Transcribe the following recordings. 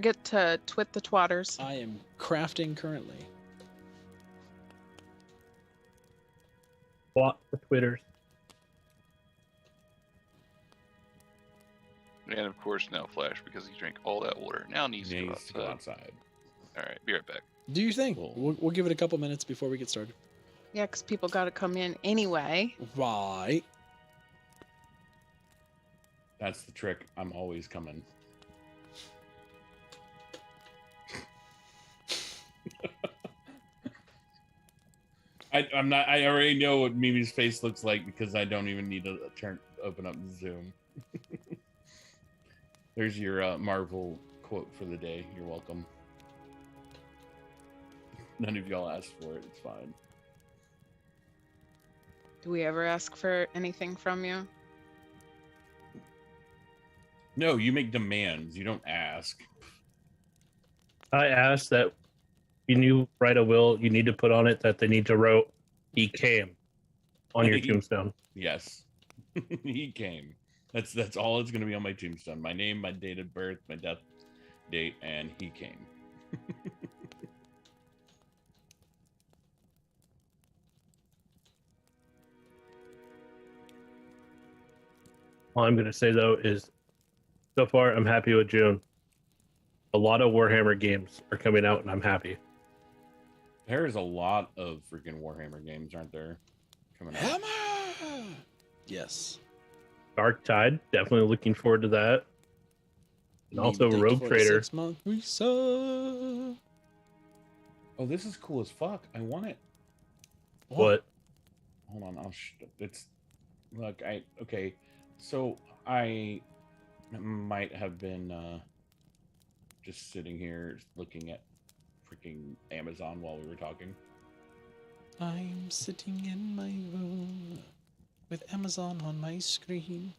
Get to twit the twatters. I am crafting currently. Bought the Twitters. And of course now Flash, because he drank all that water, now needs to go outside. All right, be right back. Do your thing. Cool. We'll give it a couple minutes before we get started. Yeah, because people got to come in anyway. Right. That's the trick. I'm always coming. I'm not. I already know what Mimi's face looks like because I don't even need to open up Zoom. There's your Marvel quote for the day. You're welcome. None of y'all asked for it. It's fine. Do we ever ask for anything from you? No, you make demands. You don't ask. I asked that when you write a will, you need to put on it that they need to write "He came" on your tombstone. Yes, he came. That's all it's going to be on my tombstone. My name, my date of birth, my death date, and he came. All I'm going to say though is, so far I'm happy with June. A lot of Warhammer games are coming out, and I'm happy. There's a lot of freaking Warhammer games, aren't there? Coming out. Hammer! Yes. Dark Tide, definitely looking forward to that. And also Rogue Trader. 6-month research. Oh, this is cool as fuck. I want it. What? Hold on. It's look. Okay. So I might have been just sitting here looking at freaking Amazon while we were talking. I'm sitting in my room with Amazon on my screen,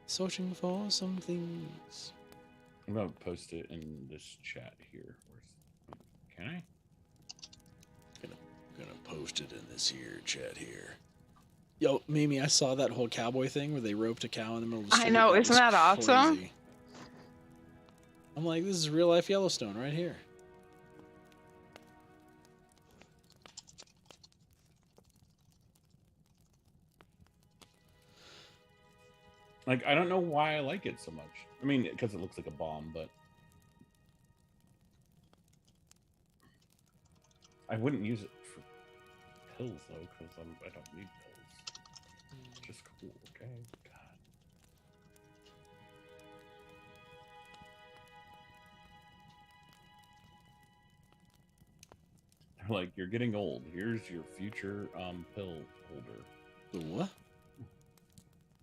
searching for some things. I'm gonna post it in this chat here. Can I? Gonna post it in this here chat here. Yo, Mimi, I saw that whole cowboy thing where they roped a cow in the middle of the street. I know, That isn't was that awesome? crazy. I'm like, this is real life Yellowstone right here. Like, I don't know why I like it so much. I mean, because it looks like a bomb, but I wouldn't use it for pills though, because I don't need pills. It's just cool, okay? God. They're like, you're getting old. Here's your future pill holder. The what?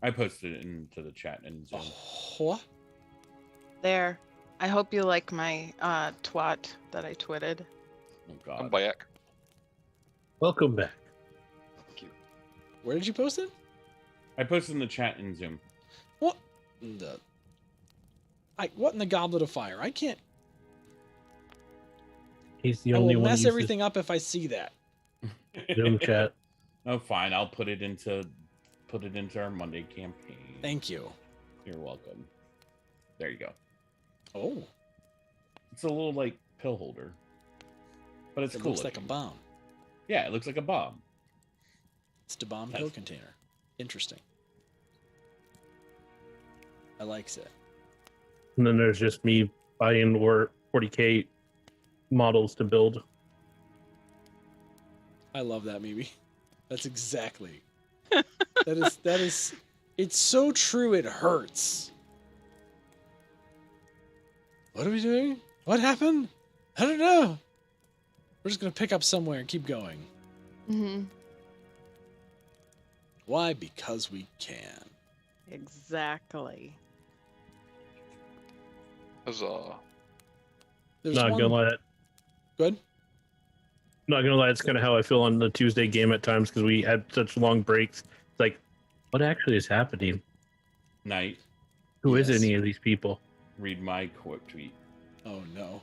I posted it into the chat and Zoom. What? There. I hope you like my twat that I twitted. Oh I'm God. back. Welcome back. Thank you. Where did you post it? I posted in the chat and Zoom. What? What in the goblet of fire? I can't. He's the I only will one. mess everything up if I see that. Zoom chat. Oh, fine. I'll put it into our Monday campaign. Thank you. You're welcome. There you go. Oh, It's a little like pill holder, but it's it cool. looks like a bomb. Yeah, it looks like a bomb. It's the bomb pill container. Interesting. I likes it. And then there's just me buying 40K models to build. I love that, Mimi. That's exactly. that is. It's so true. It hurts. What are we doing? What happened? I don't know. We're just gonna pick up somewhere and keep going. Mm-hmm. Why? Because we can. Exactly. Huzzah. There's Not one... gonna lie. Good. Not gonna lie, it's kind of how I feel on the Tuesday game at times because we had such long breaks. It's like, what actually is happening? Night. Who is Yes. any of these people? Read my quote tweet. Oh no.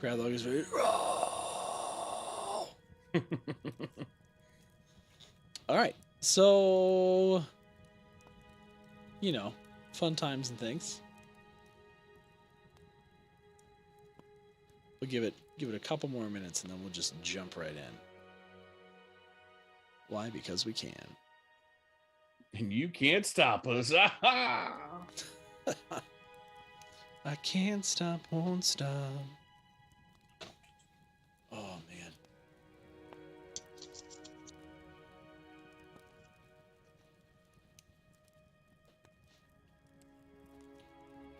Gradlog is very. All right. So, fun times and things. We'll give it a couple more minutes and then we'll just jump right in. Why? Because we can. And you can't stop us. I can't stop, won't stop. Oh, man.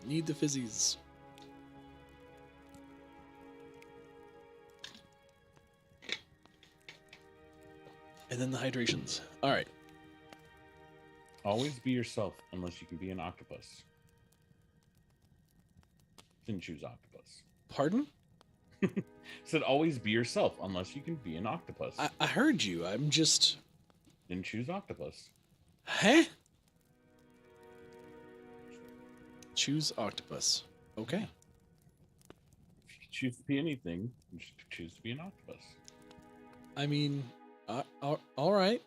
Need the fizzies. And then the hydrations. All right. Always be yourself unless you can be an octopus. Didn't choose octopus. Pardon? Said always be yourself unless you can be an octopus. I heard you. I'm just... Didn't choose octopus. Huh? Choose octopus. Okay. If you choose to be anything, you should choose to be an octopus. I mean, all right.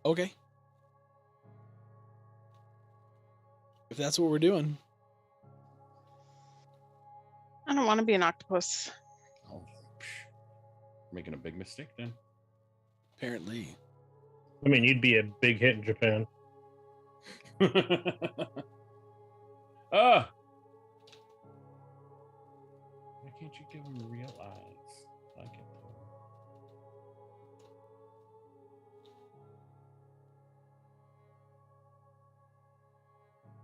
Okay. If that's what we're doing. I don't want to be an octopus. Oh, making a big mistake then. Apparently. I mean, you'd be a big hit in Japan. Ah! Why can't you give them real eyes? Like it.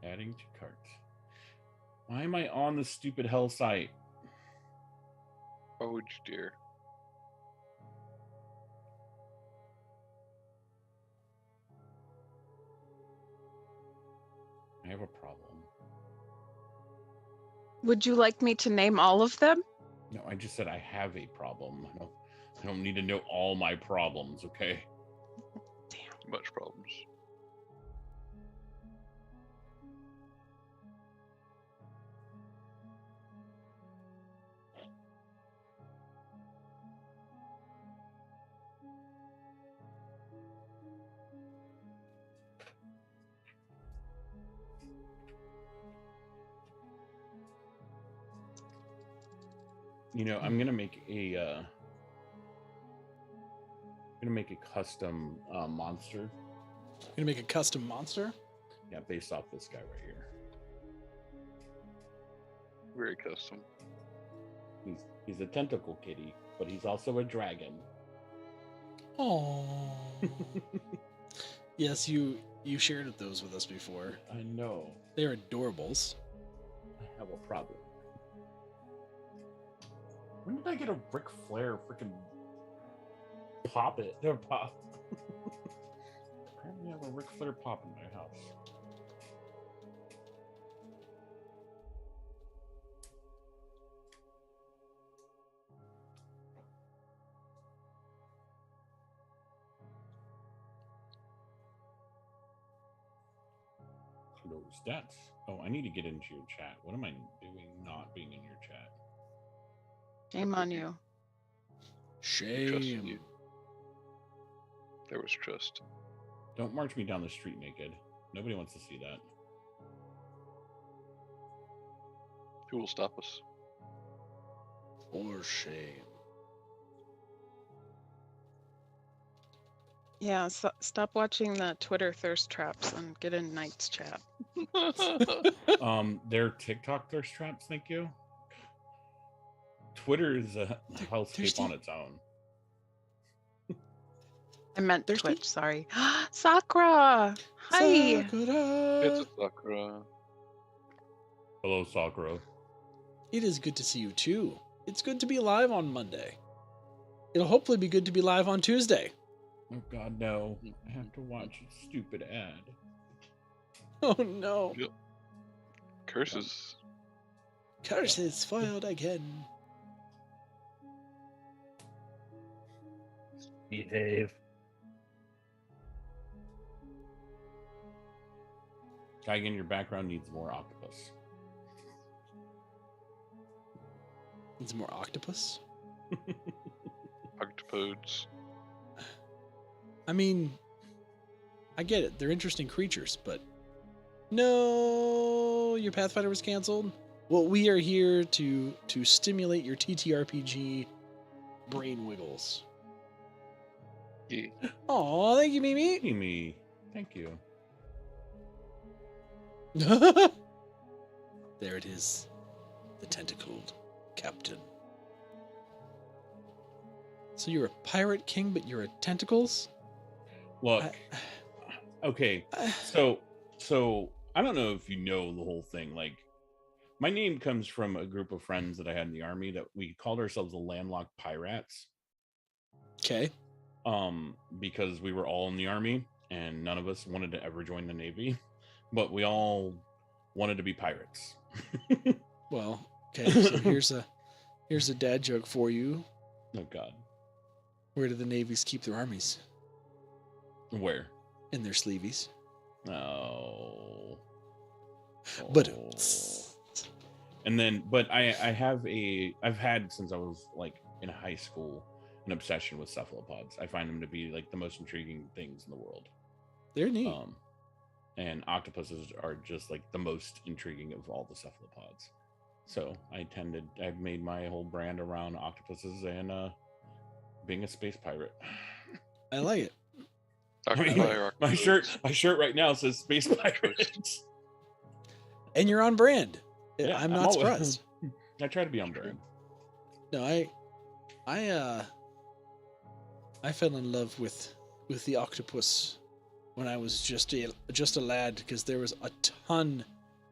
Adding to cart. Why am I on the stupid hell site? Why would you dare? I have a problem. Would you like me to name all of them? No, I just said I have a problem. I don't need to know all my problems, okay? Too much problems. You know, I'm gonna make a custom monster. You're gonna make a custom monster? Yeah, based off this guy right here. Very custom. He's a tentacle kitty, but he's also a dragon. Oh. Yes, you shared those with us before. I know. They're adorables. I have a problem. When did I get a Ric Flair freaking pop it? Or pop. Apparently I have a Ric Flair pop in my house. Close stats. Oh, I need to get into your chat. What am I doing not being in your chat? Shame on you. Trust in Shame. you. There was trust. Don't march me down the street naked. Nobody wants to see that. Who will stop us? For shame. Yeah, stop watching the Twitter thirst traps and get in Nytes chat. They're TikTok thirst traps, thank you. Twitter is a hellscape thirsty. on its own. I meant Thirsty? Twitch, sorry. Sakura! Hi! Sakura. It's a Sakura. Hello, Sakura. It is good to see you too. It's good to be live on Monday. It'll hopefully be good to be live on Tuesday. Oh God, no! I have to watch a stupid ad. Oh no. Yep. Curses. Curses foiled again. Behave. Guy in your background needs more octopus. Needs more octopus? Octopodes. I mean, I get it. They're interesting creatures, but no Oh, your Pathfinder was canceled? Well, we are here to stimulate your TTRPG brain wiggles. Yeah. Oh, thank you, Mimi. Mimi, thank you. There it is. The tentacled captain. So you're a pirate king, but you're a tentacles? Look, okay, so I don't know if you know the whole thing. Like, my name comes from a group of friends that I had in the army that we called ourselves the landlocked pirates. Okay. Because we were all in the army and none of us wanted to ever join the Navy, but we all wanted to be pirates. Well, okay, so here's a dad joke for you. Oh God. Where do the navies keep their armies? Where? In their sleeveys. Oh. But and then, but I've had since I was like in high school an obsession with cephalopods. I find them to be like the most intriguing things in the world. They're neat. And octopuses are just like the most intriguing of all the cephalopods. So I've made my whole brand around octopuses and being a space pirate. I like it. My shirt right now says space pirates. And you're on brand. Yeah, I'm not surprised. I try to be on brand. No, I fell in love with the octopus when I was just a lad, because there was a ton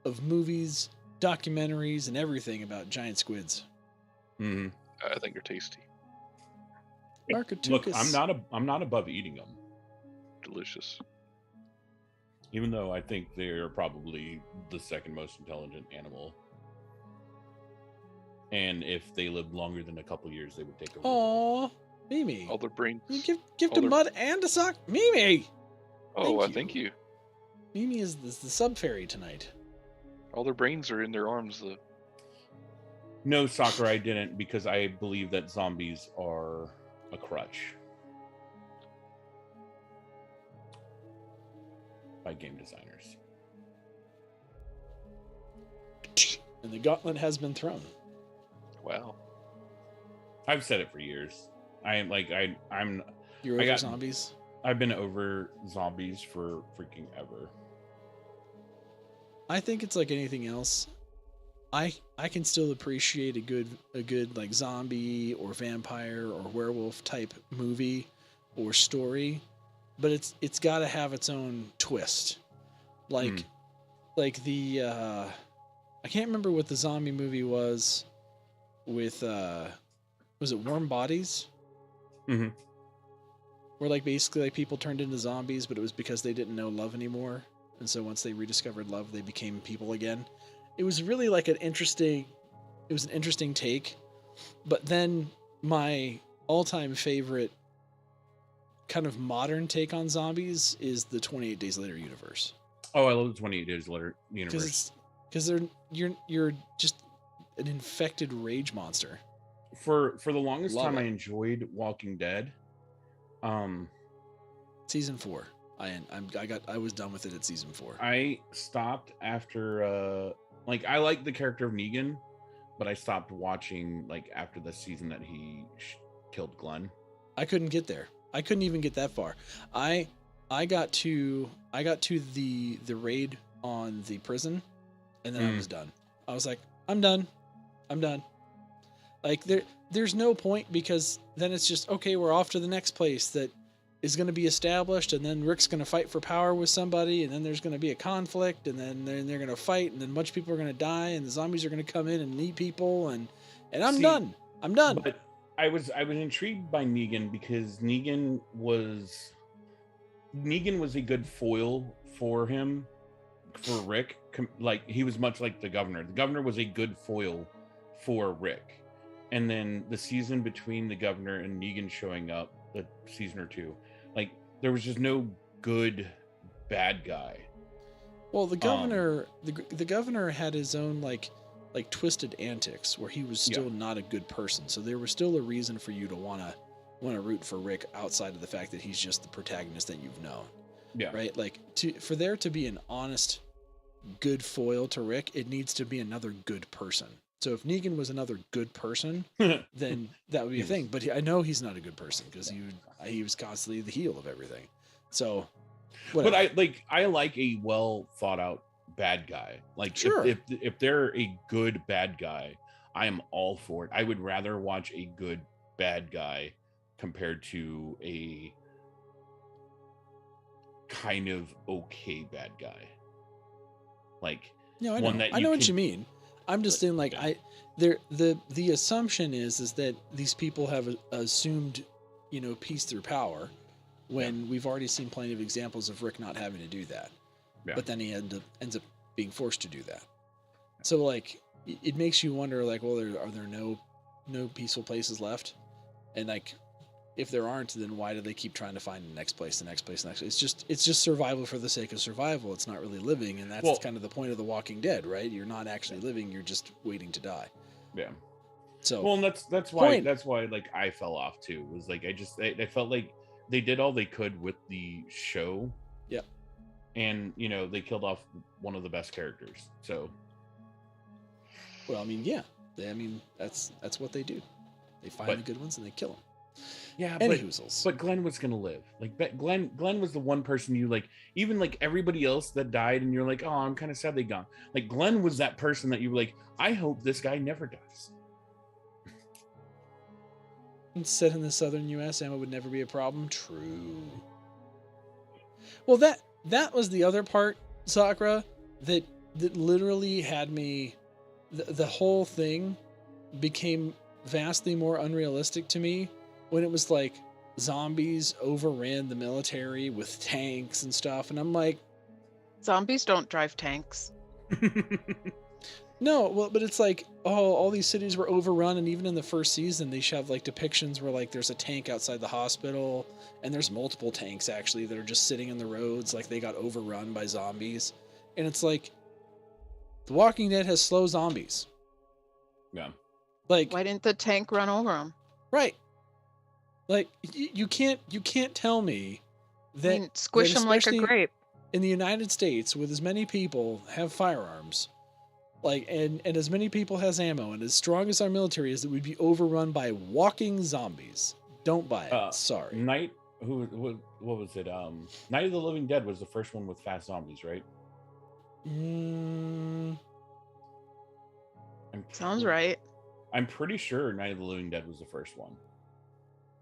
of movies, documentaries, and everything about giant squids. Mm-hmm. I think they're tasty. Look, I'm not above eating them. Delicious. Even though I think they're probably the second most intelligent animal. And if they lived longer than a couple years, they would take over. Aww, Mimi. All their brains. You give to Mud and a sock. Mimi! Oh, thank you. Mimi is the sub fairy tonight. All their brains are in their arms, though. No, Soccer, I didn't, because I believe that zombies are a crutch. By game designers. And the gauntlet has been thrown. Wow. I've said it for years. You're over zombies? I've been over zombies for freaking ever. I think it's like anything else. I can still appreciate a good like zombie or vampire or werewolf type movie or story, but it's got to have its own twist. Like the I can't remember what the zombie movie was with was it Warm Bodies? Mm-hmm. Where like basically like people turned into zombies, but it was because they didn't know love anymore. And so once they rediscovered love, they became people again. It was really like an interesting take. But then my all-time favorite kind of modern take on zombies is the 28 Days Later universe. Oh, I love the 28 Days Later universe. Because you're just an infected rage monster. For the longest time, I enjoyed Walking Dead. Season 4. I was done with it at season 4. I stopped after I like the character of Negan, but I stopped watching like after the season that he killed Glenn. I couldn't get there. I couldn't even get that far. I got to the raid on the prison, and then I was done. I was like, I'm done. Like there's no point, because then it's just, okay, we're off to the next place that is going to be established, and then Rick's going to fight for power with somebody, and then there's going to be a conflict, and then they're going to fight, and then a bunch of people are going to die, and the zombies are going to come in and eat people, and I'm done. I'm done. But I was intrigued by Negan because Negan was a good foil for Rick. Like, he was much like the Governor. The Governor was a good foil for Rick. And then the season between the Governor and Negan showing up, the season or two, like, there was just no good bad guy. Well, the Governor, the Governor had his own like twisted antics where he was still not a good person. So there was still a reason for you to want to root for Rick outside of the fact that he's just the protagonist that you've known. Yeah. Right. Like for there to be an honest good foil to Rick, it needs to be another good person. So if Negan was another good person, then that would be a thing. But I know he's not a good person because he was constantly the heel of everything. So, whatever. But I like a well thought out bad guy. Like, sure. if they're a good bad guy, I am all for it. I would rather watch a good bad guy compared to a kind of okay bad guy. Like, no, I know. one that I know what you mean. I'm just saying, like, the assumption is that these people have assumed, peace through power, when we've already seen plenty of examples of Rick not having to do that. Yeah. But then he ends up being forced to do that. So, like, it makes you wonder, like, well, are there no peaceful places left? And, like, if there aren't, then why do they keep trying to find the next place? It's just survival for the sake of survival. It's not really living, and that's kind of the point of The Walking Dead, right? You're not actually living; you're just waiting to die. Yeah. So, well, and that's why like I fell off too. Was like I felt like they did all they could with the show. Yep. And they killed off one of the best characters. So. Well, I mean, yeah. That's what they do. They find the good ones and they kill them. Yeah, but Glenn was gonna live. Like Glenn was the one person you like. Even like everybody else that died, and you're like, oh, I'm kind of sad they gone. Like Glenn was that person that you were like, I hope this guy never dies. And set in the southern U.S., ammo would never be a problem. True. Well, that was the other part, Sakura, that literally had me. The whole thing became vastly more unrealistic to me when it was like zombies overran the military with tanks and stuff, and I'm like, zombies don't drive tanks. No, well, but it's like, oh, all these cities were overrun, and even in the first season they have like depictions where like there's a tank outside the hospital, and there's multiple tanks actually that are just sitting in the roads, like they got overrun by zombies. And it's like, The Walking Dead has slow zombies. Yeah. Like, why didn't the tank run over them? Right. Like, you can't tell me that squish them like a grape. In the United States, with as many people have firearms, like, and as many people has ammo, and as strong as our military is, that we'd be overrun by walking zombies. Don't buy it. Sorry. What was it? Night of the Living Dead was the first one with fast zombies, right? Sounds right. I'm pretty sure Night of the Living Dead was the first one.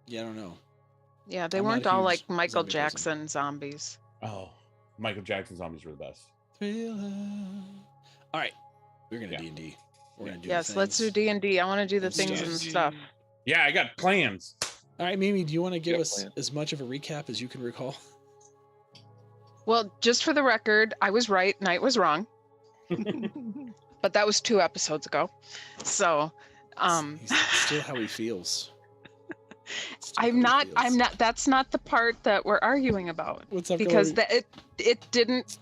Yeah, I don't know. Yeah, they weren't all like Michael Jackson zombies. Oh, Michael Jackson zombies were the best. Thriller. All right, we're gonna D&D. We're gonna do. Yes, let's do D&D. I want to do the things and stuff. Yeah, I got plans. All right, Mimi, do you want to give us as much of a recap as you can recall? Well, just for the record, I was right. Knight was wrong. But that was 2 episodes ago. So, still how he feels. I'm not. That's not the part that we're arguing about. What's up? Because it didn't.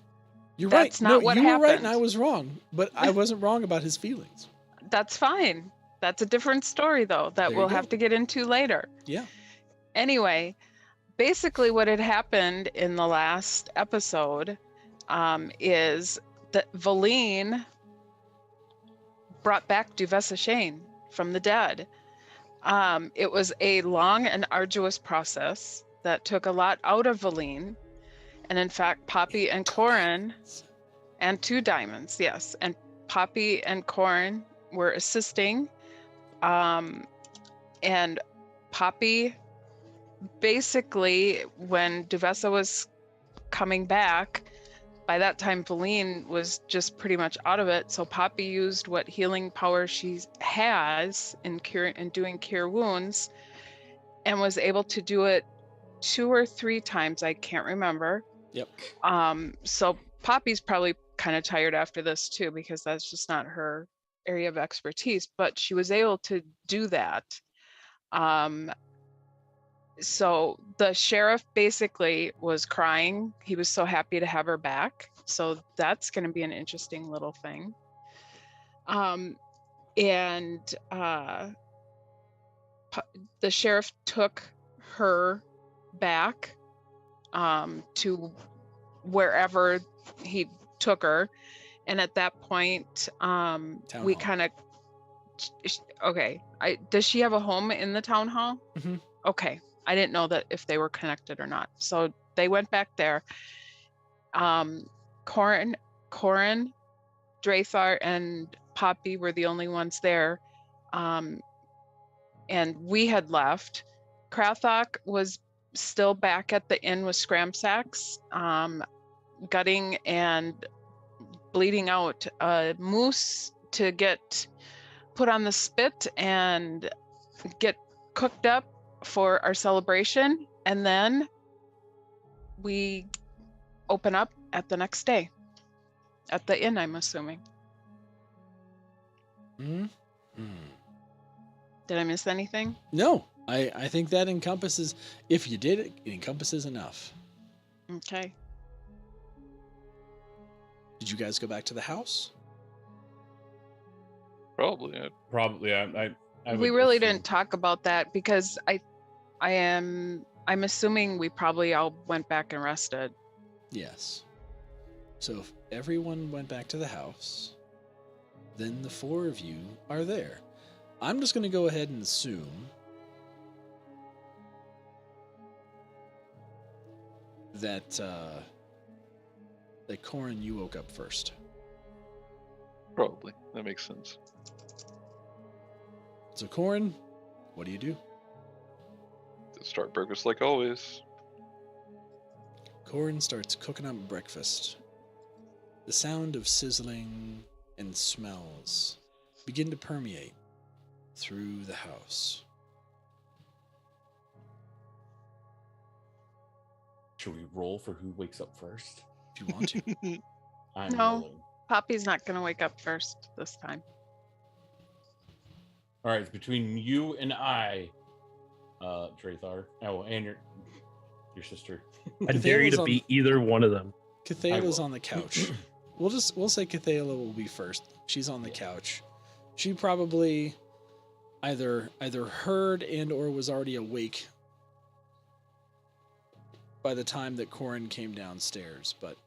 You're right. That's not what you happened. were right, and I was wrong. But I wasn't wrong about his feelings. That's fine. That's a different story, though, that we'll have to get into later. Yeah. Anyway, basically, what had happened in the last episode is that Valine brought back Duvessa Shane from the dead. It was a long and arduous process that took a lot out of Valine. And in fact, Poppy and Corin, and 2 diamonds, yes. And Poppy and Corin were assisting. And Poppy, basically, when Duvessa was coming back, by that time, Valine was just pretty much out of it. So Poppy used what healing power she has in doing cure wounds, and was able to do it 2 or 3 times. I can't remember. Yep. So Poppy's probably kind of tired after this too, because that's just not her area of expertise. But she was able to do that. So the sheriff basically was crying. He was so happy to have her back. So that's going to be an interesting little thing. And the sheriff took her back to wherever he took her. And at that point, we hall. kind of, okay. Does she have a home in the town hall? Mhm. Okay. I didn't know that if they were connected or not. So they went back there. Corin, Drathar, and Poppy were the only ones there. And we had left. Krathok was still back at the inn with Scramsacks, gutting and bleeding out a moose to get put on the spit and get cooked up for our celebration. And then we open up at the next day at the inn, I'm assuming. Did I miss anything? No, I think that encompasses, if you did it, it encompasses enough. Okay. Did you guys go back to the house? Probably. Probably. I We would really assume. didn't talk about that because I'm assuming we probably all went back and rested. Yes. So if everyone went back to the house, then the four of you are there. I'm just going to go ahead and assume that that Corin, you woke up first. Probably. That makes sense. So Corin, what do you do? Start breakfast like always. Corin starts cooking up breakfast. The sound of sizzling and smells begin to permeate through the house. Should we roll for who wakes up first? If you want to. I'm No. rolling. Poppy's not going to wake up first this time. All right, it's between you and I, Drathar. Oh, and your sister. I dare you to be either one of them. Cathala's will. on the couch. We'll say Cathala will be first. She's on the couch. She probably either heard and or was already awake by the time that Corin came downstairs, but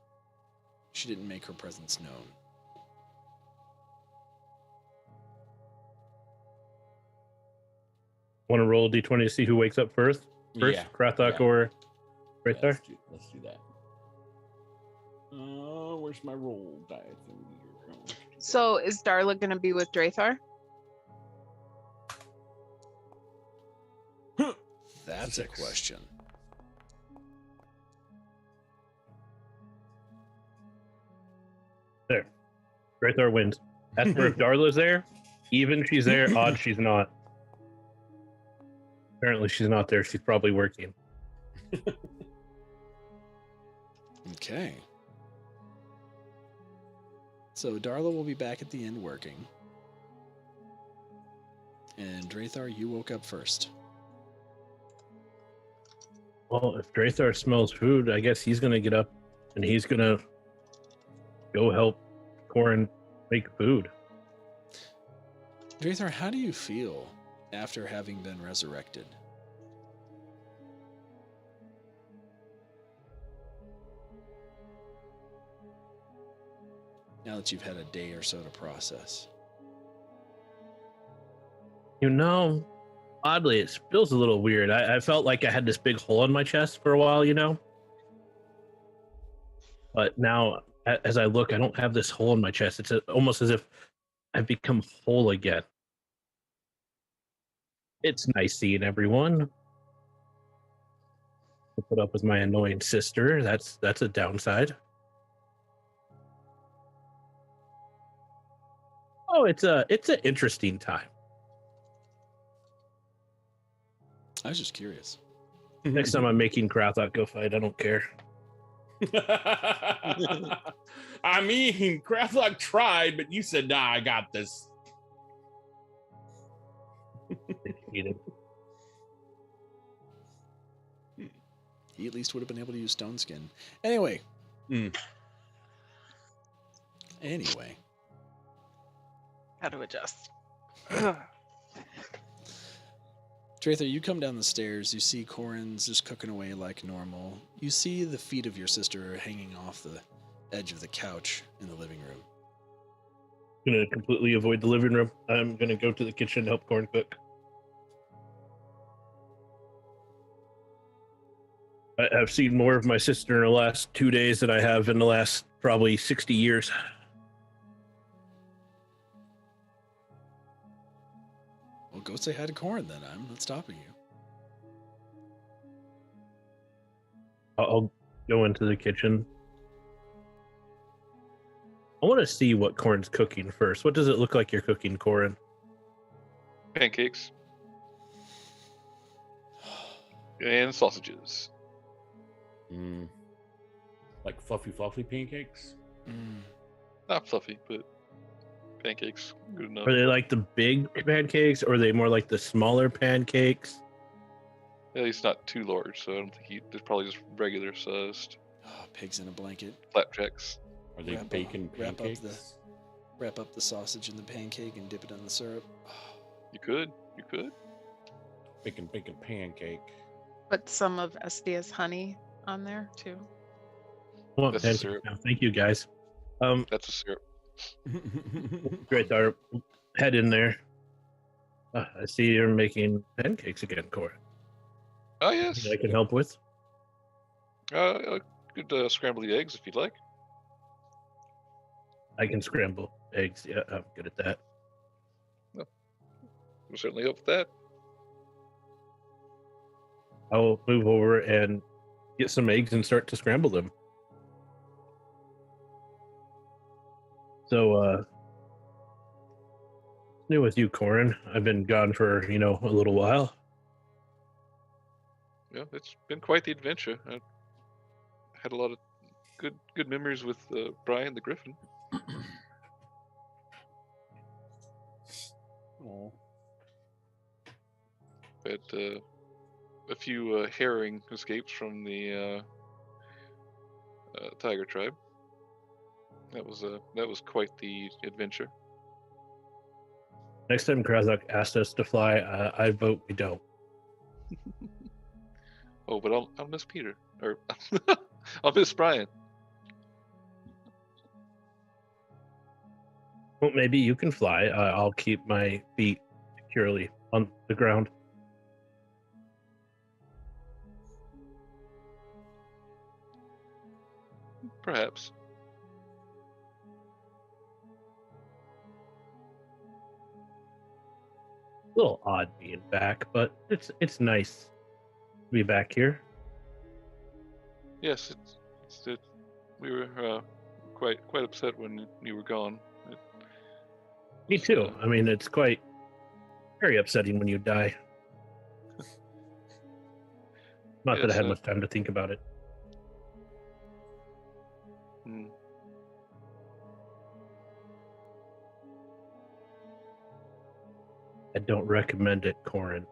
she didn't make her presence known. Want to roll d20 to see who wakes up first? Yeah. Krathok yeah. or right there? Let's do that. Where's my roll die thing here? So is Darla going to be with Drathar? That's Six. a question. There. Drathar wins. As for if Darla's there, even she's there, odd she's not. Apparently she's not there. She's probably working. Okay. So Darla will be back at the end working. And Drathar, you woke up first. Well, if Drathar smells food, I guess he's going to get up and he's going to go help Corin make food. Drathar, how do you feel after having been resurrected? Now that you've had a day or so to process. You know, oddly, it feels a little weird. I felt like I had this big hole in my chest for a while, you know? But now, as I look, I don't have this hole in my chest. It's almost as if I've become whole again. It's nice seeing everyone. To put up with my annoying sister. That's a downside. Oh, it's an interesting time. I was just curious. Next time I'm making Krathok go fight, I don't care. I mean, Krathok tried, but you said, "Nah, I got this." Eat it. He at least would have been able to use stone skin. Anyway. Anyway. How to adjust. Drathar, you come down the stairs. You see Corin's just cooking away like normal. You see the feet of your sister hanging off the edge of the couch in the living room. Gonna completely avoid the living room. I'm gonna go to the kitchen to help Corn cook. I've seen more of my sister in the last 2 days than I have in the last probably 60 years. Well, go say hi to Corin then. I'm not stopping you. I'll go into the kitchen. I want to see what Corn's cooking first. What does it look like you're cooking, Corin? Pancakes. And sausages. Like fluffy pancakes? Not fluffy, but pancakes. Good enough. Are they like the big pancakes, or are they more like the smaller pancakes? At least not too large, so I don't think they're probably just regular sized Oh, pigs in a blanket. flapjacks. Are they bacon pancakes? Wrap up the sausage in the pancake and dip it in the syrup. Oh, You could. Bacon pancake. Put some of Estia's honey on there too. I want That's pancakes syrup. now. Thank you, guys. That's a syrup. Great, our head in there. I see you're making pancakes again, Corin. Oh yes. I can help with. Good scramble the eggs if you'd like. I can scramble eggs. Yeah, I'm good at that. We'll certainly help with that. I'll move over and get some eggs and start to scramble them. So, new with you, Corin. I've been gone for, a little while. Yeah, it's been quite the adventure. I had a lot of good memories with Brian the Griffin. Oh. Had a few herring escapes from the tiger tribe. That was quite the adventure. Next time Krazak asked us to fly, I vote we don't. Oh, but I'll miss Peter, or I'll miss Brian. Well, maybe you can fly. I'll keep my feet securely on the ground. Perhaps. A little odd being back, but it's nice to be back here. Yes, we were quite upset when you were gone. Me too. I mean, it's quite very upsetting when you die. Not that I Yes, had much time to think about it. Hmm. I don't recommend it, Corin.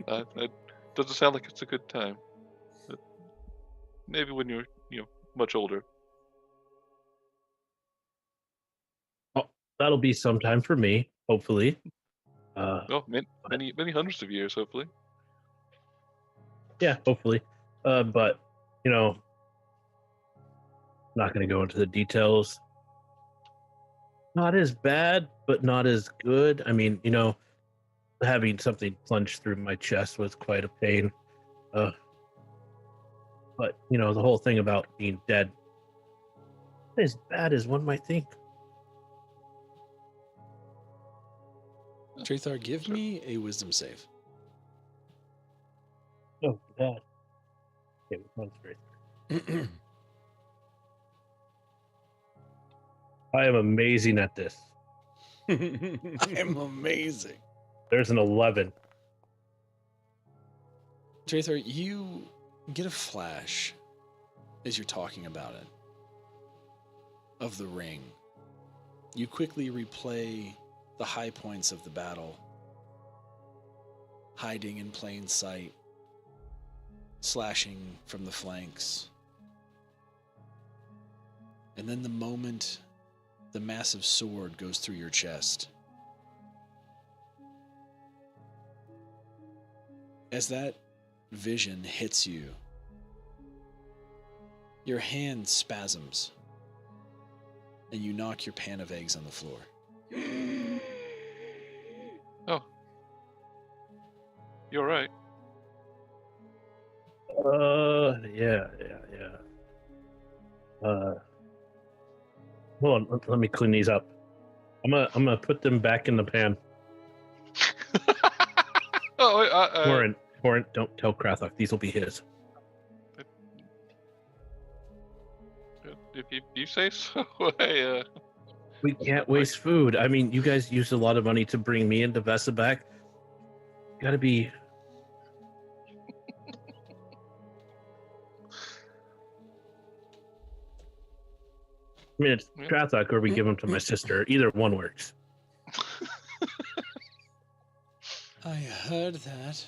It doesn't sound like it's a good time. But maybe when you're much older. Oh, that'll be sometime for me, hopefully. Oh, many hundreds of years, hopefully. Yeah, hopefully. But not going to go into the details. Not as bad, but not as good. I mean, having something plunged through my chest was quite a pain. But the whole thing about being dead, not as bad as one might think. Trathar, give me a wisdom save. Oh, bad. Okay, one's great. I am amazing at this. I'm amazing. There's an 11. Trathar, you get a flash as you're talking about it of the ring. You quickly replay the high points of the battle, hiding in plain sight, slashing from the flanks. And then the moment the massive sword goes through your chest, as that vision hits you, your hand spasms and you knock your pan of eggs on the floor. Oh. You're right. Yeah. Hold on, let me clean these up. I'm gonna put them back in the pan. Oh, Warren, don't tell Krathok. These will be his. if you say so. We can't waste food. I mean, you guys used a lot of money to bring me into Vesa back. Gotta be. I mean, it's Krathok or we give them to my sister. Either one works. I heard that.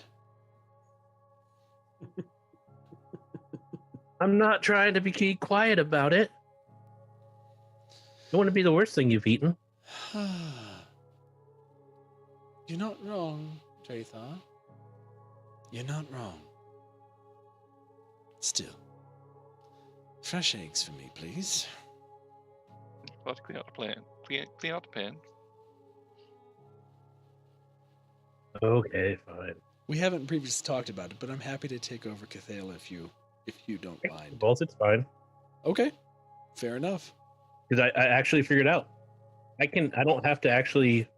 I'm not trying to be quiet about it. Don't want to be the worst thing you've eaten. You're not wrong, Drathar. You're not wrong. Still. Fresh eggs for me, please. Let's clean out the plan. Clean out the pan. Okay, fine. We haven't previously talked about it, but I'm happy to take over Cathala if you don't mind. Both, it's fine. Okay, fair enough. Because I actually figured out I don't have to actually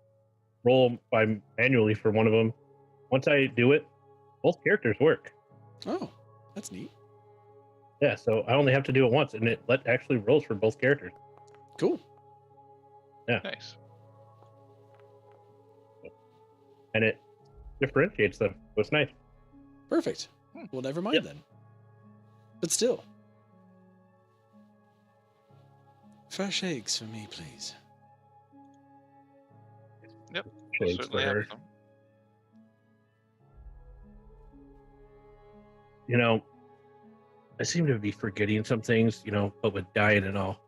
roll by manually for one of them. Once I do it, both characters work. Oh, that's neat. Yeah, so I only have to do it once, and it actually rolls for both characters. Cool. Yeah. Nice. And it differentiates them. So it's nice. Perfect. Well, never mind then. But still. Fresh eggs for me, please. Yep. Shakes Certainly for her. have some. You know, I seem to be forgetting some things, but with diet and all.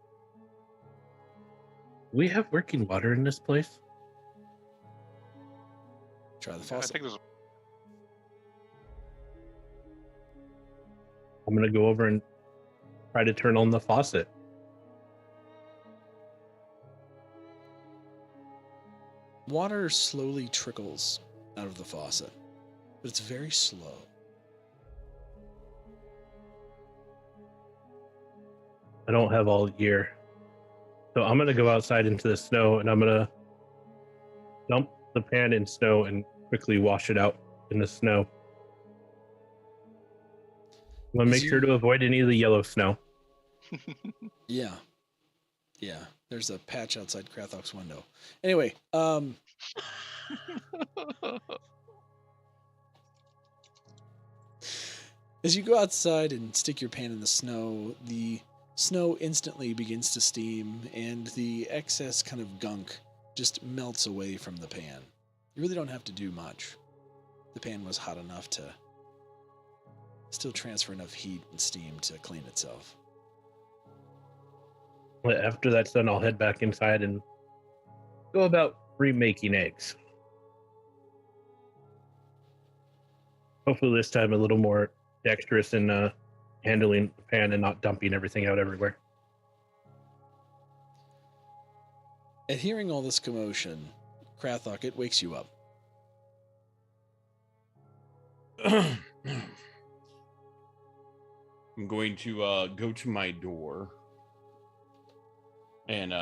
Do we have working water in this place? Try the I faucet. think there's. I'm going to go over and try to turn on the faucet. Water slowly trickles out of the faucet, but it's very slow. I don't have all year. So I'm going to go outside into the snow and I'm going to dump the pan in snow and quickly wash it out in the snow. I'm going to make sure to avoid any of the yellow snow. Yeah. Yeah. There's a patch outside Krathok's window. Anyway, as you go outside and stick your pan in the snow instantly begins to steam, and the excess kind of gunk just melts away from the pan. You really don't have to do much. The pan was hot enough to still transfer enough heat and steam to clean itself. After that's done, I'll head back inside and go about remaking eggs. Hopefully this time a little more dexterous in handling the pan and not dumping everything out everywhere. At hearing all this commotion, Krathok, it wakes you up. I'm going to go to my door and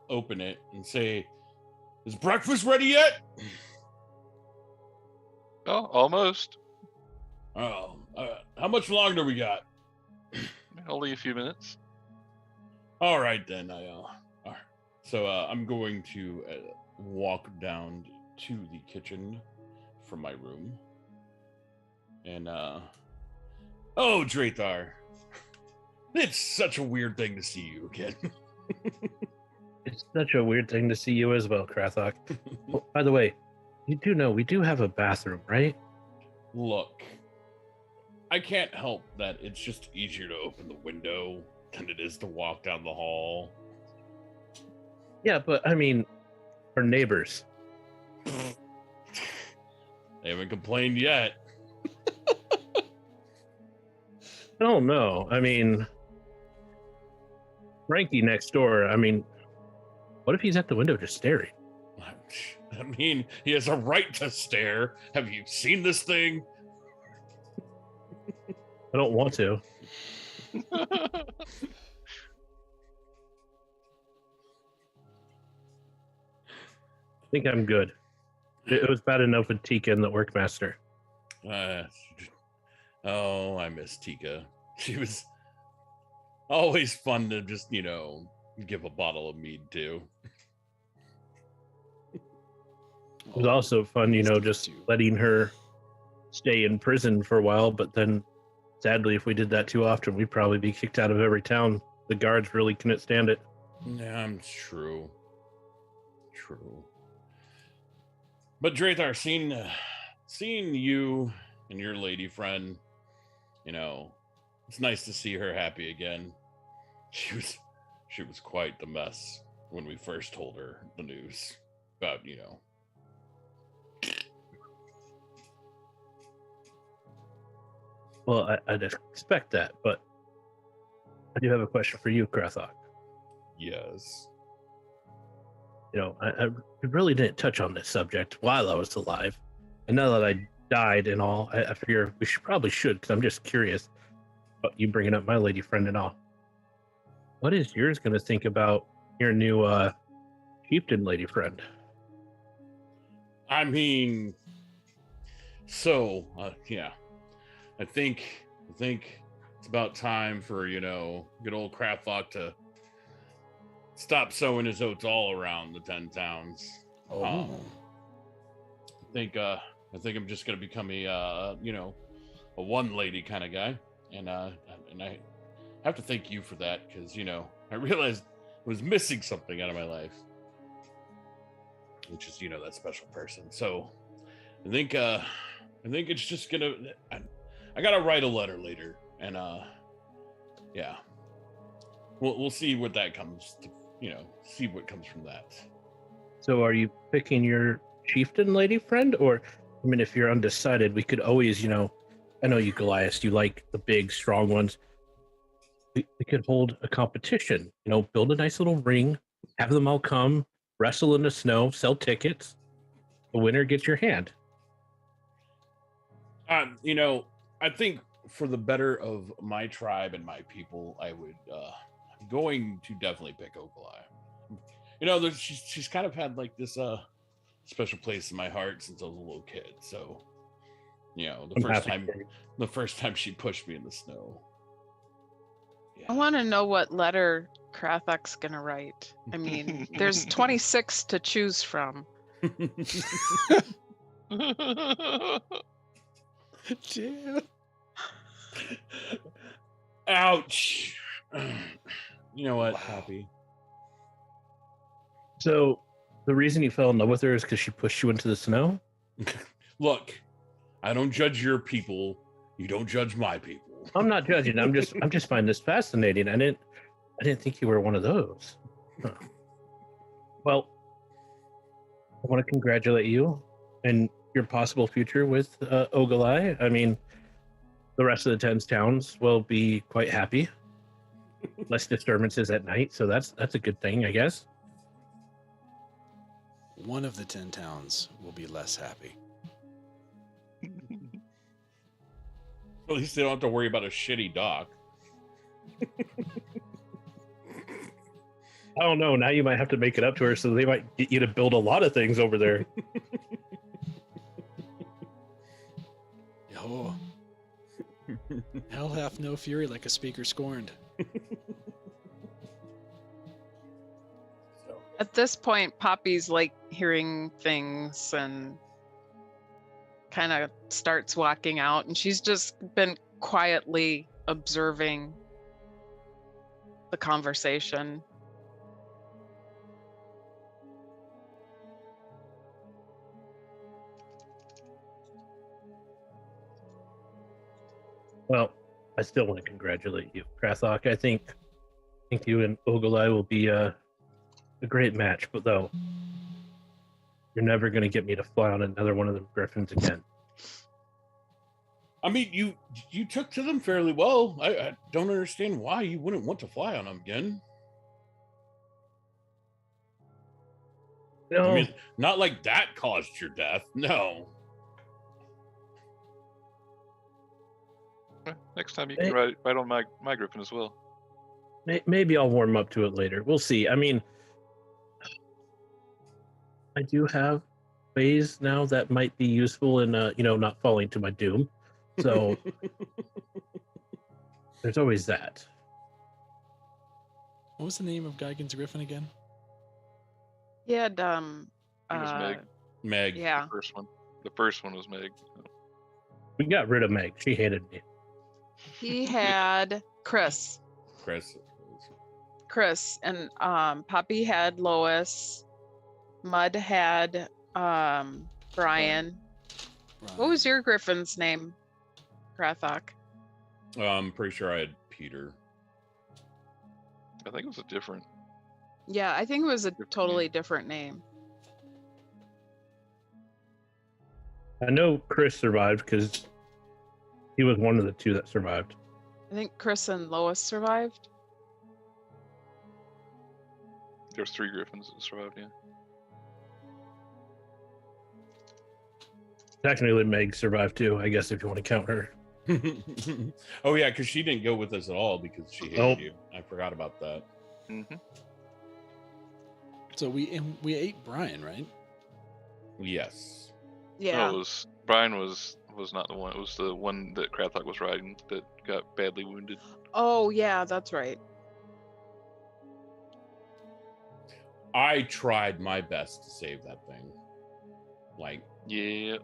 open it and say, "Is breakfast ready yet?" Oh, almost. Oh, how much longer we got? Only a few minutes. All right then. So I'm going to walk down to the kitchen from my room, and oh, Drathar, it's such a weird thing to see you again. It's such a weird thing to see you as well, Krathok. Oh, by the way, you do know we do have a bathroom, right? Look, I can't help that it's just easier to open the window than it is to walk down the hall. Yeah, but I mean, our neighbors. They haven't complained yet. I don't know. I mean, Frankie next door, I mean, What if he's at the window just staring? I mean, he has a right to stare. Have you seen this thing? I don't want to. Oh, I think I'm good. It was bad enough with Tika and the Orkmaster. Oh, I miss Tika. She was always fun to just, give a bottle of mead to. It was also fun, just letting her stay in prison for a while. But then, sadly, if we did that too often, we'd probably be kicked out of every town. The guards really couldn't stand it. Yeah, true. But Drathar, seeing you and your lady friend, it's nice to see her happy again. She was quite the mess when we first told her the news about, Well, I'd expect that, but I do have a question for you, Krathok. Yes. I really didn't touch on this subject while I was alive. And now that I died and all, I figure we probably should, because I'm just curious about you bringing up my lady friend and all. What is yours going to think about your new chieftain lady friend? I mean, so, yeah. I think it's about time for, good old Krathok to stop sowing his oats all around the 10 towns. Oh. I think I'm just gonna become a one lady kind of guy, and I have to thank you for that, because I realized I was missing something out of my life, which is that special person. So I think it's just gonna. I gotta write a letter later, and yeah, we'll see what that comes to. See what comes from that. So are you picking your chieftain lady friend? Or, I mean, if you're undecided, we could always, I know you, Goliath, you like the big, strong ones. We could hold a competition, build a nice little ring, have them all come, wrestle in the snow, sell tickets. The winner gets your hand. I think for the better of my tribe and my people, I would, I'm going to definitely pick Ogilai. She's kind of had like this special place in my heart since I was a little kid. So, the first time she pushed me in the snow. Yeah. I want to know what letter Krathok's going to write. I mean, there's 26 to choose from. Yeah. Ouch. You know what, Wow. Happy? So the reason you fell in love with her is because she pushed you into the snow? Look, I don't judge your people. You don't judge my people. I'm not judging. I'm just finding this fascinating. I didn't think you were one of those. Huh. Well, I want to congratulate you and your possible future with Ogilai. I mean, the rest of the 10 towns will be quite happy. Less disturbances at night, so that's a good thing, I guess. One of the 10 towns will be less happy. At least they don't have to worry about a shitty dock. I don't know. Now you might have to make it up to her, so they might get you to build a lot of things over there. Oh. Hell hath no fury like a speaker scorned. At this point, Poppy's like hearing things and kind of starts walking out, and she's just been quietly observing the conversation. Well, I still want to congratulate you, Krathok. I think you and Ogilai will be a great match, but though you're never going to get me to fly on another one of them griffins again. I mean, you took to them fairly well. I don't understand why you wouldn't want to fly on them again. No, I mean, not like that caused your death. No. Next time you Hey. can ride on my griffin as well. maybe I'll warm up to it later. We'll see. I mean, I do have ways now that might be useful in, not falling to my doom. So there's always that. What was the name of Geigen's Griffin again? He had I think it was Meg. Meg. yeah. The first one was Meg. We got rid of Meg. She hated me. He had Chris, and Poppy had Lois. Mud had Brian. What was your griffin's name, Grathok? I'm pretty sure I had Peter. I think it was a different. Yeah, I think it was a Different totally name. different name. I know Chris survived because he was one of the two that survived. I think Chris and Lois survived. There was 3 griffins that survived. Yeah. Technically, Meg survived too, I guess, if you want to count her. Oh yeah, because she didn't go with us at all because she hated Nope. you. I forgot about that. Mm-hmm. So we ate Brian, right? Yes. Yeah. No, Brian was not the one. It was the one that Krathok was riding that got badly wounded. Oh, yeah, that's right. I tried my best to save that thing. Like Yeah.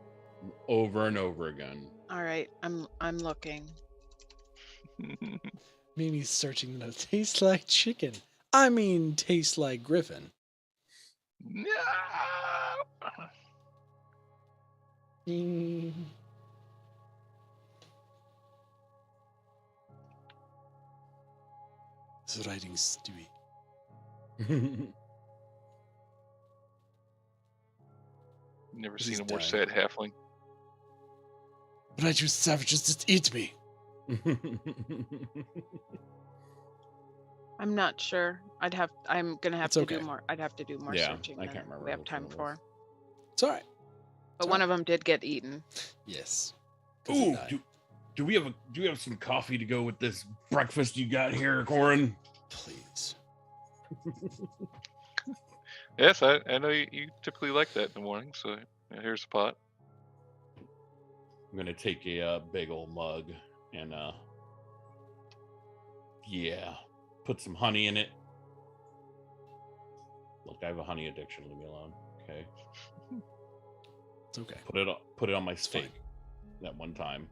over and over again. All right, I'm looking. Mimi's searching the notes. Tastes like chicken. I mean, tastes like Griffin. No! Mm. This writing Stewie. Never He's seen a more dying. sad halfling. But you savages just eat me. I'm not sure. I'm gonna have It's to okay. do more. I'd have to do more Yeah, searching I than can't remember we have which time one it for. was. It's all right. But It's one all of them did get eaten. Yes. 'Cause he Ooh, died. do we have some coffee to go with this breakfast you got here, Corin? Please. Yes, I know you typically like that in the morning, so yeah, here's a pot. I'm gonna take a big old mug and put some honey in it. Look, I have a honey addiction. Leave me alone. Okay. It's okay. Put it on my It's steak fine. that one time.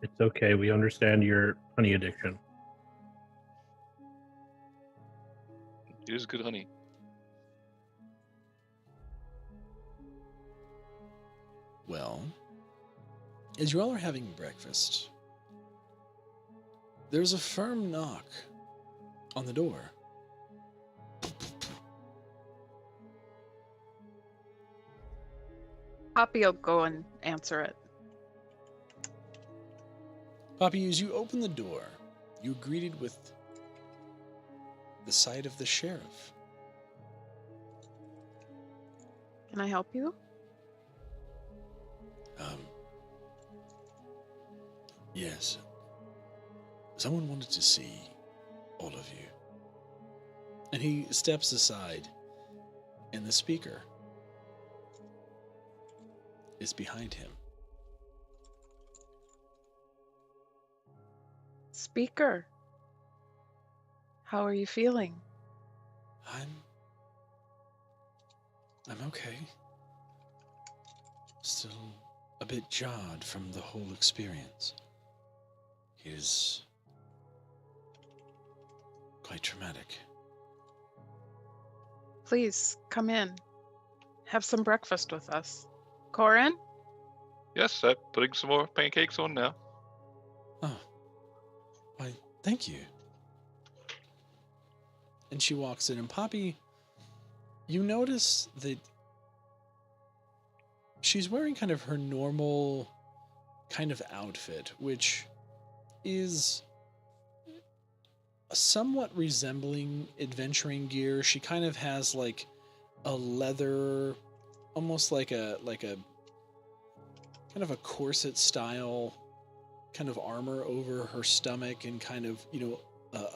It's okay. We understand your honey addiction. It is good honey. Well, as you all are having breakfast, there's a firm knock on the door. Poppy will go and answer it. Poppy, as you open the door, you're greeted with the sight of the sheriff. Can I help you? Yes. Someone wanted to see all of you. And he steps aside, and the speaker is behind him. Speaker, how are you feeling? I'm okay. Still a bit jarred from the whole experience. It is quite traumatic. Please come in. Have some breakfast with us. Corin? Yes, I'm putting some more pancakes on now. Oh, why, thank you. And she walks in, and Poppy, you notice that she's wearing kind of her normal kind of outfit, which is somewhat resembling adventuring gear. She kind of has like a leather, almost like a kind of a corset style kind of armor over her stomach and kind of,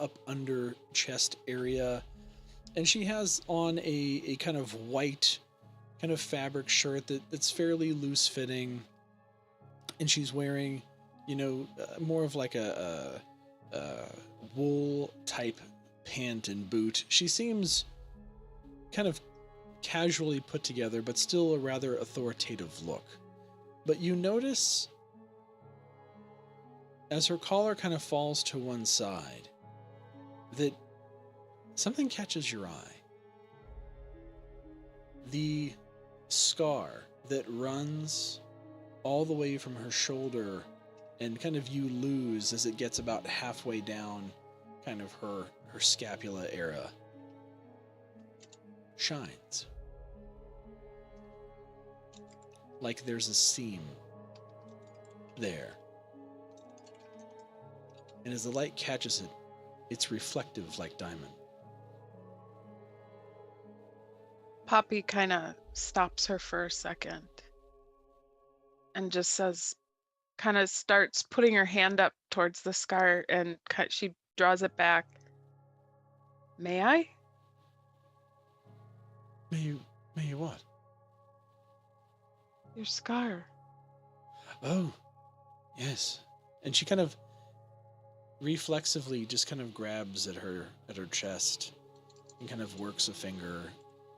up under chest area. And she has on a kind of white kind of fabric shirt that's fairly loose fitting. And she's wearing, more of like a wool type pant and boot. She seems kind of casually put together, but still a rather authoritative look. But you notice as her collar kind of falls to one side that something catches your eye. The scar that runs all the way from her shoulder and kind of you lose as it gets about halfway down kind of her scapula area shines. Like there's a seam there. And as the light catches it, it's reflective like diamond. Poppy kind of stops her for a second and just says, kind of starts putting her hand up towards the scar, and she draws it back. May I? May you what? Your scar. Oh, yes. And she kind of reflexively just kind of grabs at her chest and kind of works a finger,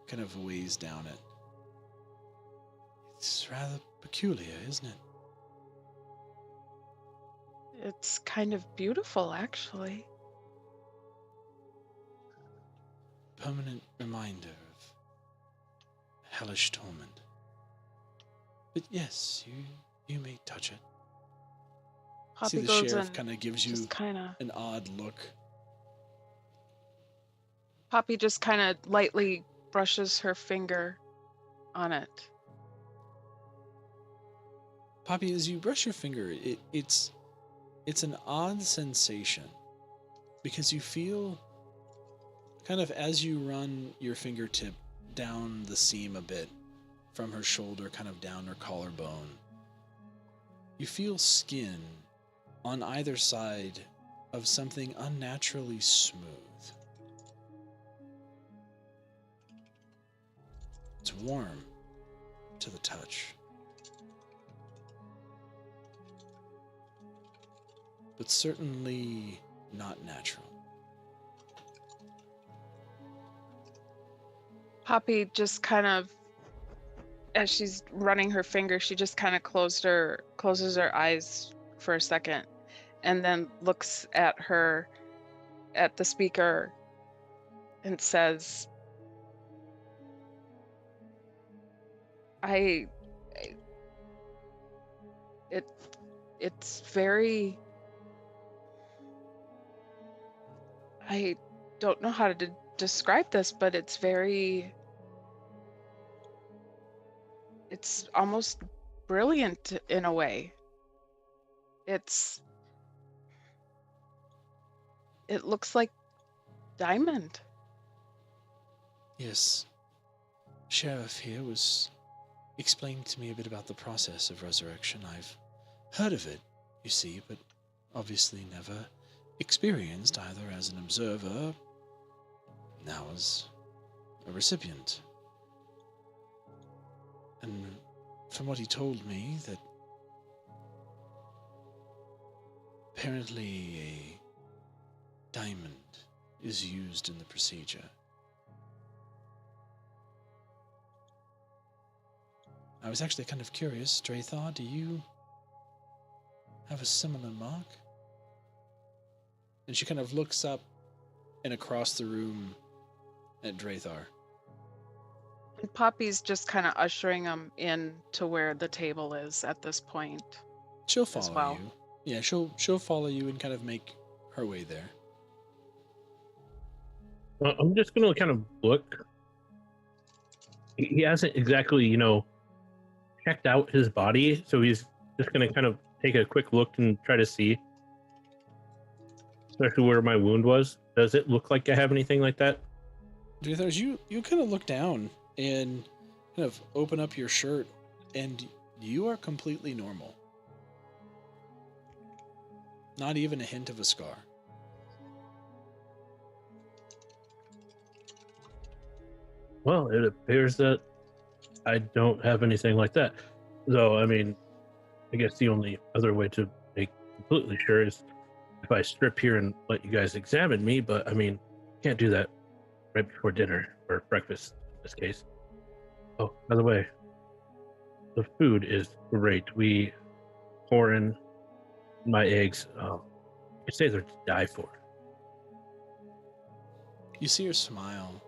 kind of weighs down it. It's rather peculiar, isn't it? It's kind of beautiful, actually. Permanent reminder of hellish torment. But yes, you may touch it. Poppy See, the goes sheriff and kind of gives you just kinda, an odd look. Poppy just kind of lightly brushes her finger on it. Poppy, as you brush your finger, it's an odd sensation because you feel kind of as you run your fingertip down the seam a bit from her shoulder, kind of down her collarbone, you feel skin on either side of something unnaturally smooth. It's warm to the touch, but certainly not natural. Poppy just kind of, as she's running her finger, she just kind of closes her eyes for a second, and then looks at the speaker, and says, it's very, I don't know how to describe this, but it's almost brilliant in a way. It looks like diamond. Yes. Sheriff here was explaining to me a bit about the process of resurrection. I've heard of it, you see, but obviously never experienced either as an observer, now as a recipient. And from what he told me, that apparently a diamond is used in the procedure. I was actually kind of curious, Drathar, do you have a similar mark? And she kind of looks up and across the room at Drathar. And Poppy's just kind of ushering them in to where the table is at this point. She'll follow well. you. Yeah, she'll follow you and kind of make her way there. I'm just gonna kind of look. He hasn't exactly, checked out his body, so he's just gonna kind of take a quick look and try to see. especially where my wound was. Does it look like I have anything like that? Drethars, you kind of look down and kind of open up your shirt, and you are completely normal. Not even a hint of a scar. Well, it appears that I don't have anything like that. Though, I mean, I guess the only other way to make completely sure is if I strip here and let you guys examine me, but I mean, can't do that right before dinner or breakfast in this case. Oh, by the way, the food is great. We pour in my eggs. I say they're to die for. You see her smile,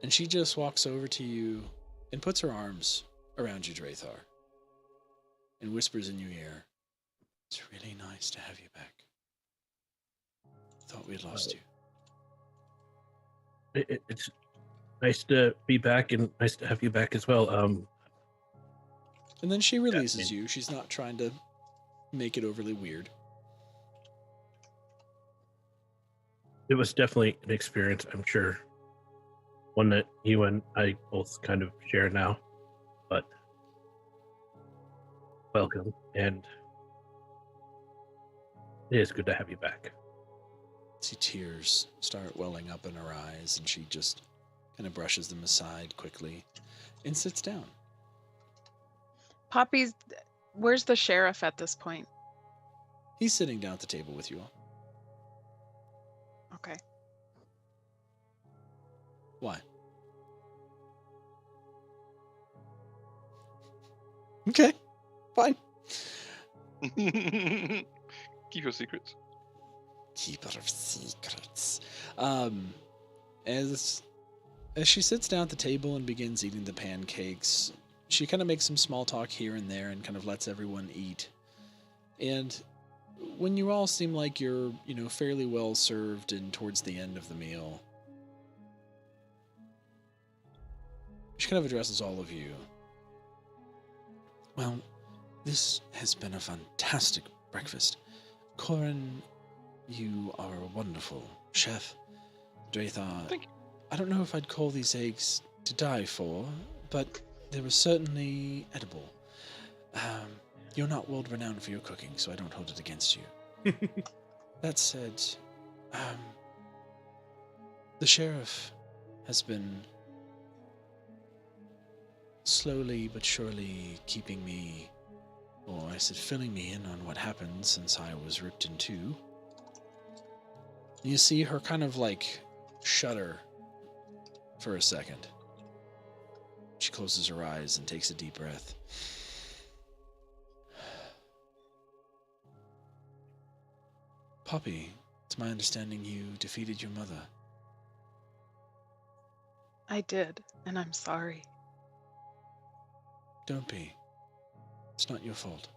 and she just walks over to you and puts her arms around you, Drethar, and whispers in your ear, "It's really nice to have you back. Thought we'd lost you." It's nice to be back and nice to have you back as well. And then she releases you. She's not trying to make it overly weird. It was definitely an experience, I'm sure. One that you and I both kind of share now. But welcome, and it is good to have you back. See tears start welling up in her eyes, and she just kind of brushes them aside quickly and sits down. Poppy, where's the sheriff at this point? He's sitting down at the table with you all. Okay. Why? Okay, fine. Keep your secrets. Keeper of secrets. As she sits down at the table and begins eating the pancakes, she kind of makes some small talk here and there and kind of lets everyone eat. And when you all seem like you're, fairly well served and towards the end of the meal, she kind of addresses all of you. "Well, this has been a fantastic breakfast. Corin, you are a wonderful chef. Drethar, Thank you. I don't know if I'd call these eggs to die for, but they were certainly edible. You're not world renowned for your cooking, so I don't hold it against you. That said, the sheriff has been slowly but surely keeping me, or I said filling me in on what happened since I was ripped in two." You see her kind of shudder for a second. She closes her eyes and takes a deep breath. "Poppy, it's my understanding you defeated your mother." I did, and I'm sorry. "Don't be. It's not your fault.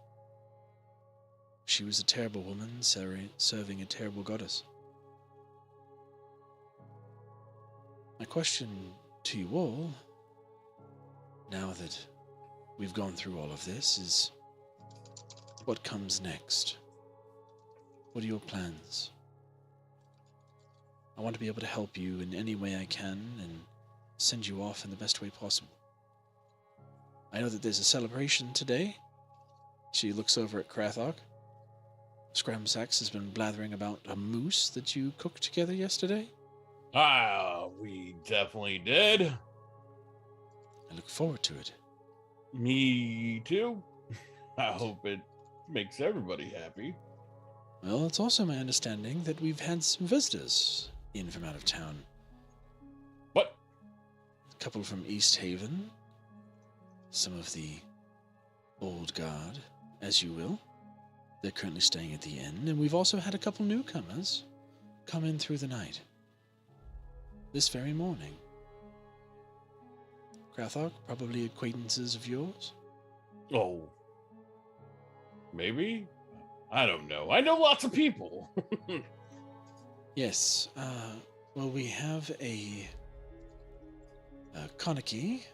She was a terrible woman serving a terrible goddess. My question to you all, now that we've gone through all of this, is what comes next? What are your plans? I want to be able to help you in any way I can and send you off in the best way possible. I know that there's a celebration today." She looks over at Krathok. "Scramsax has been blathering about a moose that you cooked together yesterday." We definitely did. "I look forward to it." Me too. I hope it makes everybody happy. "Well, it's also my understanding that we've had some visitors in from out of town. What? A couple from East Haven, some of the old guard, as you will. They're currently staying at the inn, and we've also had a couple newcomers come in through the night. This very morning. Krathok, probably acquaintances of yours?" Oh. Maybe? I don't know. I know lots of people. "Yes, well, we have a Koniki.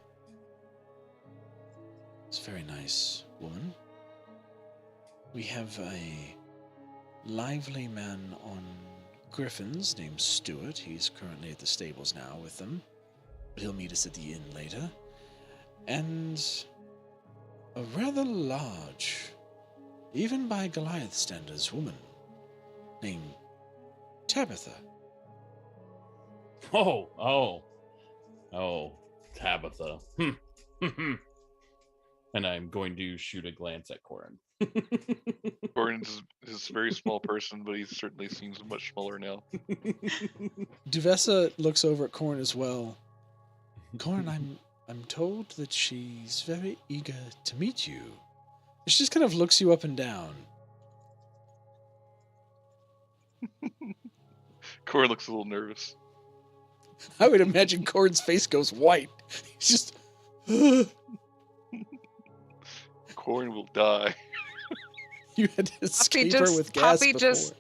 It's a very nice woman. We have a lively man on griffins named Stuart. He's currently at the stables now with them, but he'll meet us at the inn later. And a rather large, even by Goliath standards, woman named Tabitha. Oh, Tabitha. And I'm going to shoot a glance at Corin. Corin's is a very small person, but he certainly seems much smaller now. Duvessa looks over at Corin as well. Corin, I'm told that she's very eager to meet you. She just kind of looks you up and down. Corin looks a little nervous. I would imagine Corin's face goes white. He's just... Corin will die. You had to escape her with gas before.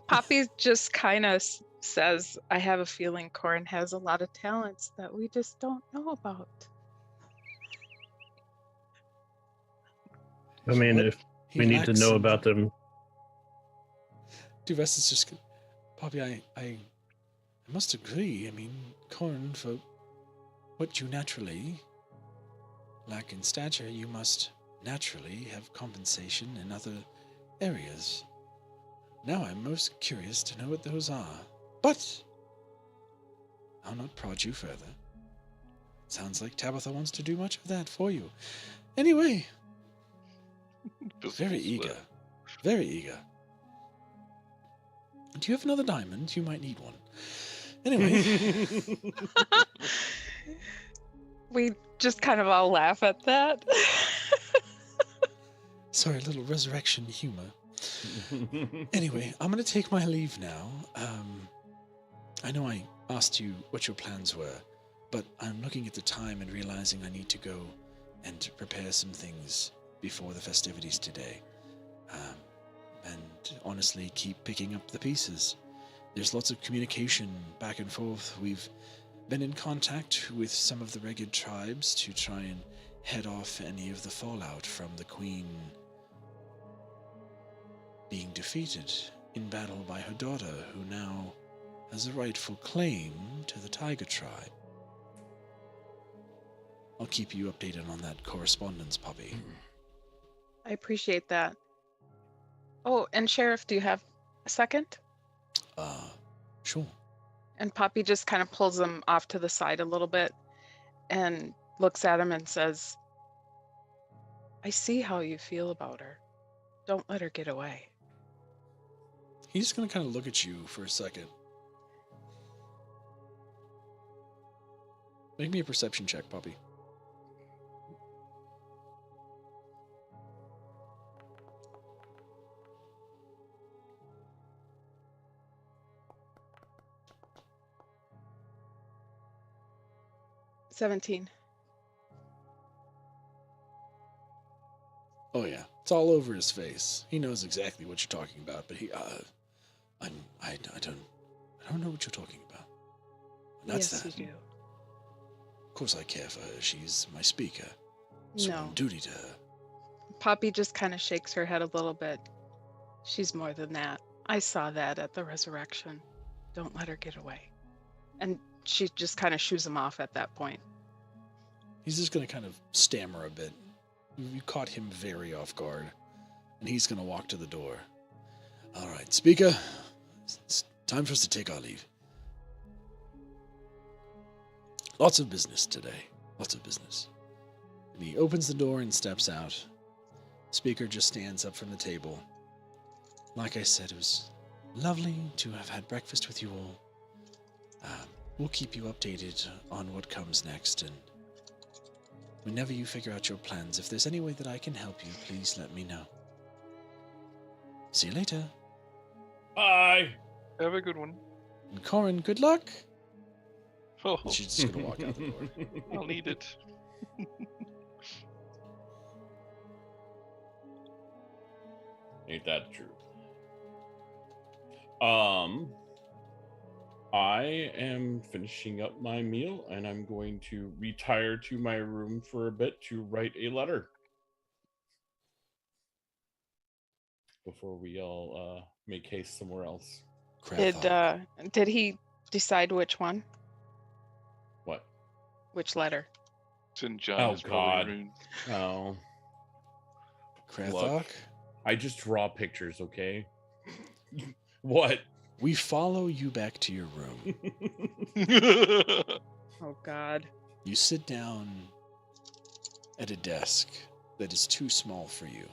Poppy just kind of says, I have a feeling Corin has a lot of talents that we just don't know about. I mean, if we need to know about them. Duvessa's just... Poppy, I must agree. I mean, Corin, for what you naturally lack in stature, you must naturally have compensation in other areas. Now I'm most curious to know what those are. But I'll not prod you further. Sounds like Tabitha wants to do much of that for you. Anyway, very eager. Very eager. Do you have another diamond? You might need one. Anyway. We just kind of all laugh at that. Sorry, a little resurrection humor. Anyway, I'm going to take my leave now. I know I asked you what your plans were, but I'm looking at the time and realizing I need to go and prepare some things before the festivities today. And honestly, keep picking up the pieces. There's lots of communication back and forth. We've been in contact with some of the Ragged tribes to try and head off any of the fallout from the Queen being defeated in battle by her daughter, who now has a rightful claim to the Tiger tribe. I'll keep you updated on that correspondence, Poppy. I appreciate that. Oh, and Sheriff, do you have a second? Sure. And Poppy just kind of pulls him off to the side a little bit and looks at him and says, I see how you feel about her. Don't let her get away. He's just going to kind of look at you for a second. Make me a perception check, Poppy. $17. Oh yeah, it's all over his face. He knows exactly what you're talking about, but I don't know what you're talking about. And that's Yes, that. you do. Of course I care for her. She's my speaker. So No. I'm duty to her. Poppy just kind of shakes her head a little bit. She's more than that. I saw that at the resurrection. Don't let her get away. And she just kind of shoos him off at that point. He's just going to kind of stammer a bit. You caught him very off guard. And he's going to walk to the door. All right, speaker. It's time for us to take our leave. Lots of business today. Lots of business. And he opens the door and steps out. Speaker just stands up from the table. Like I said, it was lovely to have had breakfast with you all. We'll keep you updated on what comes next, and whenever you figure out your plans, if there's any way that I can help you, please let me know. See you later. Bye. Have a good one. And Corin, good luck. Oh, And she's just going to walk out the door. I'll need it. Ain't that true? I am finishing up my meal and I'm going to retire to my room for a bit to write a letter before we all make haste somewhere else. Did he decide which one? What? Which letter? It's in John's God. rune. Oh. Krathok, I just draw pictures, okay? What? we follow you back to your room. Oh God. You sit down at a desk that is too small for you.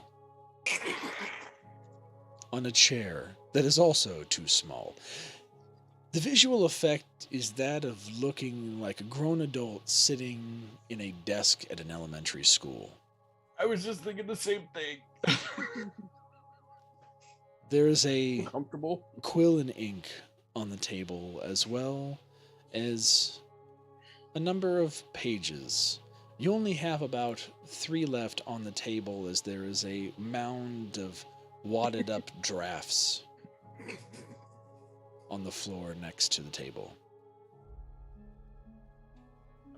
On a chair that is also too small. The visual effect is that of looking like a grown adult sitting in a desk at an elementary school. I was just thinking the same thing. There is a Comfortable? quill and ink on the table, as well as a number of pages. You only have about 3 left on the table, as there is a mound of wadded up drafts on the floor next to the table.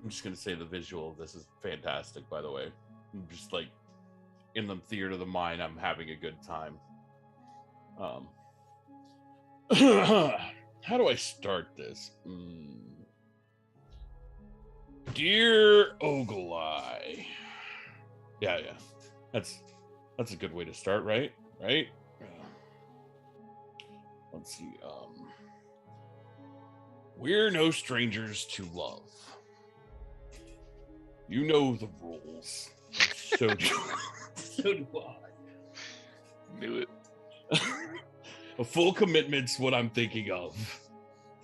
I'm just gonna say the visual of this is fantastic, by the way. I'm just like in the theater of the mind, I'm having a good time. How do I start this? Dear Ogle-Eye. Yeah. That's a good way to start, right? Right? Let's see. We're no strangers to love. You know the rules. So do I. Knew it. A full commitment's what I'm thinking of.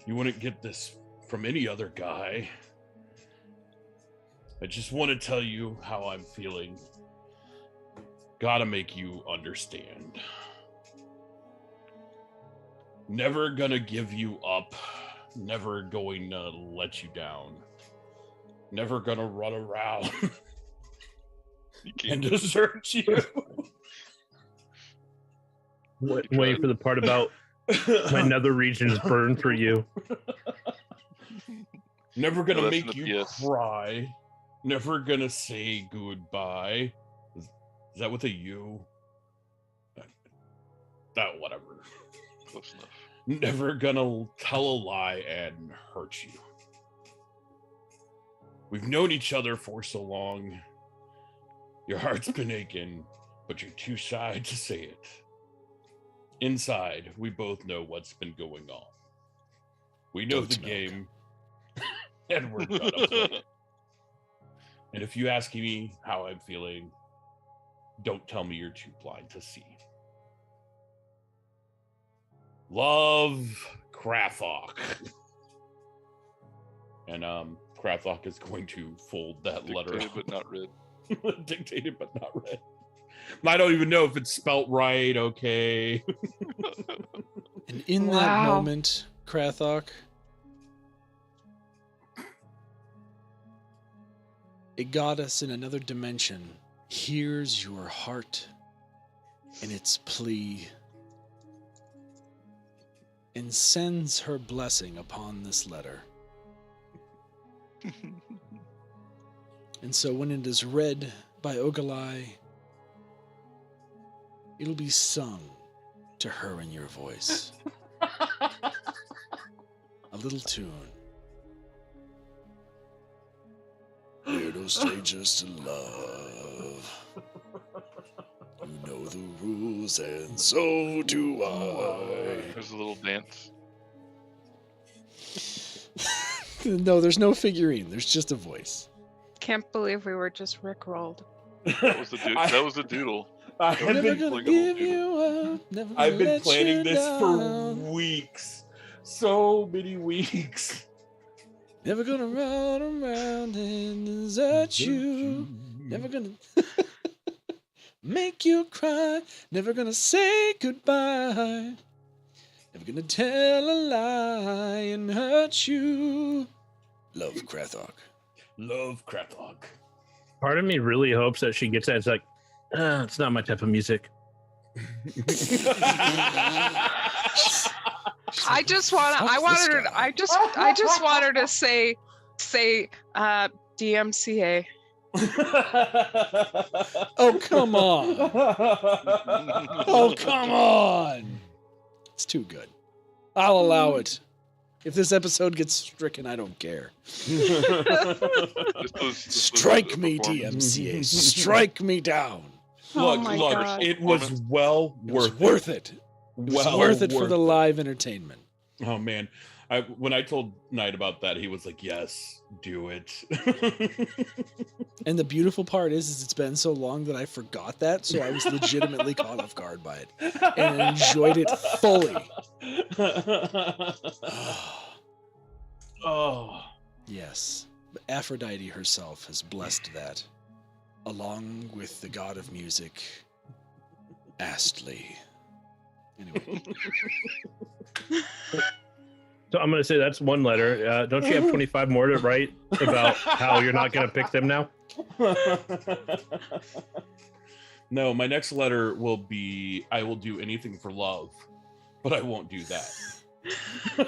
You wouldn't get this from any other guy. I just want to tell you how I'm feeling. Gotta make you understand. Never gonna give you up. Never going to let you down. Never gonna run around and desert you. Wait for the part about my nether regions burn for you. Never gonna No, make you PS. cry. Never gonna say goodbye. Is that with a U? That whatever. Close enough. Never gonna tell a lie and hurt you. We've known each other for so long. Your heart's been aching, but you're too shy to say it. Inside, we both know what's been going on. We know Goat's the milk. game, and we're gonna play it. And if you ask me how I'm feeling, don't tell me you're too blind to see. Love, Krathok. And Krathok is going to fold that letter Dictated up. but not read. Dictated but not read. I don't even know if it's spelt right, okay? And in that Wow. moment, Krathok, a goddess in another dimension hears your heart and its plea and sends her blessing upon this letter. And so when it is read by Ogle-Eye, it'll be sung to her in your voice. A little tune. We're no strangers to love. You know the rules, and so do I. There's a little dance. No, there's no figurine. There's just a voice. Can't believe we were just rickrolled. That was the that was the doodle. I've Never Never been, gonna like a little give you up. Never gonna I've been let planning you this for down. weeks. So many weeks. Never gonna run around and desert you. Never gonna make you cry. Never gonna say goodbye. Never gonna tell a lie and hurt you. Love, Krathok. Love Krathok. Part of me really hopes that she gets that. It's like, it's not my type of music. I just want Fuck I wanted this her guy. I just want her to say DMCA. Oh, come on. Oh, come on. It's too good. I'll allow it. If this episode gets stricken, I don't care. Strike me, DMCA. Strike me down. Oh my God. It was well It was worth worth it. It was Well worth it for worth the it. live entertainment. Oh man, when I told Knight about that, he was like, "Yes, do it." And the beautiful part is it's been so long that I forgot that, so I was legitimately caught off guard by it and enjoyed it fully. Oh, Yes, Aphrodite herself has blessed that, along with the god of music, Astley. Anyway, So I'm going to say that's one letter. Don't you have 25 more to write about how you're not going to pick them now? no, my next letter will be, I will do anything for love, but I won't do that.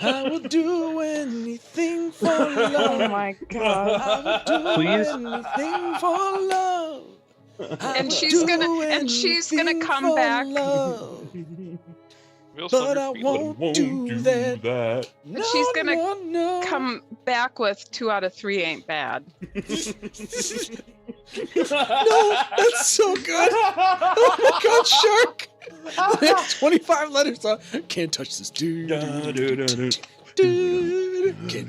I will do anything for love. Oh my God. I will do Please? anything for love. I And will she's do gonna anything come for back. love. We also But I have your feet. won't do that. And she's gonna no. Come back with 2 out of 3 ain't bad. No, that's so good. Oh my God, Shark. The next 25 letters. Can't touch this. Can't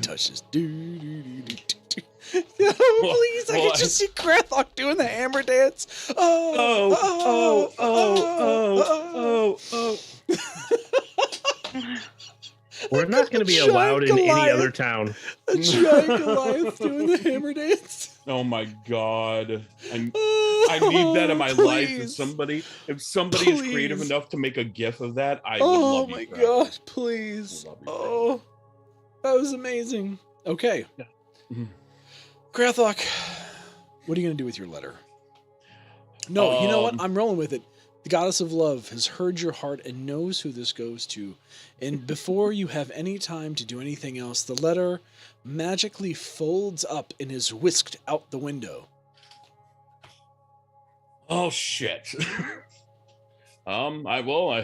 touch this. No, please, I can just see Krathok doing the hammer dance. We're not going to be allowed in any other town. A giant Goliath doing the hammer dance. Oh my God. I need that in my life. If somebody is creative Please. enough to make a GIF of that, I would Oh love you my forever. God, please. I love you Oh, that was amazing. Okay. Mhm. Krathok, what are you going to do with your letter? No, you know what? Um, I'm rolling with it. The goddess of love has heard your heart and knows who this goes to. And before you have any time to do anything else, the letter magically folds up and is whisked out the window. Oh shit. I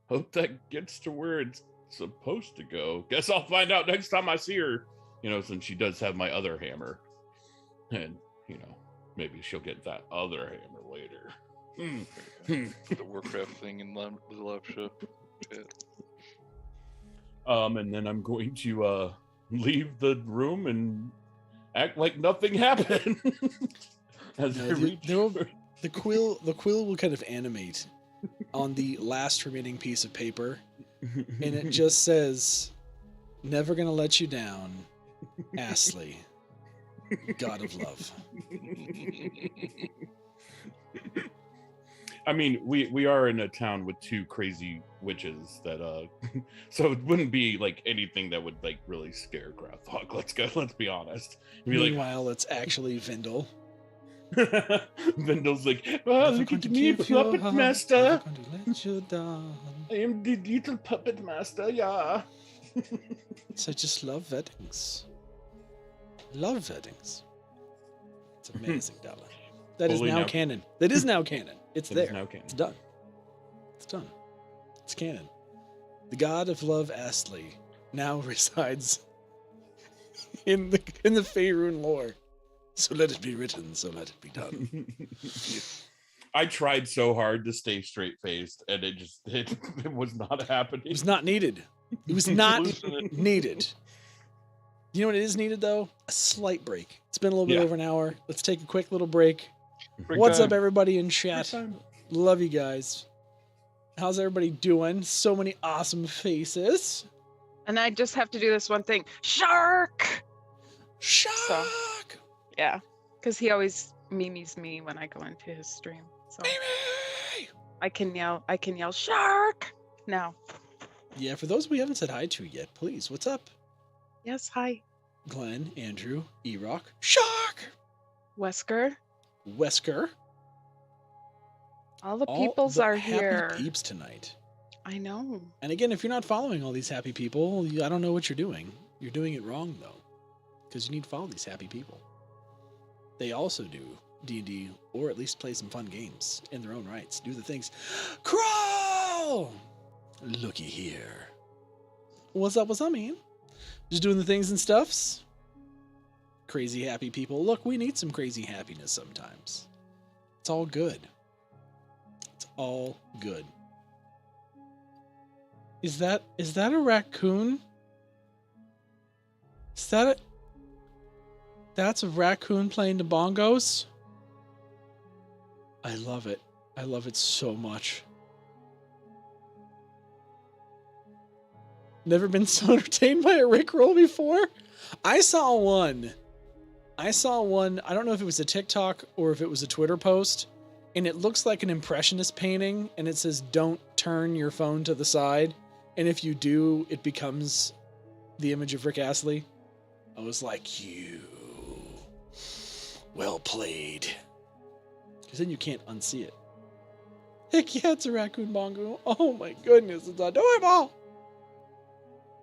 hope that gets to where it's supposed to go. Guess I'll find out next time I see her. Since she does have my other hammer. And, maybe she'll get that other hammer later. The Warcraft thing in the live show. Chat. And then I'm going to leave the room and act like nothing happened. As I reach. The quill will kind of animate on the last remaining piece of paper, and it just says, "Never gonna let you down, Astley, God of love." I mean, we are in a town with 2 crazy witches that so it wouldn't be like anything that would like really scare Groundhog. Let's be honest. It'd be Meanwhile, it's actually Vindel. Vindel's like, oh, look at me, puppet master. Never going to let you down. I am the little puppet master, yeah. So I just love weddings. Love weddings. It's amazing, darling. That is Fully now now- canon. That is now canon. It's It there. is now canon. It's done. It's done. It's canon. The god of love, Astley, now resides in the Faerun lore. So let it be written. So let it be done. I tried so hard to stay straight faced, and it was not happening. It was not needed. It was not Losing it. needed. You know what it is needed though? A slight break. It's been a little bit Yeah. over an hour. Let's take a quick little break. Break What's time. up, everybody in chat? Love you guys. How's everybody doing? So many awesome faces. And I just have to do this one thing. Shark! Shark! Yeah. Because he always memes me when I go into his stream. So Mimi! I can yell shark now. Yeah, for those we haven't said hi to yet, please, what's up? Yes, hi. Glenn, Andrew, E-Rock, Shark! Wesker. Wesker. All the All peoples the are happy here. peeps tonight. I know. And again, if you're not following all these happy people, I don't know what you're doing. You're doing it wrong, though. Because you need to follow these happy people. They also do D&D, or at least play some fun games in their own rights. Do the things. Crawl! Looky here. What's up, man? Just doing the things and stuffs. Crazy happy people. Look, we need some crazy happiness sometimes. It's all good. It's all good. Is that a raccoon? Is that it? That's a raccoon playing the bongos? I love it. I love it so much. Never been so entertained by a Rickroll before? I saw one. I don't know if it was a TikTok or if it was a Twitter post, and it looks like an impressionist painting, and it says, "Don't turn your phone to the side." And if you do, it becomes the image of Rick Astley. I was like, you. Well played. Because then you can't unsee it. Heck yeah, it's a raccoon bongo. Oh my goodness, it's adorable.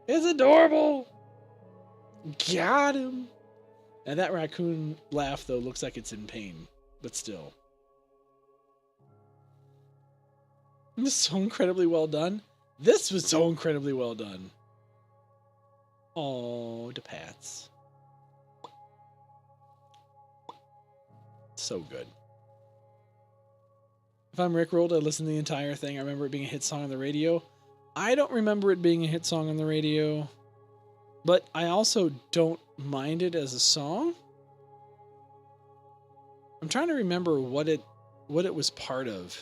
It's adorable. Got him. And that raccoon laugh, though, looks like it's in pain. But still. This is so incredibly well done. This was so incredibly well done. Oh, the pats. So good. If I'm Rickrolled, I listen to the entire thing. I remember it being a hit song on the radio. I don't remember it being a hit song on the radio, but I also don't mind it as a song. I'm trying to remember what it was part of.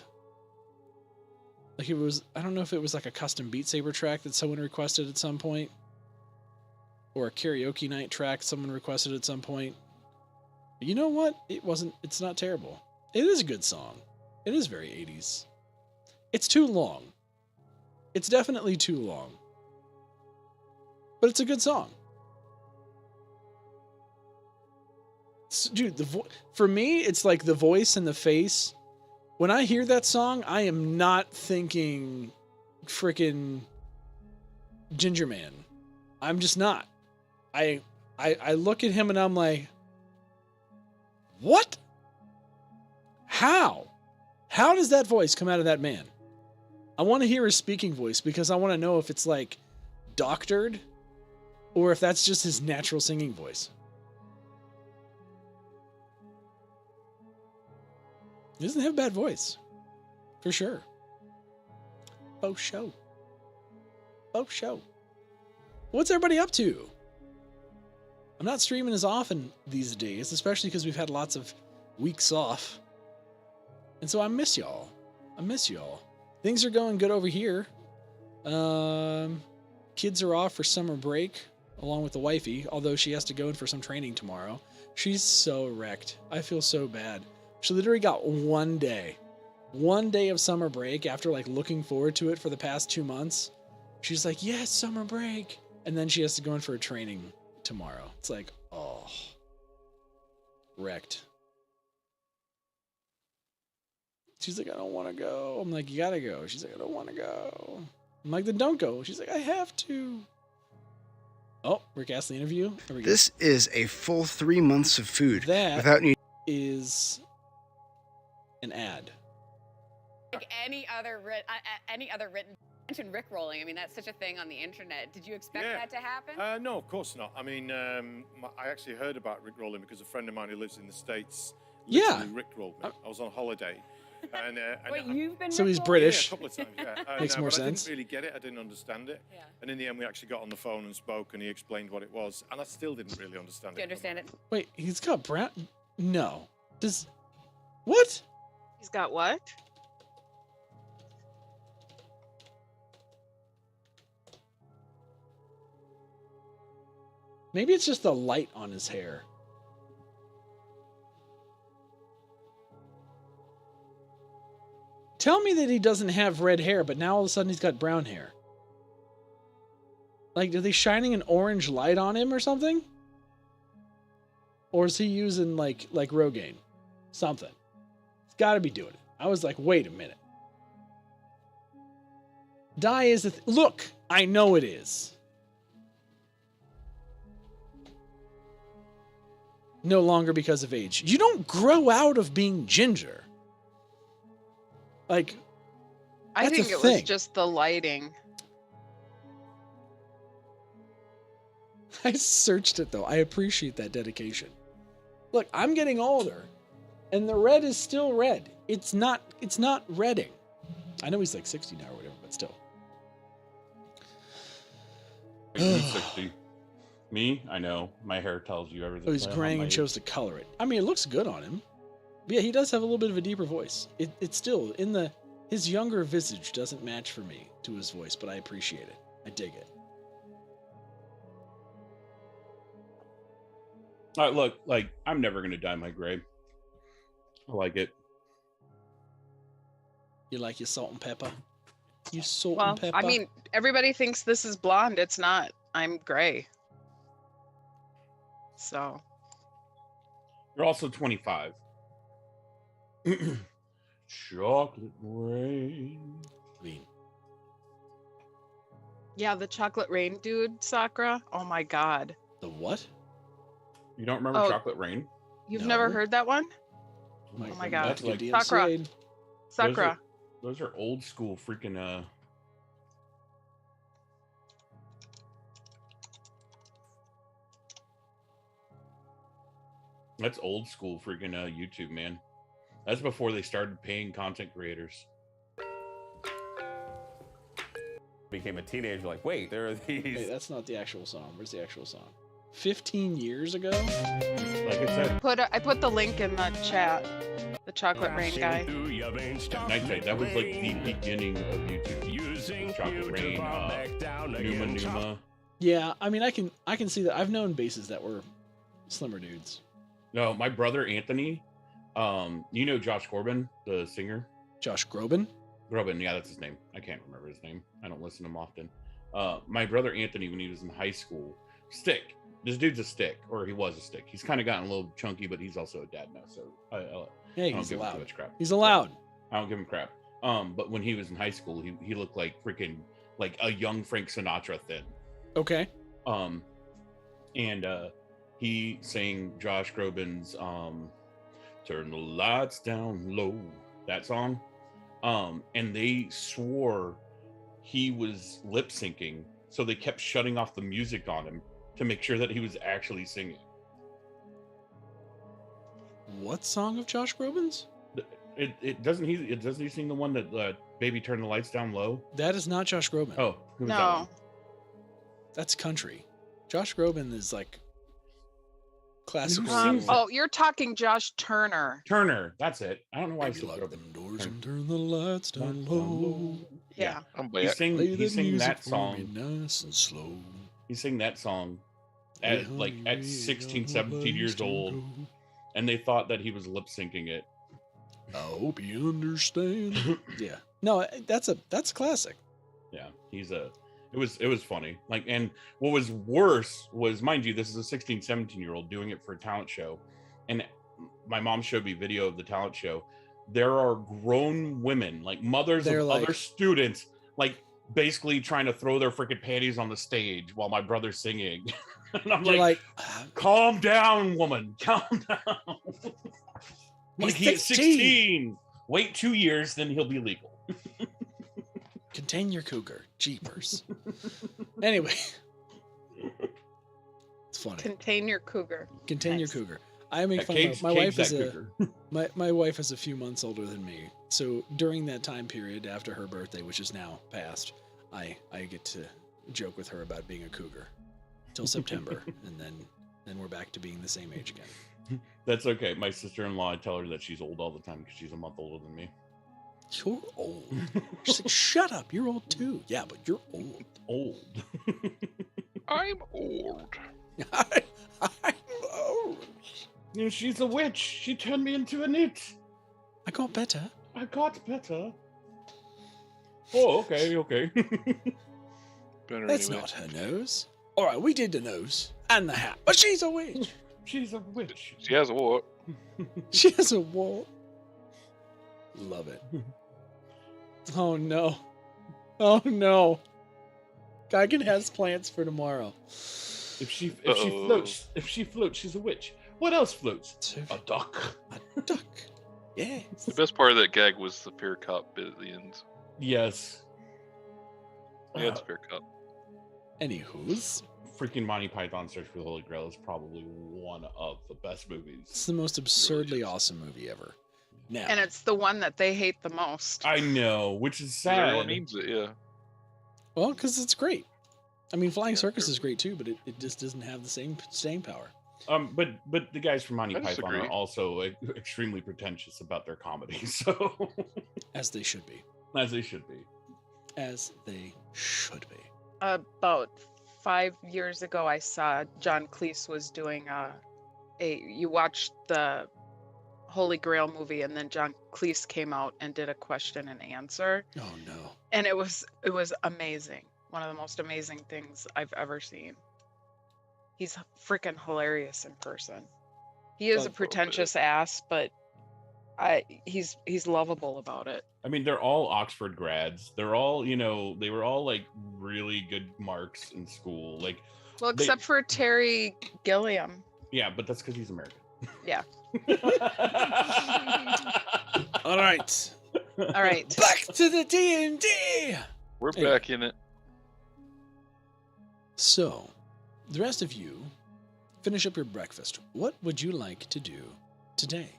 Like it was, I don't know if it was like a custom Beat Saber track that someone requested at some point, or a karaoke night track someone requested at some point. But you know what? It's not terrible. It is a good song. It is very 80s. It's too long. It's definitely too long. But it's a good song. Dude, for me, it's like the voice and the face. When I hear that song, I am not thinking frickin' Ginger Man. I'm just not. I look at him and I'm like, what? How? How does that voice come out of that man? I want to hear his speaking voice because I want to know if it's like doctored or if that's just his natural singing voice. He doesn't have a bad voice. For sure. Faux show. Faux show. What's everybody up to? I'm not streaming as often these days, especially because we've had lots of weeks off. And so I miss y'all. Things are going good over here. Kids are off for summer break, along with the wifey, although she has to go in for some training tomorrow. She's so wrecked. I feel so bad. She literally got one day of summer break after like looking forward to it for the past 2 months. She's like, yes, summer break. And then she has to go in for a training tomorrow. It's like, oh, wrecked. She's like, I don't want to go. I'm like, you gotta go. She's like, I don't want to go. I'm like, then don't go. She's like, I have to. Oh, Rick Astley interview. There we go. This is a full 3 months of food That without any. is an ad. Like any other written mention Rickrolling. I mean, that's such a thing on the internet. Did you expect that to happen? No, of course not. I mean, I actually heard about Rickrolling because a friend of mine who lives in the States literally Rickrolled me. I was on holiday. And, Wait, you've been So he's Rickrolling? British. Yeah, a couple of times, yeah. Makes more but sense. I didn't really get it. I didn't understand it. Yeah. And in the end, we actually got on the phone and spoke, and he explained what it was. And I still didn't really understand Do you it. understand it? Wait, he's got brown. No. What? He's got what? Maybe it's just the light on his hair. Tell me that he doesn't have red hair, but now all of a sudden he's got brown hair. Like, are they shining an orange light on him or something? Or is he using like Rogaine? Something. He's got to be doing it. I was like, wait a minute. Dye is look, I know it is. No longer because of age. You don't grow out of being ginger. Like, I that's think a it was thing. just the lighting. I searched it though. I appreciate that dedication. Look, I'm getting older, and the red is still red. It's not redding. I know he's like 60 now or whatever, but still. He's 60. Me? I know. My hair tells you everything. Oh, he's graying and chose to color it. I mean, it looks good on him. But yeah, he does have a little bit of a deeper voice. It's still his younger visage doesn't match for me to his voice, but I appreciate it. I dig it. Look, like, I'm never going to dye my gray. I like it. You like your salt and pepper? You salt Well, and pepper? I mean, everybody thinks this is blonde. It's not. I'm gray. So. You're also 25. Chocolate rain. I mean, Yeah, the chocolate rain dude, Sakura. Oh my God. the what? You don't remember Oh. Chocolate Rain? You've never No. heard that one? Oh my God. That's like Sakura. Sakura. Those are old school freaking That's old school freaking YouTube, man. That's before they started paying content creators. Became a teenager, like, wait, there are these. Wait, that's not the actual song. Where's the actual song? 15 years ago? Like I said, I put the link in the chat. The chocolate rain guy. Nightshade, that was like the beginning of YouTube. Chocolate Rain, Numa. Yeah, I mean, I can see that. I've known basses that were slimmer dudes. No, my brother Anthony, you know Josh Corbin, the singer? Josh Groban? Groban, yeah, that's his name. I can't remember his name. I don't listen to him often. My brother Anthony, when he was in high school, Stick. This dude's a stick, or he was a stick. He's kind of gotten a little chunky, but he's also a dad now, so Hey, I don't he's give him too allowed. much crap. He's allowed. I don't give him crap. But when he was in high school, he looked like freaking like a young Frank Sinatra thin. Okay. And he sang Josh Groban's "Turn the Lights Down Low," that song. And they swore he was lip syncing, so they kept shutting off the music on him to make sure that he was actually singing. What song of Josh Groban's? Doesn't he sing the one that "Baby Turn the Lights Down Low"? That is not Josh Groban. Oh, who was that No. one? That's country. Josh Groban is like classical. sings Oh, you're talking Josh Turner. Turner, that's it. I don't know why I Maybe said lock Groban. them doors and turn the lights down low. Yeah. I'm He back. sang Play the that music for song. me nice and slow. He sang that song at like at 16, 17 years old, and they thought that he was lip syncing it. I hope you understand. Yeah. No, that's classic. Yeah, it was funny. Like, and what was worse was, mind you, this is a 16, 17-year-old doing it for a talent show. And my mom showed me video of the talent show. There are grown women, like mothers of other students, like basically trying to throw their freaking panties on the stage while my brother's singing. And I'm like, calm down, woman, calm down. Like, he's 16. Wait 2 years, then he'll be legal. Contain your cougar. Jeepers. Anyway. It's funny. Contain your cougar. Contain your cougar. I make fun of my wife is my wife is a few months older than me. So during that time period after her birthday, which is now past, I get to joke with her about being a cougar till September, and then we're back to being the same age again. That's okay. My sister-in-law, I tell her that she's old all the time because she's a month older than me. You're old. She's like, shut up. You're old too. Yeah, but you're old. Old. I'm old. I'm old. Yeah, she's a witch. She turned me into a nit. I got better. I got better. Oh, okay. Better That's anyway. not her nose. All right, we did the nose and the hat, but she's a witch. She's a witch. She has a what? She has a wart. Love it. Oh no. Oh no. Geigen has plans for tomorrow. If she floats, she's a witch. What else floats? A duck. A duck. Yes. The best part of that gag was the fair cop bit at the end. Yes. Yeah, it's fair cop. Anywho's. freaking Monty Python Search for the Holy Grail is probably one of the best movies. It's the most absurdly awesome movie ever. Now, And it's the one that they hate the most. I know, which is sad. Everyone means it, yeah. well, because it's great. I mean, Flying Yeah, Circus sure. is great too, but it just doesn't have the same staying power. But the guys from Monty I Python disagree. are also extremely pretentious about their comedy, so As they should be. as they should be. As they should be. About 5 years ago, I saw John Cleese was doing you watched the Holy Grail movie, and then John Cleese came out and did a question and answer, Oh no. and it was amazing. One of the most amazing things I've ever seen. He's freaking hilarious in person. He is a pretentious ass, but he's lovable about it. I mean, they're all Oxford grads. They're all, they were all like really good marks in school. Like, Well, except for Terry Gilliam. yeah, but that's because he's American. Yeah. All right. All right. Back to the D&D. We're Hey. back in it. So, the rest of you finish up your breakfast. What would you like to do today?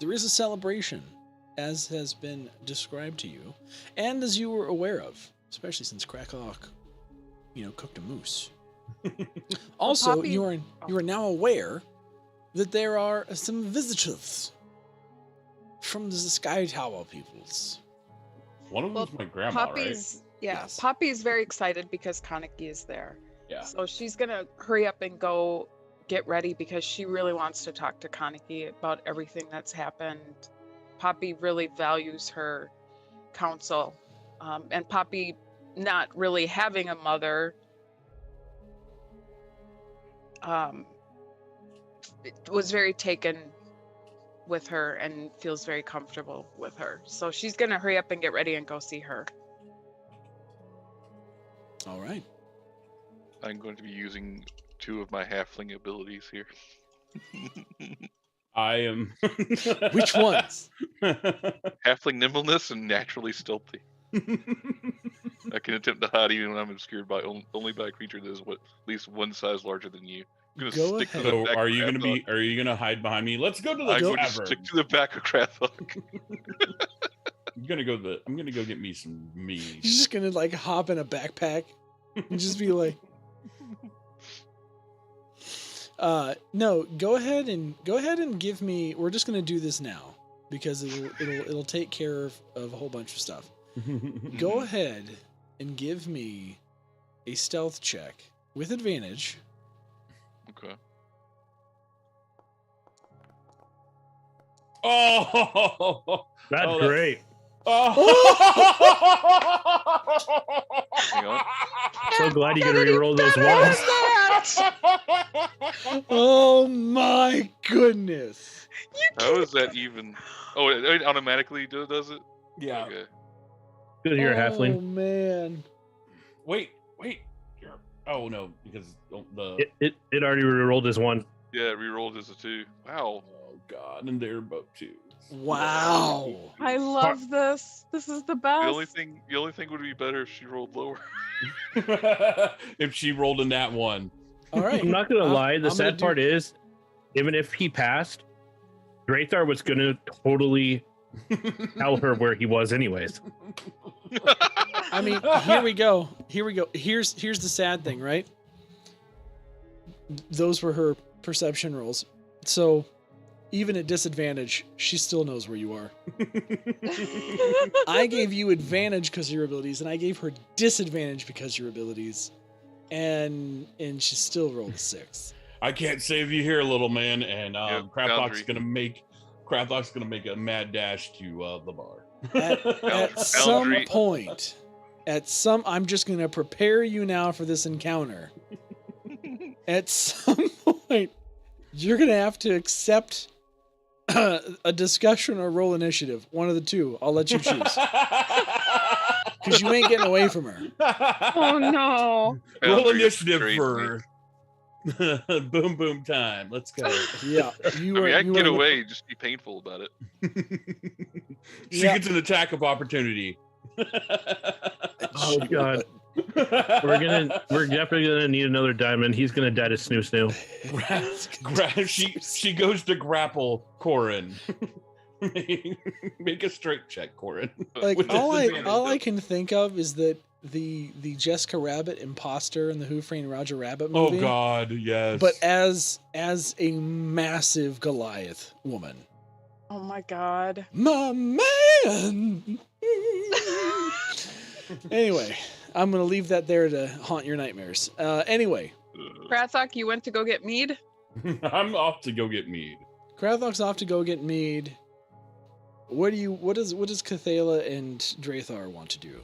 There is a celebration, as has been described to you, and as you were aware of, especially since Cracklock, cooked a moose. Also, Poppy- you are now aware that there are some visitors from the Sky Tower peoples. One of Well, them's my grandma, Poppy's right? Yes. Poppy's very excited because Kaneki is there. Yeah. So she's gonna hurry up and go get ready because she really wants to talk to Kaneki about everything that's happened. Poppy really values her counsel, and Poppy not really having a mother. Was very taken with her and feels very comfortable with her. So she's gonna hurry up and get ready and go see her. All right. I'm going to be using 2 of my halfling abilities here. I am. Which ones? Halfling nimbleness and naturally stealthy. I can attempt to hide even when I'm obscured by only by a creature that is at least one size larger than you. I'm gonna Go stick to ahead. the So back are of you gonna Krathok. are you gonna hide behind me? Let's go to the I'm going to tavern. stick to the back of Krathok. I'm gonna go get me some meat. He's just gonna hop in a backpack and just be like, no, go ahead and give me. We're just gonna do this now because it'll take care of a whole bunch of stuff. Go ahead and give me a stealth check with advantage. Okay. Oh, That's Oh, great. Hang on. So glad you can re-roll those ones. Oh my goodness! How is that even? Oh, it automatically does it? Yeah. Okay. Because you're a Oh halfling. man! Wait. Oh no, because the. It already re-rolled as one. Yeah, it re-rolled as a 2. Wow. Oh god, and they're both 2s. Wow! I love this. This is the best. The only thing would be better if she rolled lower. If she rolled in that one. All right. I'm not gonna lie. The I'm gonna sad part is, even if he passed, Drathar was gonna totally tell her where he was, anyways. I mean, here we go. Here's the sad thing, right? Those were her perception rolls. So even at disadvantage, she still knows where you are. I gave you advantage because of your abilities, and I gave her disadvantage because of your abilities. And she still rolled a 6. I can't save you here, little man. And Craplock's boundary. gonna make a mad dash to the bar. At some Boundary. point, I'm just going to prepare you now for this encounter. At some point, you're going to have to accept a discussion or roll initiative. One of the two. I'll let you choose. Because you ain't getting away from her. Oh no! Roll Boundary initiative betrayed for boom boom time. Let's go. Yeah. I mean, I can you get are- away, just be painful about it. She Yeah. gets an attack of opportunity. Oh god. We're definitely gonna need another diamond. He's gonna die to snoo snoo. She goes to grapple Corin. Make a strength check, Corin. Like With all disadvantage. I can think of is that the Jessica Rabbit imposter in the Who Framed Roger Rabbit Oh movie. God, yes. But as a massive Goliath woman. Oh my God. My man. Anyway, I'm gonna leave that there to haunt your nightmares. Anyway, Krathok, you went to go get mead? I'm off to go get mead. Krathok's off to go get mead. What does Cathala and Drathar want to do?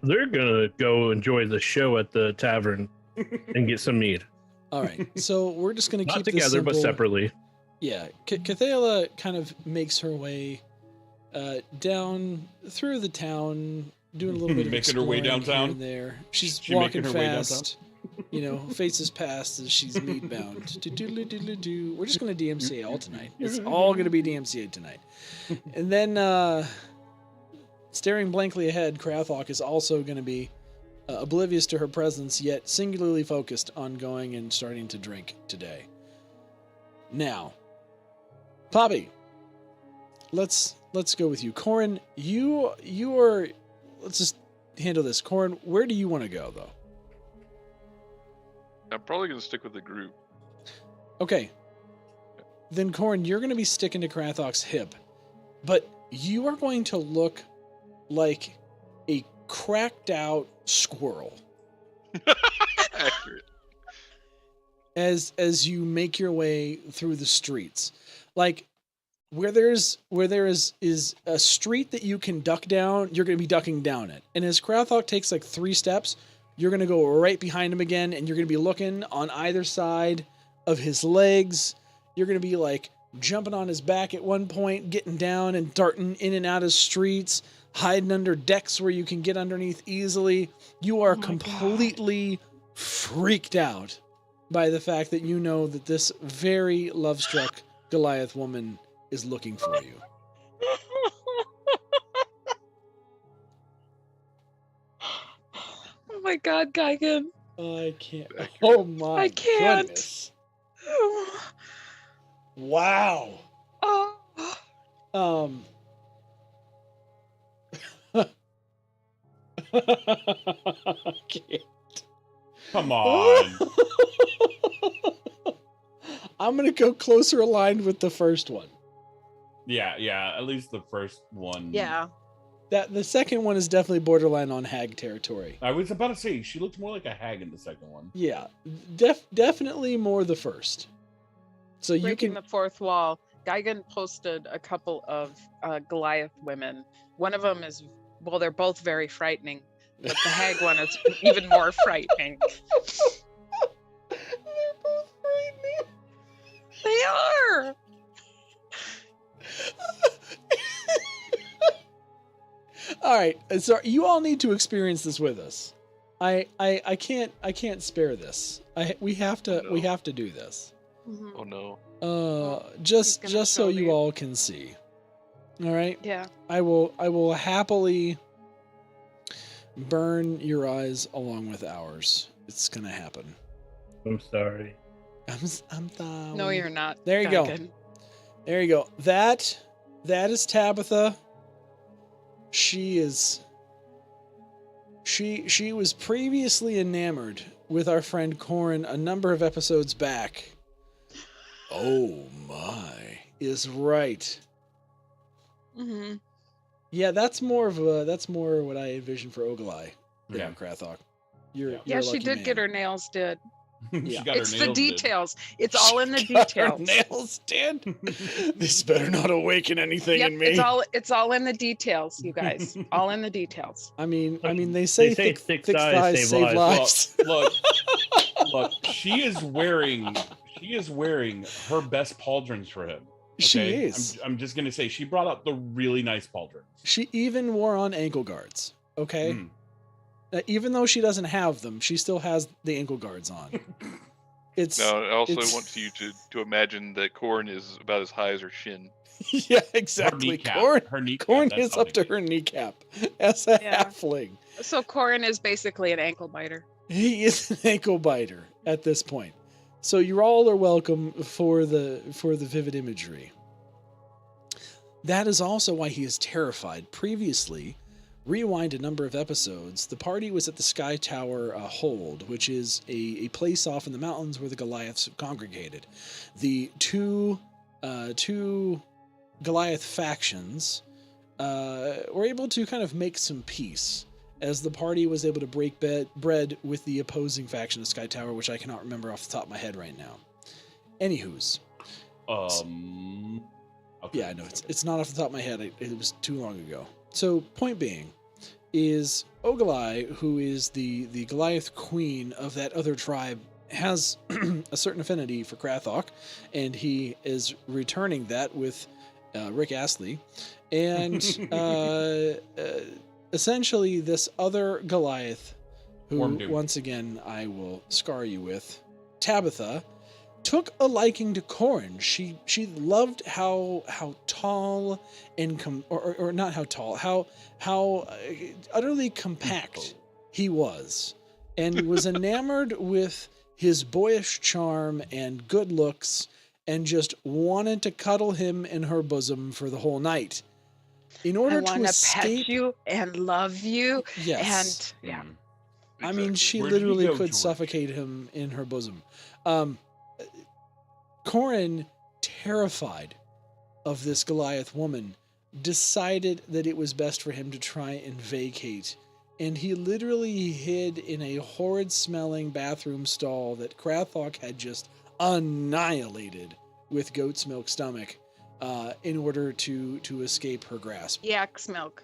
They're gonna go enjoy the show at the tavern and get some mead. All right, so we're just gonna Not keep this together, but simple. separately. Yeah, Cathala kind of makes her way down through the town, doing a little bit of Making her way exploring here downtown? and there. She's She walking making her way fast. You know, faces past as she's mead bound. We're just gonna DMCA all tonight. It's all gonna be DMCA tonight. And then, staring blankly ahead, Krathok is also gonna be oblivious to her presence, yet singularly focused on going and starting to drink today. Now, Poppy, let's go with you. Corin, you are. Let's just handle this. Corin, where do you want to go though? I'm probably gonna stick with the group. Okay. Then Corin, you're going to be sticking to Krathok's hip, but you are going to look like a cracked out squirrel Accurate. as you make your way through the streets. Like where there is a street that you can duck down, you're going to be ducking down it. And as Krathok takes like 3 steps, you're going to go right behind him again, and you're going to be looking on either side of his legs. You're going to be like jumping on his back at one point, getting down and darting in and out of streets, hiding under decks where you can get underneath easily. You are completely freaked out by the fact that you know that this very love-struck Goliath woman is looking for you. Oh my God, Geigen. I can't. Oh my I can't. goodness. Wow. Oh. I can't. Come on. I'm gonna go closer aligned with the first one. Yeah. At least the first one. Yeah. That the second one is definitely borderline on hag territory. I was about to say she looks more like a hag in the second one. Yeah, definitely more the first. So you Breaking can. the fourth wall. Geigen posted a couple of Goliath women. One of them is, well, they're both very frightening, but the hag one is even more frightening. They're both frightening. They are. All right, so you all need to experience this with us. I can't spare this. We have to do this. Oh no. Just He's gonna so show you me. all can see. All right. Yeah. I will happily burn your eyes along with ours. It's gonna happen. I'm sorry. I'm sorry. No, you're not. There you go. Geigen. There you go. That is Tabitha. She was previously enamored with our friend Corin a number of episodes back. Oh my, is right. Mm-hmm. Yeah, that's more what I envision for Ogalai than Yeah. Krathok. You're Yeah, a she lucky did man. get her nails did. Yeah. She got It's her the nails did. details. It's all in the She got her details. nails did. This better not awaken anything Yep, in me. it's all in the details, you guys. All in the details. I mean, they say thick thighs save lives. Look, she is wearing her best pauldrons for him. She okay? is. I'm just gonna say she brought out the really nice pauldrons. She even wore on ankle guards. Okay. Mm. Even though she doesn't have them, she still has the ankle guards on. It's No, I also it's- want you to imagine that Corn is about as high as her shin. yeah, exactly. kneecap. Her kneecap, Corn that's is how up to big her kneecap as a Yeah. halfling. So Corin is basically an ankle biter. He is an ankle biter at this point. So you all are welcome for the vivid imagery. That is also why he is terrified. Previously, rewind a number of episodes, the party was at the Sky Tower Hold, which is a place off in the mountains where the Goliaths have congregated. The two Goliath factions were able to kind of make some peace, as the party was able to break bread with the opposing faction of Sky Tower, which I cannot remember off the top of my head right now. Anywho's. Okay. Yeah, I know. It's not off the top of my head. It was too long ago. So, point being, is Ogalai, who is the Goliath queen of that other tribe, has a certain affinity for Krathok, and he is returning that with Rick Astley. And essentially, this other Goliath, who, Warm dude. once again, I will scar you with, Tabitha, took a liking to Corin. She loved how tall and or not how tall, how utterly compact he was, and was enamored with his boyish charm and good looks, and just wanted to cuddle him in her bosom for the whole night. In order I to want to escape, pet you and love you. yes, And yeah. I mean, Exactly. she Where did he literally go, could George? suffocate him in her bosom. Corin, terrified of this Goliath woman, decided that it was best for him to try and vacate, and he literally hid in a horrid-smelling bathroom stall that Krathok had just annihilated with goat's milk stomach in order to escape her grasp. Yak's milk.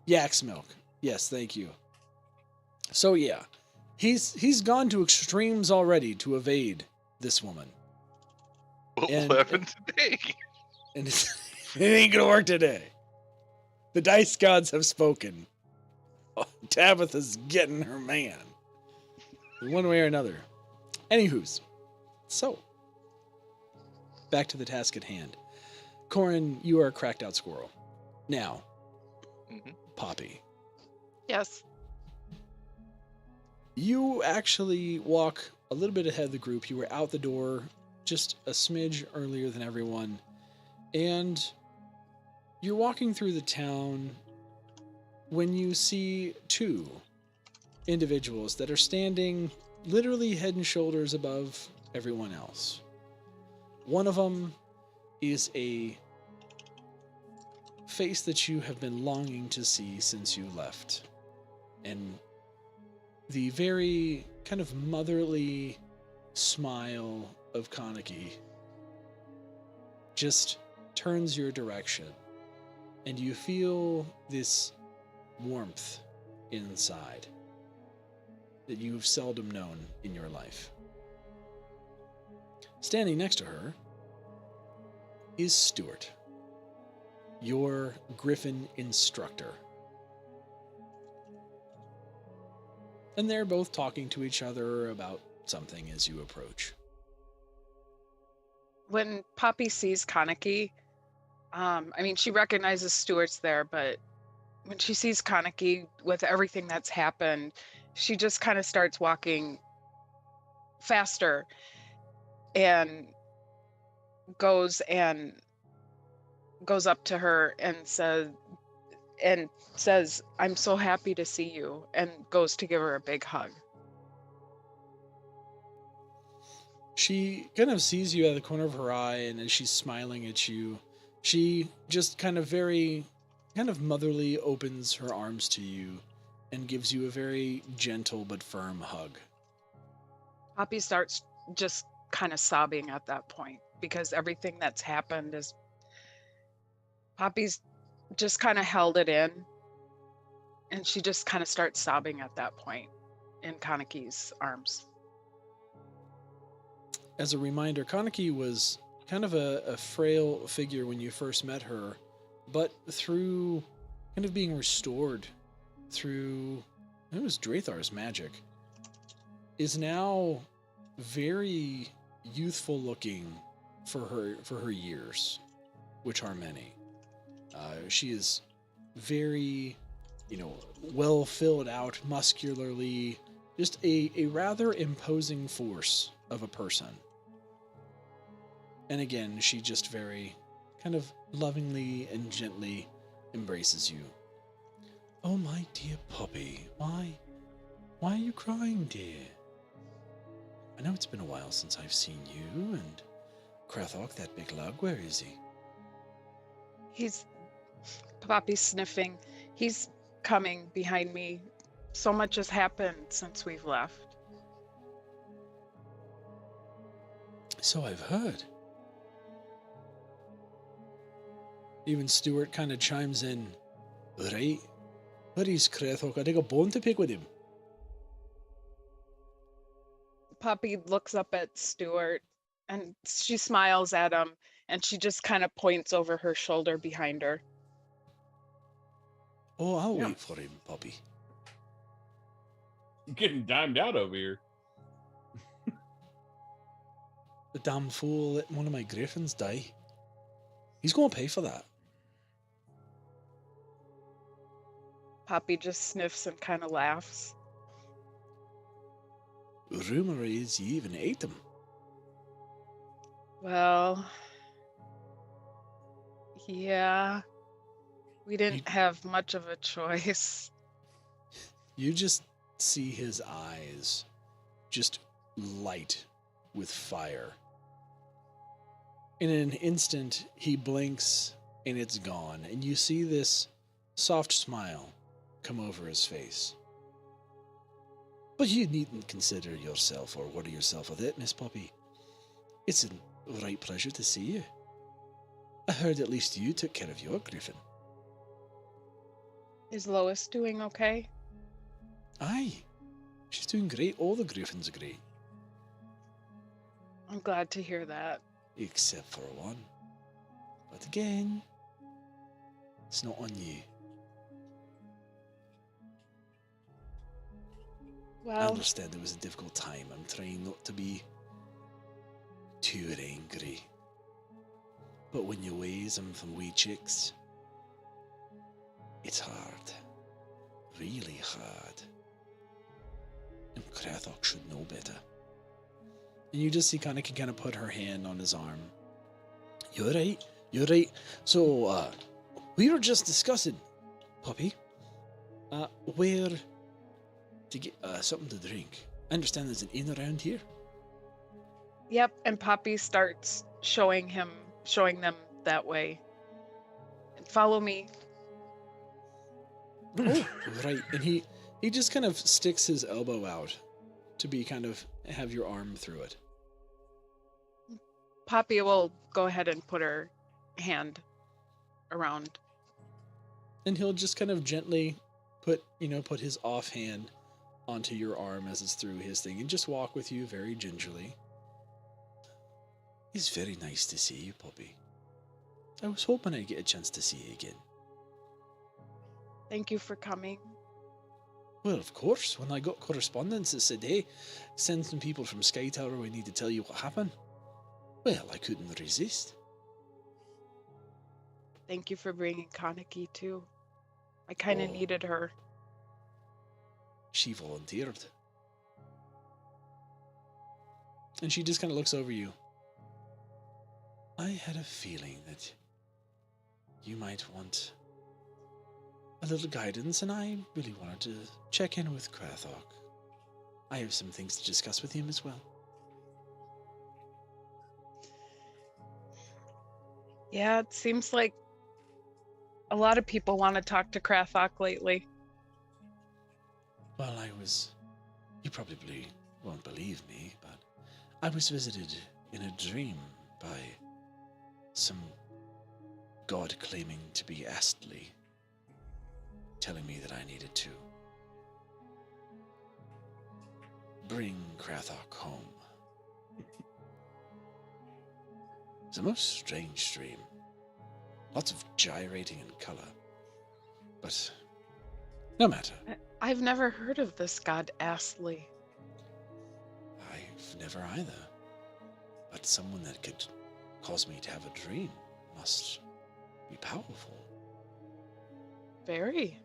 Yak's milk. Yes, thank you. So yeah, he's gone to extremes already to evade this woman. What And- will happen today? And it ain't gonna work today. The dice gods have spoken. Oh, Tabitha's getting her man. One way or another. Anywho's. So, back to the task at hand. Corin, you are a cracked out squirrel. Now, Mhm. Poppy, Yes. you actually walk a little bit ahead of the group. You were out the door just a smidge earlier than everyone. And you're walking through the town when you see two individuals that are standing literally head and shoulders above everyone else. One of them is a face that you have been longing to see since you left. And the very kind of motherly smile of Kaneki just turns your direction, and you feel this warmth inside that you've seldom known in your life. Standing next to her is Stuart, your Griffin instructor. And they're both talking to each other about something as you approach. When Poppy sees Kaneki, I mean, she recognizes Stuart's there, but when she sees Kaneki with everything that's happened, she just kind of starts walking faster and goes up to her and says, "I'm so happy to see you," and goes to give her a big hug. She kind of sees you out of the corner of her eye, and as she's smiling at you, she just kind of motherly opens her arms to you and gives you a very gentle but firm hug. Poppy starts just kind of sobbing at that point because everything that's happened is Poppy's just kind of held it in, and she just kind of starts sobbing at that point in Kaneki's arms. As a reminder, Kaneki was kind of a frail figure when you first met her, but through kind of being restored through, it was Drathar's magic, is now very youthful looking for her years, which are many. She is very, well filled out, muscularly, just a rather imposing force of a person. And again, she just very kind of lovingly and gently embraces you. Oh, my dear puppy, why are you crying, dear? I know it's been a while since I've seen you, and Krathok, that big lug, where is he? Poppy's sniffing. He's coming behind me. So much has happened since we've left. So I've heard. Even Stuart kind of chimes in. Right, where is Krathok? I take a bone to pick with him. Poppy looks up at Stuart and she smiles at him, and she just kind of points over her shoulder behind her. Oh, I'll wait for him, Poppy. I'm getting dimed out over here. The damn fool let one of my griffins die. He's going to pay for that. Poppy just sniffs and kind of laughs. Rumor is you even ate him. Well, yeah, we didn't have much of a choice. You just see his eyes just light with fire. In an instant, he blinks and it's gone, and you see this soft smile come over his face. But you needn't consider yourself or worry yourself with it, Miss Poppy. It's a right pleasure to see you. I heard at least you took care of your griffin. Is Lois doing okay? Aye, she's doing great. All the griffins are great. I'm glad to hear that. Except for one. But again, it's not on you. I Well, understand it was a difficult time. I'm trying not to be too angry. But when you raise them from wee chicks, it's hard. Really hard. And Krathok should know better. And you just see Kana can kind of put her hand on his arm. You're right. So, we were just discussing, Poppy, where to get something to drink. I understand there's an inn around here. yep, and Poppy starts showing them that way. And follow me. Oh, right. And he just kind of sticks his elbow out to be kind of have your arm through it. Poppy will go ahead and put her hand around. And he'll just kind of gently put his offhand onto your arm as it's through his thing and just walk with you very gingerly. It's very nice to see you, Poppy. I was hoping I'd get a chance to see you again. Thank you for coming. Well, of course, when I got correspondence that said, hey, send some people from Sky Tower, we need to tell you what happened. Well, I couldn't resist. Thank you for bringing Kaneki too. I kind of needed her. She volunteered. And she just kind of looks over you. I had a feeling that you might want a little guidance, and I really wanted to check in with Krathok. I have some things to discuss with him as well. Yeah, it seems like a lot of people want to talk to Krathok lately. Well, you probably won't believe me, but I was visited in a dream by some god claiming to be Astley, telling me that I needed to bring Krathok home. It's a most strange dream. Lots of gyrating in color. But no matter. I've never heard of this god Astley. I Never either. But someone that could cause me to have a dream must be powerful. Very.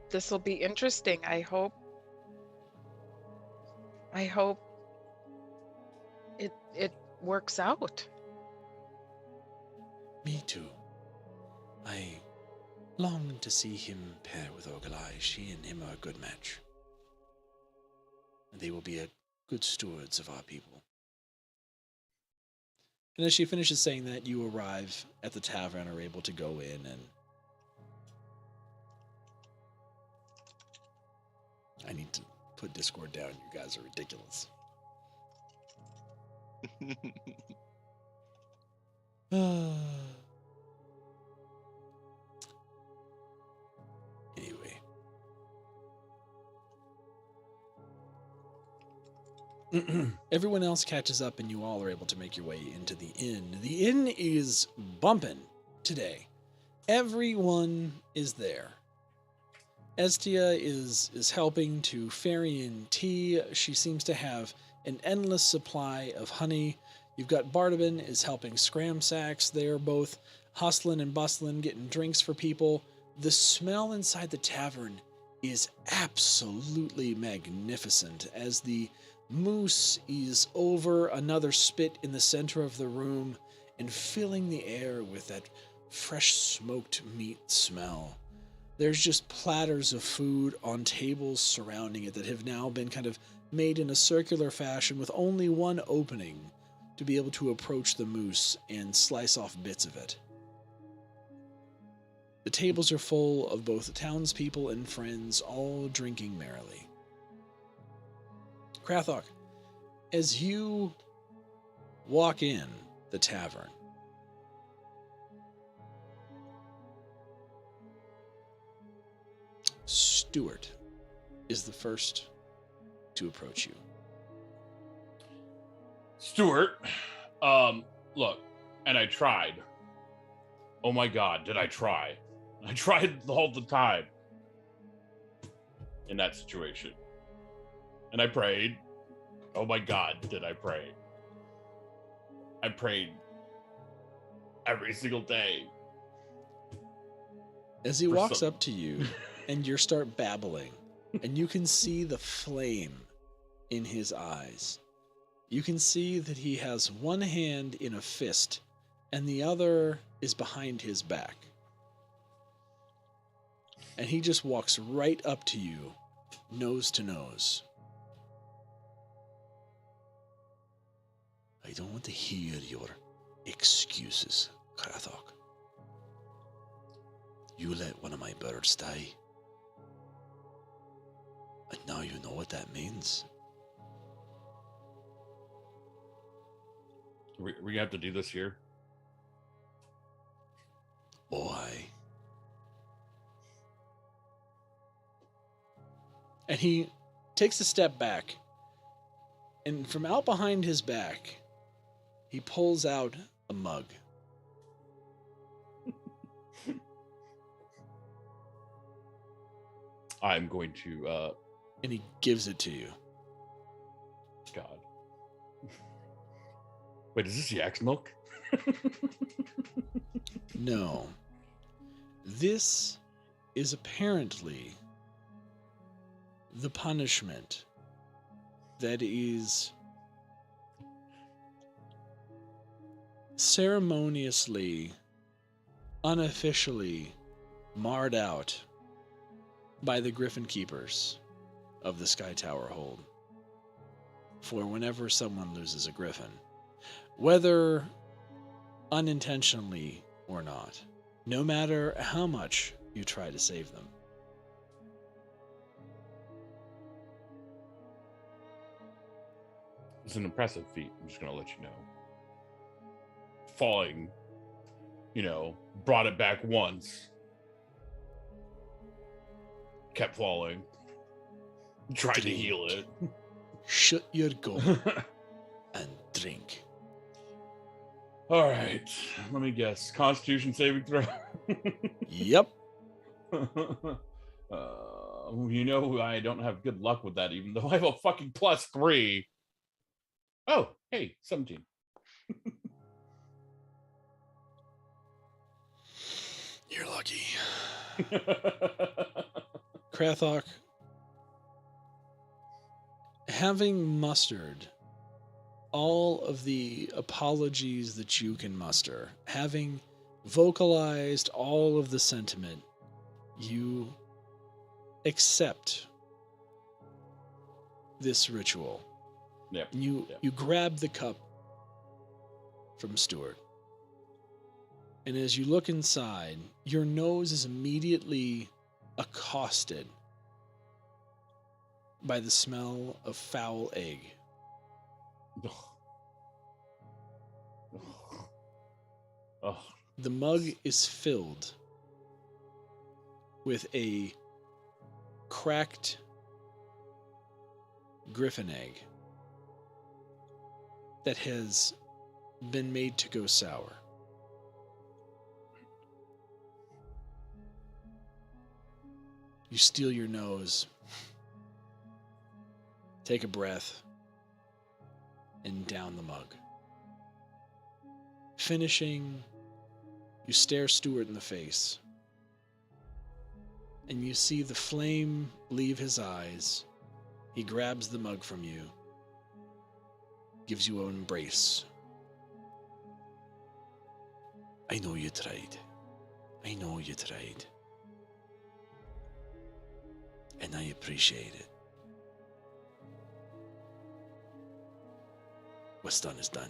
This will be interesting. I hope it works out. Me too. I long to see him pair with Ogalai. She and him are a good match. And they will be good stewards of our people. And as she finishes saying that, you arrive at the tavern, are able to go in, and I need to put Discord down. You guys are ridiculous. Anyway. Everyone else catches up and you all are able to make your way into the inn. The inn is bumping today. Everyone is there. Estia is helping to ferry in tea. She seems to have an endless supply of honey. You've got Bardabin is helping scram sacks. They're both hustling and bustling, getting drinks for people. The smell inside the tavern is absolutely magnificent as the moose is over another spit in the center of the room and filling the air with that fresh smoked meat smell. There's just platters of food on tables surrounding it that have now been kind of made in a circular fashion with only one opening to be able to approach the moose and slice off bits of it. The tables are full of both townspeople and friends, all drinking merrily. Krathok, as you walk in the tavern, Stuart is the first to approach you. Stuart, look, and I tried. Oh my God, did I try? I tried all the time in that situation. And I prayed. Oh my God, did I pray? I prayed every single day. As he walks up to you and you start babbling, and you can see the flame in his eyes. You can see that he has one hand in a fist and the other is behind his back. And he just walks right up to you, nose to nose. I don't want to hear your excuses, Krathok. You let one of my birds die. And now you know what that means. We have to do this here. Oh, aye. And he takes a step back, and from out behind his back, he pulls out a mug. I'm going to, And he gives it to you. God. Wait, is this yak's milk? No. This is apparently the punishment that is ceremoniously, unofficially marred out by the Griffin Keepers of the Sky Tower Hold for whenever someone loses a griffin, whether unintentionally or not, no matter how much you try to save them. It's an impressive feat. I'm just going to let you know. Falling, brought it back once. Kept falling. Tried to heal it. Shut your goal and drink. All right. Let me guess. Constitution saving throw. Yep. You know, I don't have good luck with that, even though I have a fucking +3. Oh, hey, 17. You're lucky. Krathok, having mustered all of the apologies that you can muster, having vocalized all of the sentiment, you accept this ritual. Yep. You grab the cup from Stuart. And as you look inside, your nose is immediately accosted by the smell of foul egg. Oh. The mug is filled with a cracked griffin egg that has been made to go sour. You steal your nose, take a breath, and down the mug. Finishing, you stare Stuart in the face, and you see the flame leave his eyes. He grabs the mug from you, gives you an embrace. I know you tried. I know you tried. And I appreciate it. What's done is done.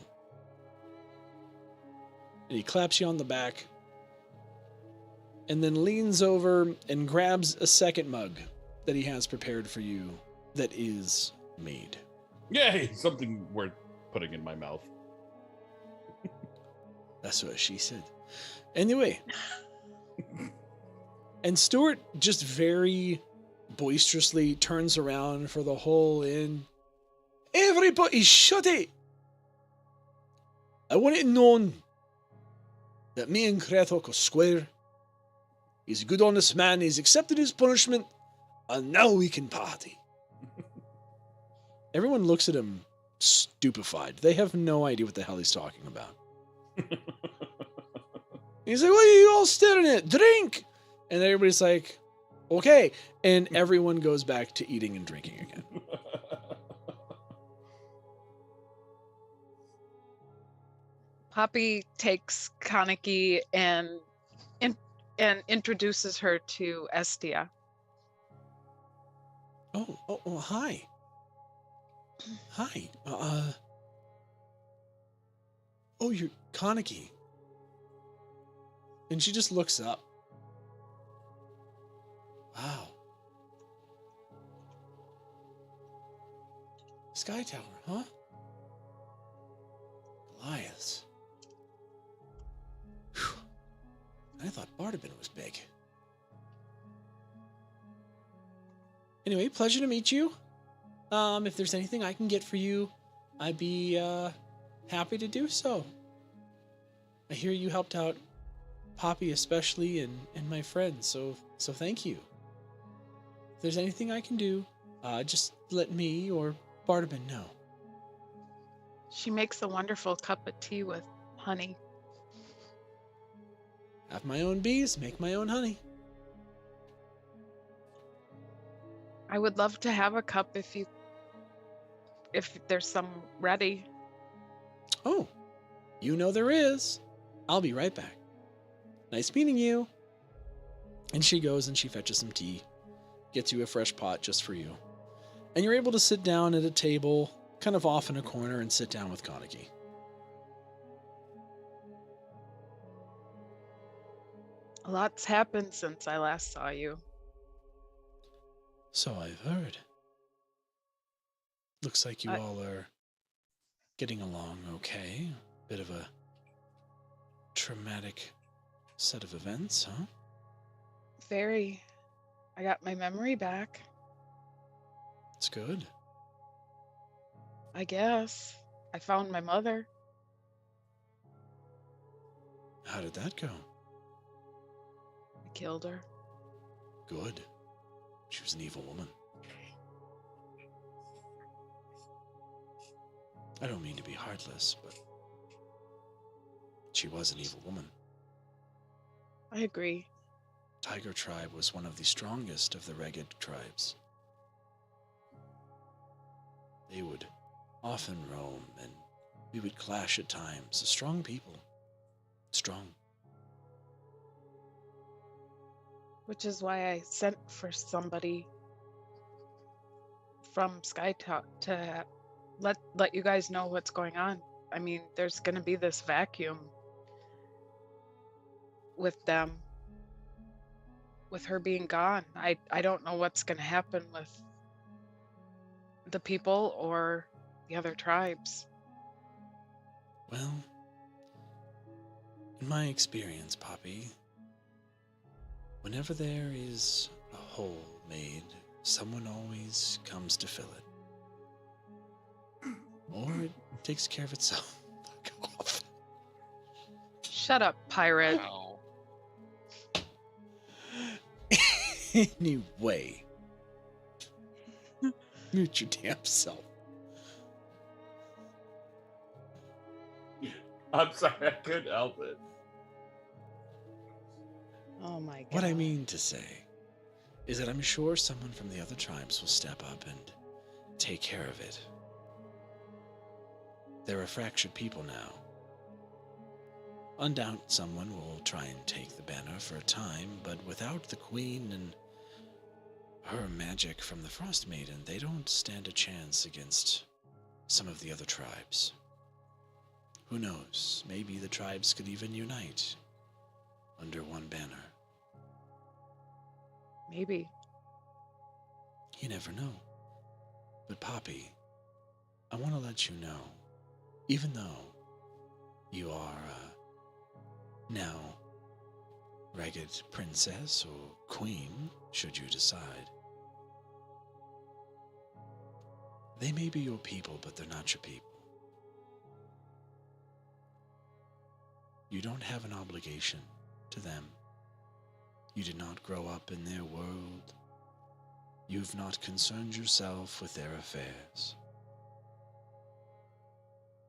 And he claps you on the back and then leans over and grabs a second mug that he has prepared for you that is made. Yay! Something worth putting in my mouth. That's what she said. Anyway. And Stuart just very boisterously turns around for the whole inn. Everybody shut it! I want it known that me and Krathok are square. He's a good honest man, he's accepted his punishment, and now we can party. Everyone looks at him stupefied. They have no idea what the hell he's talking about. He's like, what are you all staring at? Drink! And everybody's like, okay. And everyone goes back to eating and drinking again. Poppy takes Kaneki and introduces her to Estia. Oh, hi. Hi. Oh, you're Kaneki. And she just looks up. Wow. Sky Tower, huh? Goliaths. Whew. I thought Bardabin was big. Anyway, pleasure to meet you. If there's anything I can get for you, I'd be happy to do so. I hear you helped out Poppy especially and my friends, so thank you. If there's anything I can do, just let me or Bardabin know. She makes a wonderful cup of tea with honey. Have my own bees, make my own honey. I would love to have a cup if there's some ready. Oh, you know there is. I'll be right back. Nice meeting you. And she goes and she fetches some tea, gets you a fresh pot just for you. And you're able to sit down at a table, kind of off in a corner, and sit down with Kaneki. A lot's happened since I last saw you. So I've heard. Looks like you all are getting along okay. Bit of a traumatic set of events, huh? Very. I got my memory back, It's good. I guess. I found my mother. How did that go? I killed her. Good. She was an evil woman. I don't mean to be heartless, but she was an evil woman. I agree. Tiger tribe was one of the strongest of the ragged tribes. They would often roam, and we would clash at times. A strong people. Strong. Which is why I sent for somebody from Skytalk to let you guys know what's going on. I mean, there's going to be this vacuum with them, with her being gone. I don't know what's going to happen with the people or the other tribes. Well, in my experience, Poppy, whenever there is a hole made, someone always comes to fill it. Or it takes care of itself. Fuck off. Shut up, pirate. Wow. Anyway. Mute your damn self. I'm sorry, I couldn't help it. Oh my god. What I mean to say is that I'm sure someone from the other tribes will step up and take care of it. They're a fractured people now. Undoubtedly, someone will try and take the banner for a time, but without the queen and her magic from the Frostmaiden, they don't stand a chance against some of the other tribes. Who knows? Maybe the tribes could even unite under one banner. Maybe. You never know. But Poppy, I want to let you know, even though you are now ragged princess or queen, should you decide, they may be your people, but they're not your people. You don't have an obligation to them. You did not grow up in their world. You've not concerned yourself with their affairs.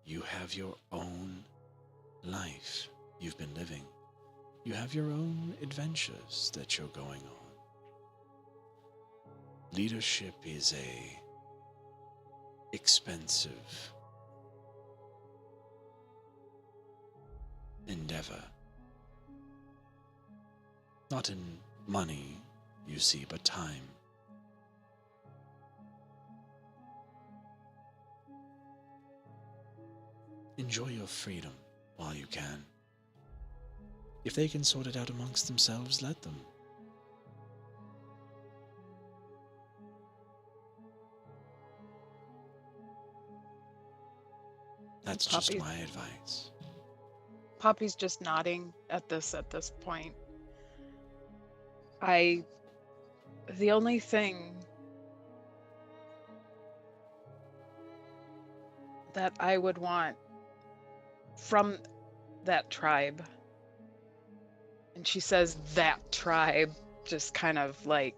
You have your own life you've been living. You have your own adventures that you're going on. Leadership is a expensive endeavor. Not in money, you see, but time. Enjoy your freedom while you can. If they can sort it out amongst themselves, let them. That's just Poppy. my advice. Poppy's just nodding at this point. The only thing that I would want from that tribe, and she says that tribe, just kind of like,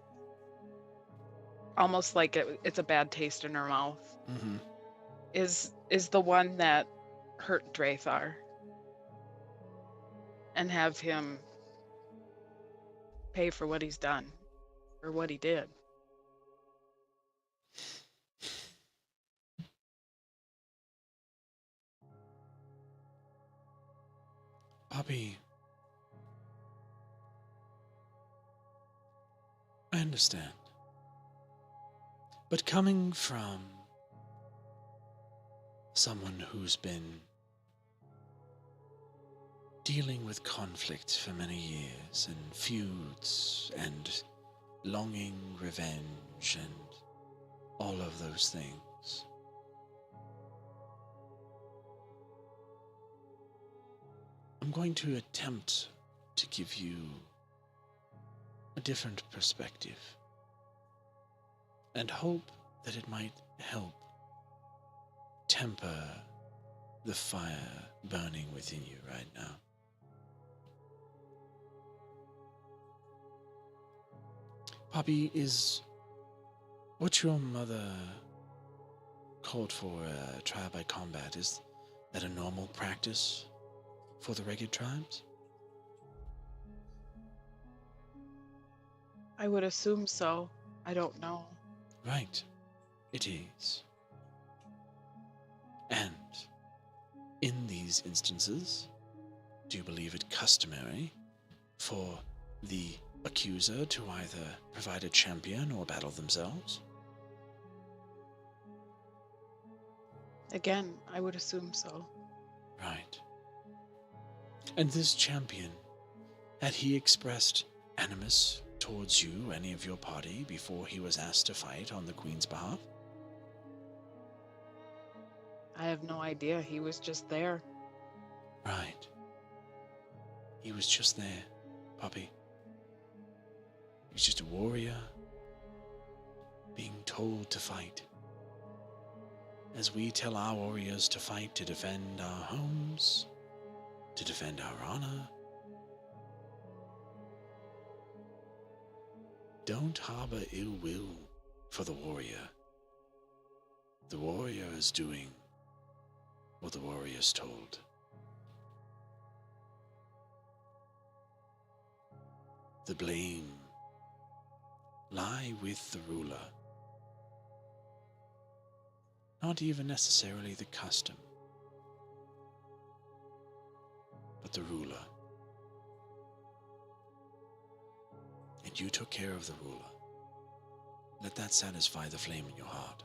almost like it's a bad taste in her mouth, Mm-hmm. is the one that hurt Drathar, and have him pay for what he's done, or what he did. Poppy, I understand. But coming from someone who's been dealing with conflict for many years, and feuds, and longing revenge, and all of those things, I'm going to attempt to give you a different perspective, and hope that it might help temper the fire burning within you right now. Poppy, is What your mother called for trial by combat, is that a normal practice for the Ragged tribes? I would assume so. I don't know. Right. It is. And in these instances, do you believe it customary for the accuser to either provide a champion or battle themselves? Again, I would assume so. Right. And this champion, had he expressed animus towards you, any of your party, before he was asked to fight on the Queen's behalf? I have no idea. He was just there. Right. He was just there, Poppy. He was just a warrior, being told to fight. As we tell our warriors to fight to defend our homes, to defend our honor. Don't harbor ill will for the warrior. The warrior is doing what the warrior is told. The blame lie with the ruler. Not even necessarily the custom, but the ruler. And you took care of the ruler. Let that satisfy the flame in your heart.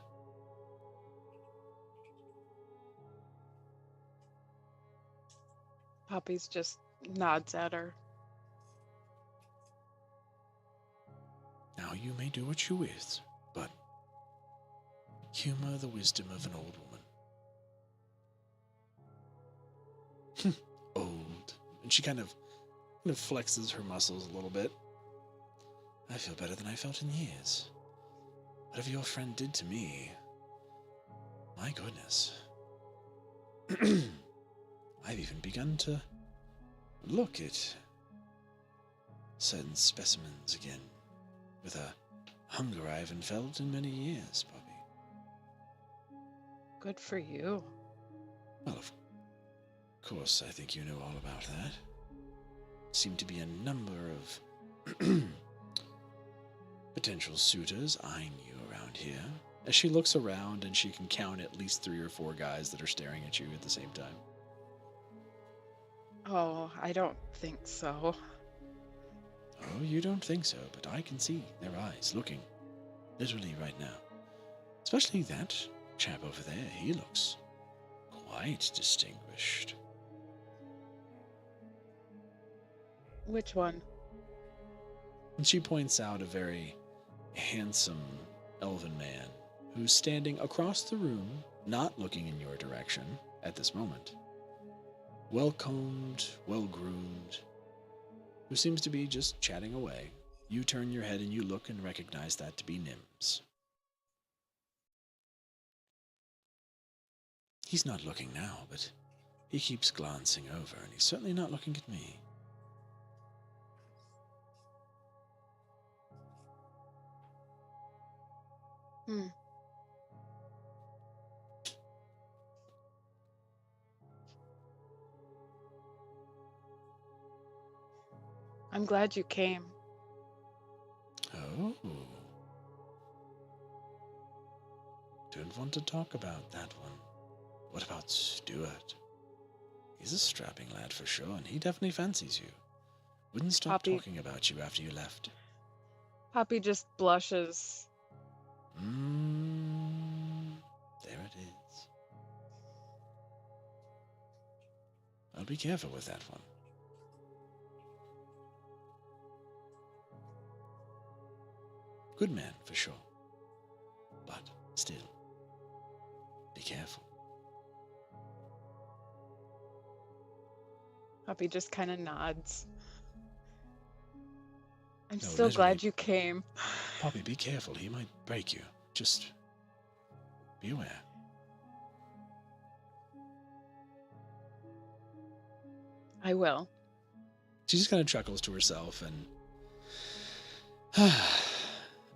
Poppy's just nods at her. Now you may do what you wish, but humor the wisdom of an old woman. Old. And she kind of flexes her muscles a little bit. I feel better than I felt in years. Whatever your friend did to me, my goodness. I've even begun to look at certain specimens again with a hunger I haven't felt in many years, Poppy. Good for you. Well, of course, I think you know all about that. Seem to be a number of potential suitors eyeing you around here. As she looks around and she can count at least 3 or 4 guys that are staring at you at the same time. Oh, I don't think so. Oh, you don't think so, but I can see their eyes looking literally right now. Especially that chap over there. He looks quite distinguished. Which one? And she points out a very handsome elven man who's standing across the room, not looking in your direction at this moment. Well-combed, well-groomed, who seems to be just chatting away. You turn your head and you look and recognize that to be Nims. He's not looking now, but he keeps glancing over, and he's certainly not looking at me. I'm glad you came. Oh. Don't want to talk about that one. What about Stuart? He's a strapping lad for sure, and he definitely fancies you. Wouldn't stop Poppy. talking about you after you left. Poppy just blushes. There it is. I'll be careful with that one. Good man, for sure. But still, be careful. Poppy just kind of nods. I'm No, still glad literally. you came. Poppy, be careful. He might break you. Just be aware. I will. She just kind of chuckles to herself and...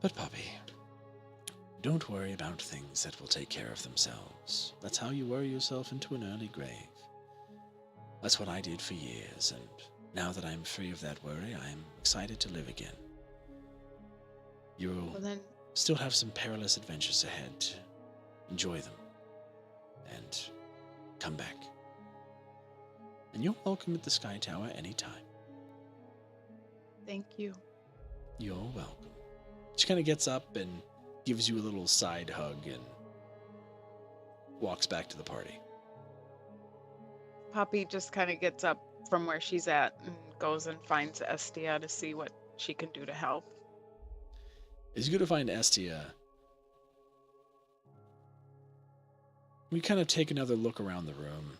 But Poppy, Don't worry about things that will take care of themselves. That's how you worry yourself into an early grave. That's what I did for years, and now that I'm free of that worry, I'm excited to live again. You'll still have some perilous adventures ahead. Enjoy them. And come back. And you're welcome at the Sky Tower anytime. Thank you. You're welcome. She kind of gets up and gives you a little side hug and walks back to the party. Poppy just kind of gets up from where she's at and goes and finds Estia to see what she can do to help. As you go to find Estia, we kind of take another look around the room.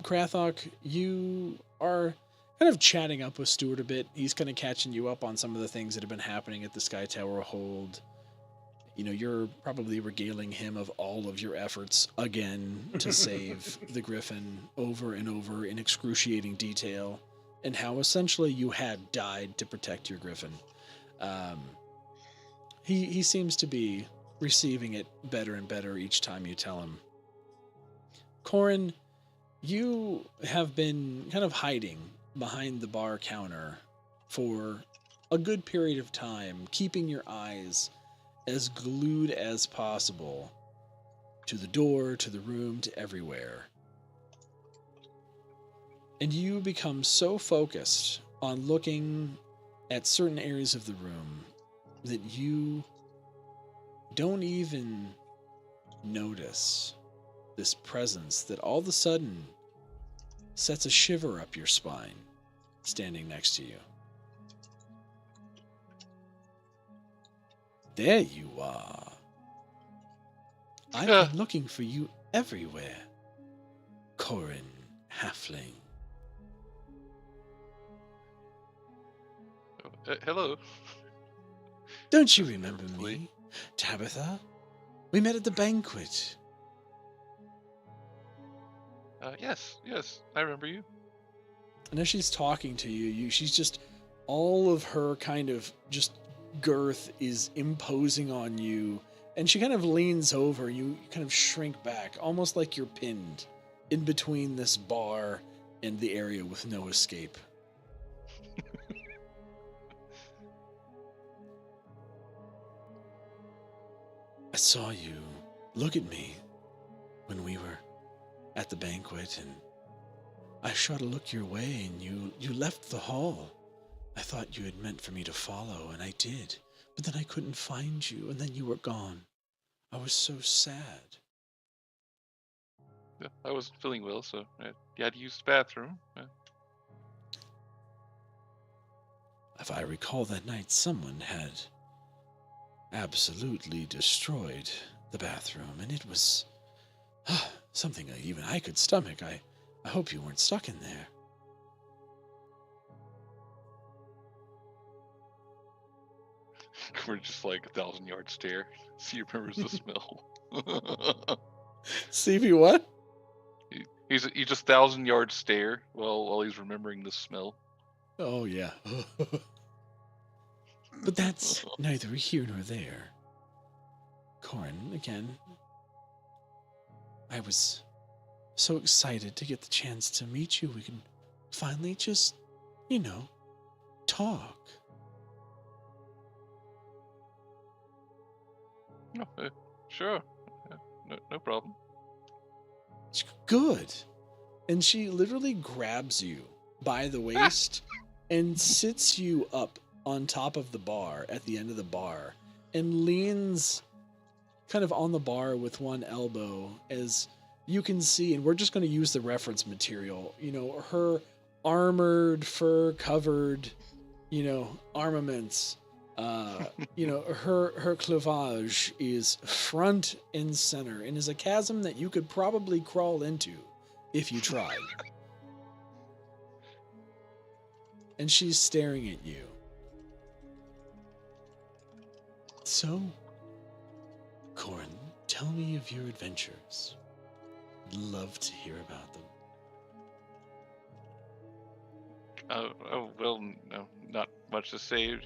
Krathok, you are kind of chatting up with Stuart a bit. He's kind of catching you up on some of the things that have been happening at the Sky Tower Hold. You know, you're probably regaling him of all of your efforts again to save the Griffin over and over in excruciating detail, and how essentially you had died to protect your Griffin. He seems to be receiving it better and better each time you tell him. Corin, you have been kind of hiding behind the bar counter for a good period of time, keeping your eyes as glued as possible to the door, to the room, to everywhere. And you become so focused on looking at certain areas of the room that you don't even notice this presence that all of a sudden sets a shiver up your spine standing next to you. There you are. I've been looking for you everywhere, Corin Halfling. Hello. Don't you remember me, Tabitha? We met at the banquet. Yes, I remember you. And as she's talking to you, she's just, all of her kind of just girth is imposing on you, and she kind of leans over. You kind of shrink back, almost like you're pinned in between this bar and the area with no escape. I saw you look at me when we were at the banquet, and I shot a look your way, and you left the hall. I thought you had meant for me to follow, and I did. But then I couldn't find you, and then you were gone. I was so sad. Yeah, I wasn't feeling well, so I had to use the bathroom. If I recall that night, someone had absolutely destroyed the bathroom, and it was something even I could stomach. I hope you weren't stuck in there. We're just like 1,000-yard stare. See, he remembers the smell. CV what? He's just 1,000-yard stare while he's remembering the smell. Oh yeah. But that's neither here nor there. Corin, again, I was so excited to get the chance to meet you. We can finally just, talk. Oh, sure. No problem. Good. And she literally grabs you by the waist and sits you up on top of the bar at the end of the bar and leans kind of on the bar with one elbow, as you can see, and we're just going to use the reference material, her armored, fur-covered, armaments. Her cleavage is front and center and is a chasm that you could probably crawl into if you tried. And she's staring at you. So, Corin, tell me of your adventures. I'd love to hear about them. Well, no, not much to say.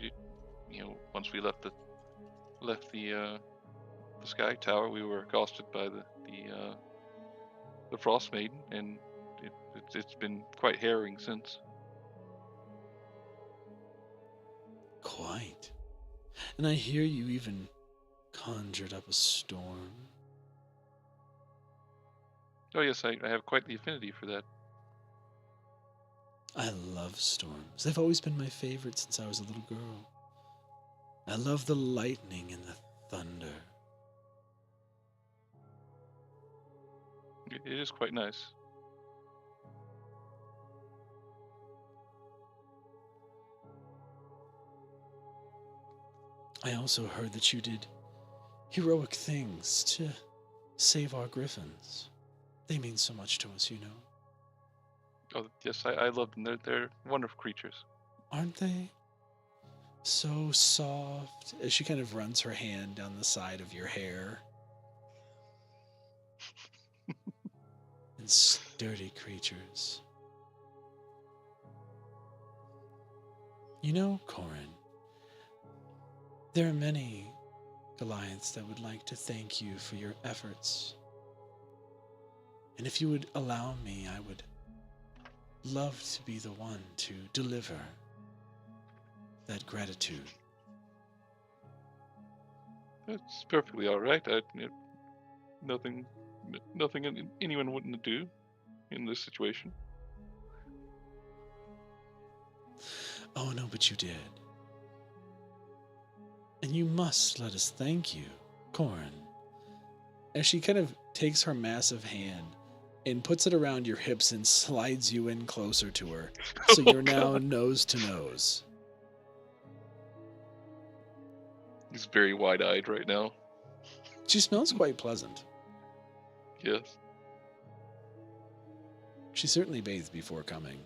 Once we left the the Sky Tower, we were accosted by the Frostmaiden, and it's been quite harrowing since. Quite. And I hear you even conjured up a storm. Oh yes, I have quite the affinity for that. I love storms. They've always been my favorite since I was a little girl. I love the lightning and the thunder. It is quite nice. I also heard that you did heroic things to save our griffins. They mean so much to us, you know. Oh yes, I love them. They're wonderful creatures. Aren't they? So soft. As she kind of runs her hand down the side of your hair. And sturdy creatures. You know, Corin, there are many Goliaths that would like to thank you for your efforts. And if you would allow me, I would love to be the one to deliver that gratitude. It's perfectly all right. Nothing anyone wouldn't do in this situation. Oh no, but you did. And you must let us thank you, Corin. As she kind of takes her massive hand and puts it around your hips and slides you in closer to her, so you're now nose to nose. He's very wide-eyed right now. She smells quite pleasant. Yes. She certainly bathed before coming.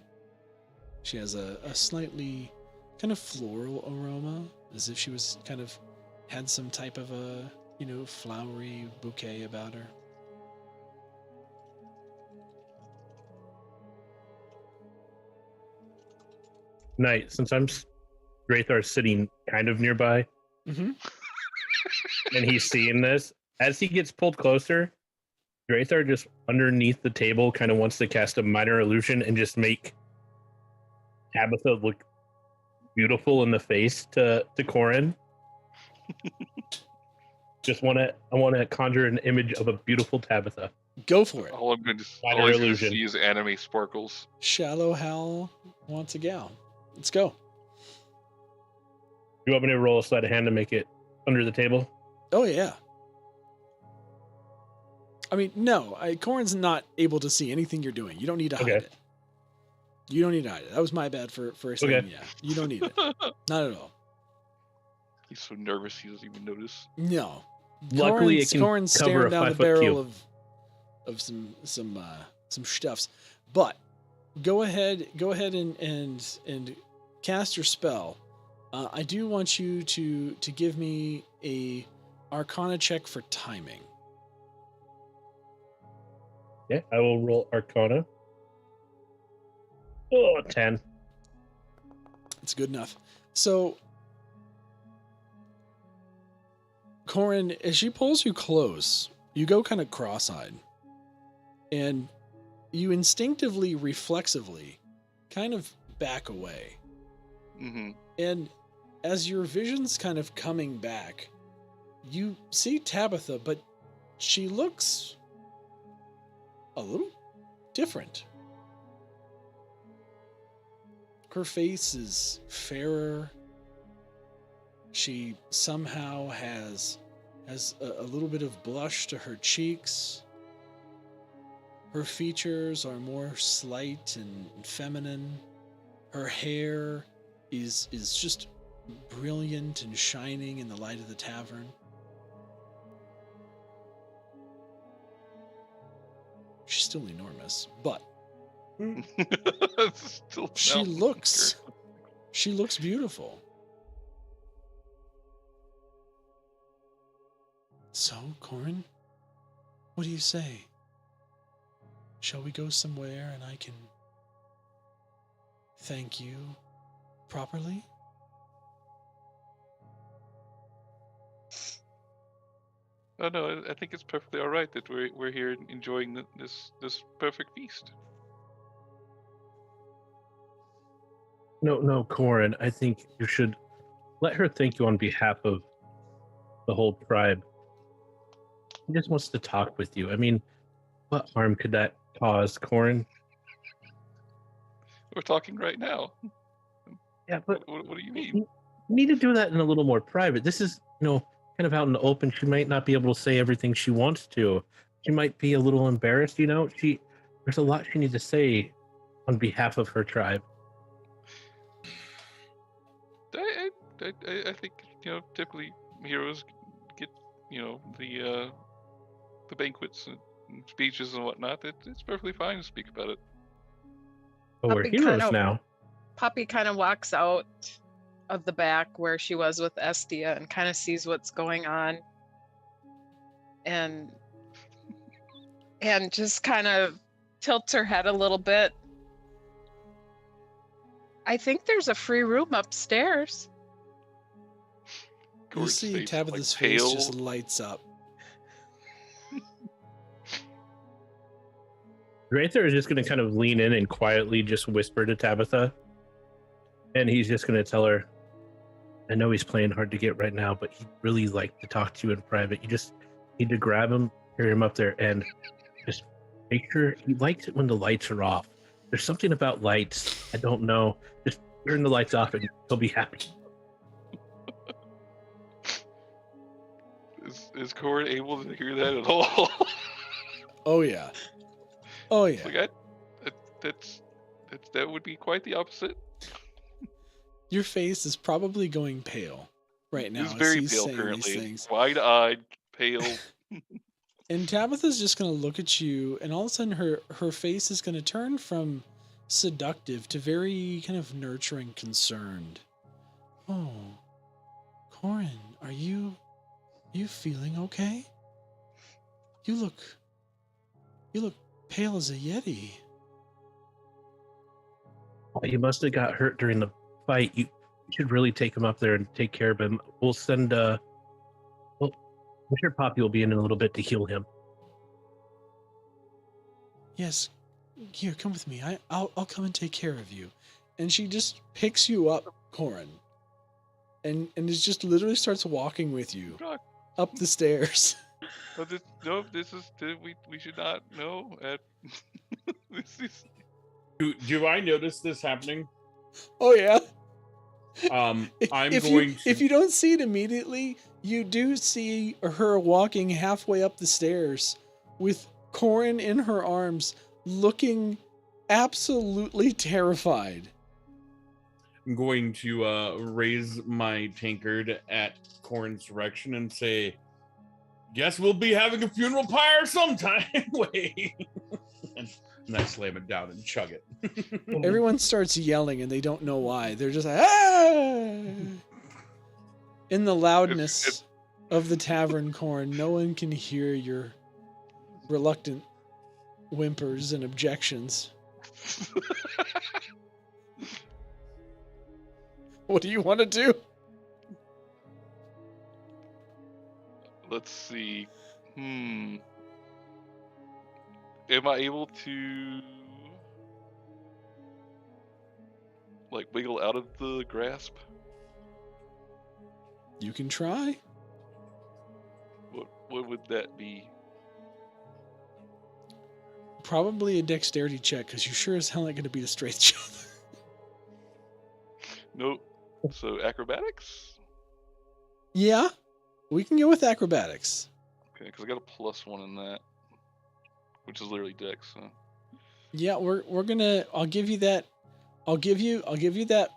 She has a slightly kind of floral aroma, as if she was kind of had some type of a, flowery bouquet about her. Night, since Draythar's sitting kind of nearby, Mm-hmm. and he's seeing this, as he gets pulled closer, Draythar just underneath the table kind of wants to cast a minor illusion and just make Tabitha look beautiful in the face to Corin. I want to conjure an image of a beautiful Tabitha. Go for it. All I'm going to illusion. see is anime sparkles. Shallow Hal wants a gal. Let's go. You want me to roll a sleight of hand to make it under the table? Oh, yeah. I mean, no, Corin's not able to see anything you're doing. You don't need to hide it. You don't need to hide it. That was my bad for saying yeah. You don't need it. Not at all. He's so nervous he doesn't even notice. No. Luckily, it can Corin's cover staring a down the 5-foot barrel cube. of some stuffs. But go ahead and cast your spell. I do want you to give me a Arcana check for timing. Yeah, I will roll Arcana. Oh, 10. It's good enough. So, Corin, as she pulls you close, you go kind of cross-eyed. And you instinctively, reflexively, kind of back away. Mm-hmm. And as your vision's kind of coming back, you see Tabitha, but she looks a little different. Her face is fairer. She somehow has a little bit of blush to her cheeks. Her features are more slight and feminine. Her hair is just brilliant and shining in the light of the tavern. She's still enormous, but she looks beautiful. So, Corin, what do you say? Shall we go somewhere and I can thank you properly? Oh no, I think it's perfectly all right that we're here enjoying this perfect feast. No, Corin. I think you should let her thank you on behalf of the whole tribe. He just wants to talk with you. I mean, what harm could that cause, Corin? We're talking right now. Yeah, but What do you mean? you need to do that in a little more private. This is, kind of out in the open. She might not be able to say everything she wants to. She might be a little embarrassed, there's a lot she needs to say on behalf of her tribe. I think typically heroes get the banquets and speeches and whatnot. It's perfectly fine to speak about it. But we're Puppy heroes kinda- now. Poppy kind of walks out of the back where she was with Estia and kind of sees what's going on, and just kind of tilts her head a little bit. I think there's a free room upstairs. You Corin's see face is, Tabitha's like, face pale. just lights up. Rayther is just going to kind of lean in and quietly just whisper to Tabitha. And he's just going to tell her, I know he's playing hard to get right now, but he'd really like to talk to you in private. You just need to grab him, carry him up there, and just make sure he likes it when the lights are off. There's something about lights. I don't know. Just turn the lights off and he'll be happy. Is Corin able to hear that at all? Oh yeah. Oh yeah. Like that would be quite the opposite. Your face is probably going pale right now. It's as very he's pale saying these currently. things. Wide-eyed, pale. And Tabitha's just going to look at you, and all of a sudden her face is going to turn from seductive to very kind of nurturing, concerned. Oh, Corin, are you feeling okay? You look pale as a yeti. You must have got hurt during the fight. You should really take him up there and take care of him. We'll send, I'm sure Poppy will be in a little bit to heal him. Yes, here, come with me. I'll come and take care of you. And she just picks you up, Corin, and is just literally starts walking with you up the stairs. But we should not know. This is Do I notice this happening? Oh yeah. If you don't see it immediately, you do see her walking halfway up the stairs with Corin in her arms, looking absolutely terrified. I'm going to raise my tankard at Corin's direction and say, guess we'll be having a funeral pyre sometime. Wait. and I slam it down and chug it. Everyone starts yelling and they don't know why. They're just like, ah! In the loudness of the tavern, Corin, no one can hear your reluctant whimpers and objections. What do you want to do? Let's see. Am I able to wiggle out of the grasp? You can try. What would that be? Probably a dexterity check, because you sure as hell ain't going to beat a strength check. Nope. So acrobatics? Yeah, we can go with acrobatics. Okay, because I got a +1 in that, which is literally dex. So. Yeah, we're gonna. I'll give you that. I'll give you that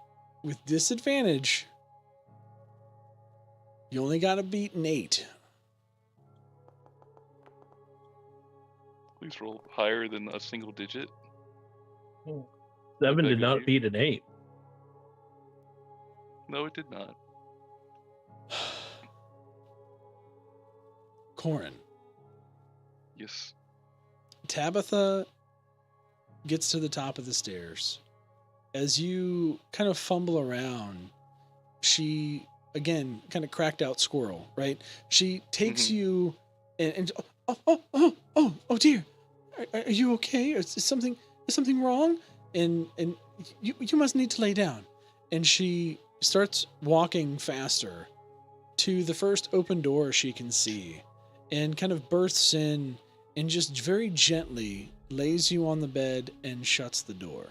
with disadvantage. You only got to beat an 8. Please roll higher than a single digit. 7 did not beat an 8. No, it did not. Corin. Yes. Tabitha gets to the top of the stairs. As you kind of fumble around, she, again, kind of cracked out squirrel, right? She takes you and oh dear, are you okay? Is something wrong? And you must need to lay down. And she starts walking faster to the first open door she can see, and kind of bursts in and just very gently lays you on the bed and shuts the door.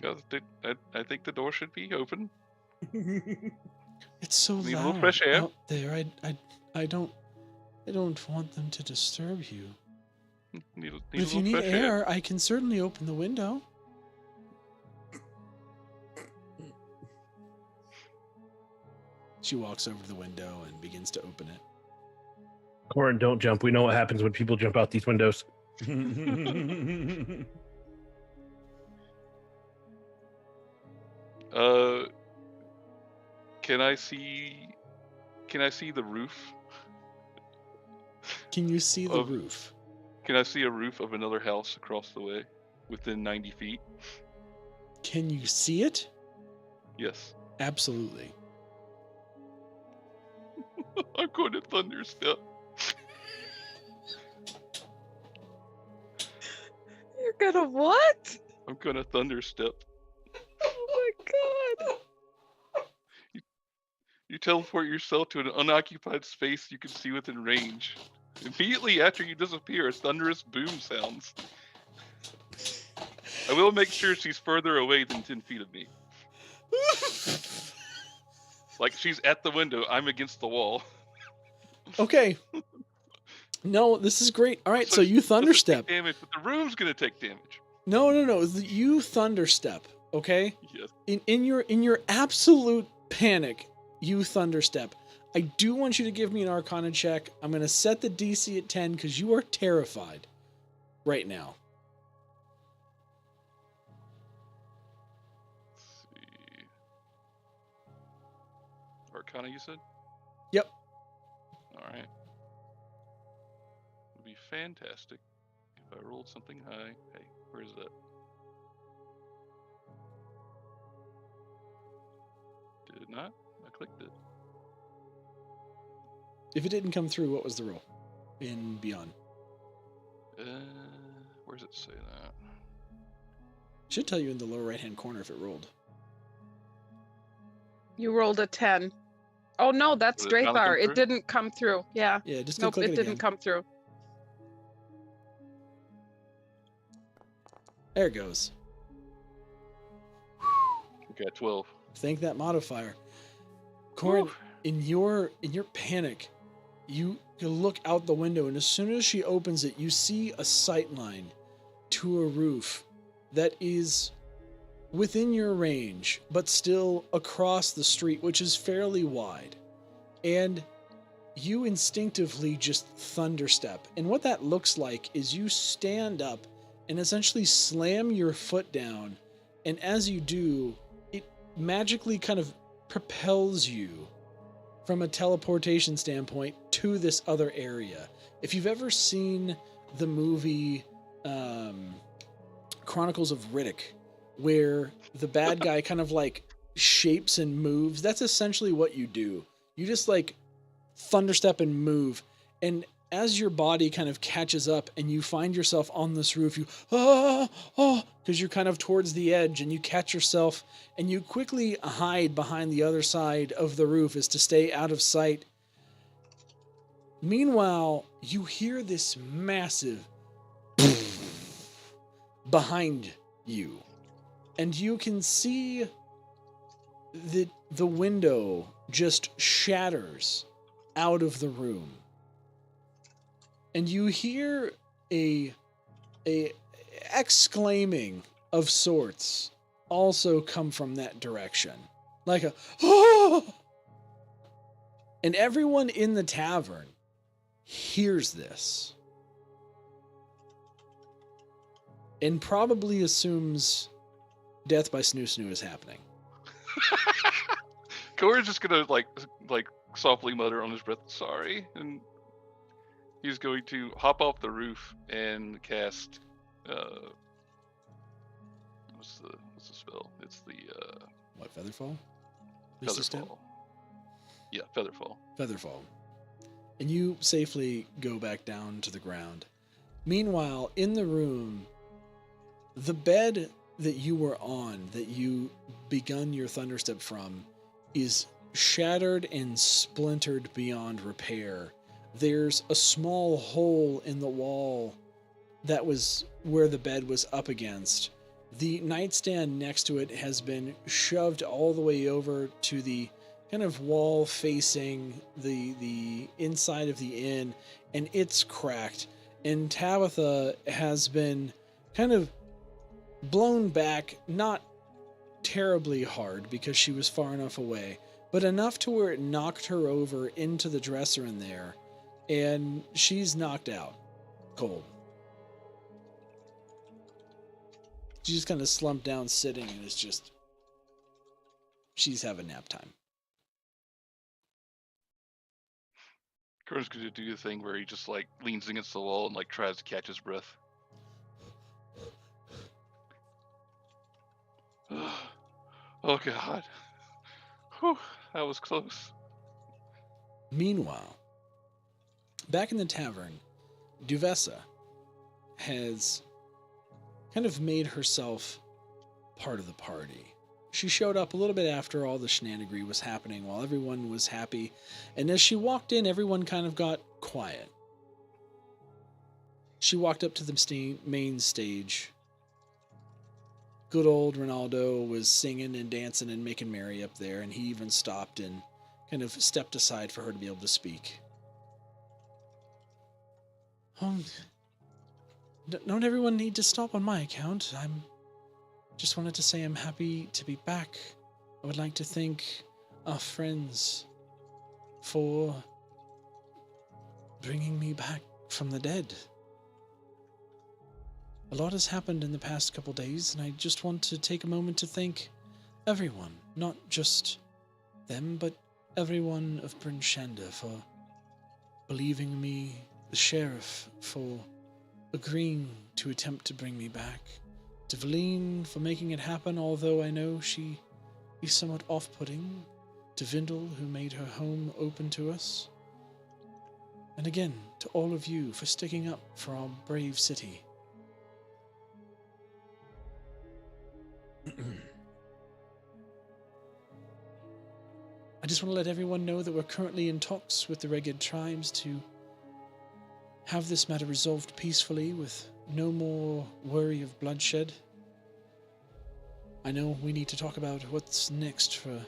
I think the door should be open. It's so Need a loud little fresh air. out there. I don't want them to disturb you. But if you need air, I can certainly open the window. She walks over to the window and begins to open it. Corin, don't jump. We know what happens when people jump out these windows. Can I see the roof? Can you see the roof? Can I see a roof of another house across the way within 90 feet? Can you see it? Yes. Absolutely. I'm going to thunderstep. You're gonna what? I'm going to thunderstep. Oh my god. You teleport yourself to an unoccupied space you can see within range. Immediately after you disappear, a thunderous boom sounds. I will make sure she's further away than 10 feet of me. Like she's at the window, I'm against the wall. Okay. No, this is great. All right, so you thunderstep. Damage, but the room's gonna take damage. No. You thunderstep. Okay. Yes. In your absolute panic, you thunderstep. I do want you to give me an Arcana check. I'm going to set the DC at 10 because you are terrified right now. Let's see. Arcana, you said? Yep. All right. It'd be fantastic if I rolled something high. Hey, where is that? Did it not? I clicked it. If it didn't come through, what was the roll in Beyond? Where does it say that? Should tell you in the lower right-hand corner if it rolled. You rolled a 10. Oh no, that's Did it not come Drathar. It through? didn't come through. Yeah. Yeah, just Nope, click it it didn't again. come through. There it goes. Okay, 12. Thank that modifier. Corin, in your panic, you look out the window, and as soon as she opens it, you see a sight line to a roof that is within your range, but still across the street, which is fairly wide. And you instinctively just thunderstep. And what that looks like is you stand up and essentially slam your foot down. And as you do, it magically kind of propels you from a teleportation standpoint to this other area. If you've ever seen the movie Chronicles of Riddick, where the bad guy kind of like shapes and moves, that's essentially what you do. You just like thunderstep and move. And as your body kind of catches up and you find yourself on this roof, you, because you're kind of towards the edge, and you catch yourself and you quickly hide behind the other side of the roof as to stay out of sight. Meanwhile, you hear this massive behind you, and you can see that the window just shatters out of the room. And you hear a exclaiming of sorts also come from that direction. Like a, oh! And everyone in the tavern hears this. And probably assumes death by snoo snoo is happening. Corin's just gonna like softly mutter on his breath, sorry, and he's going to hop off the roof and cast what's the spell? It's the What, Featherfall? Misty Step? Featherfall. Yeah, Featherfall. Featherfall. and you safely go back down to the ground. Meanwhile, in the room, the bed that you were on, that you begun your thunderstep from, is shattered and splintered beyond repair. There's a small hole in the wall that was where the bed was up against. The nightstand next to it has been shoved all the way over to the kind of wall facing the inside of the inn, and it's cracked. And Tabitha has been kind of blown back, not terribly hard because she was far enough away, but enough to where it knocked her over into the dresser in there, and she's knocked out cold. She just kind of slumped down sitting, and it's just, she's having nap time. Corin's gonna do the thing where he just like leans against the wall and like tries to catch his breath. Oh God. Whew, that was close. Meanwhile, back in the tavern, Duvessa has kind of made herself part of the party. She showed up a little bit after all the shenanigery was happening while everyone was happy, and as she walked in, everyone kind of got quiet. She walked up to the main stage. Good old Ronaldo was singing and dancing and making merry up there, and he even stopped and kind of stepped aside for her to be able to speak. Don't everyone need to stop on my account. Just wanted to say I'm happy to be back. I would like to thank our friends for bringing me back from the dead. A lot has happened in the past couple days, and I just want to take a moment to thank everyone, not just them, but everyone of Bryn Shander for believing me, the sheriff for agreeing to attempt to bring me back, to Valine for making it happen, although I know she is somewhat off-putting, to Vindel, who made her home open to us, and again, to all of you for sticking up for our brave city. I just want to let everyone know that we're currently in talks with the Regid tribes to have this matter resolved peacefully with no more worry of bloodshed. I know we need to talk about what's next for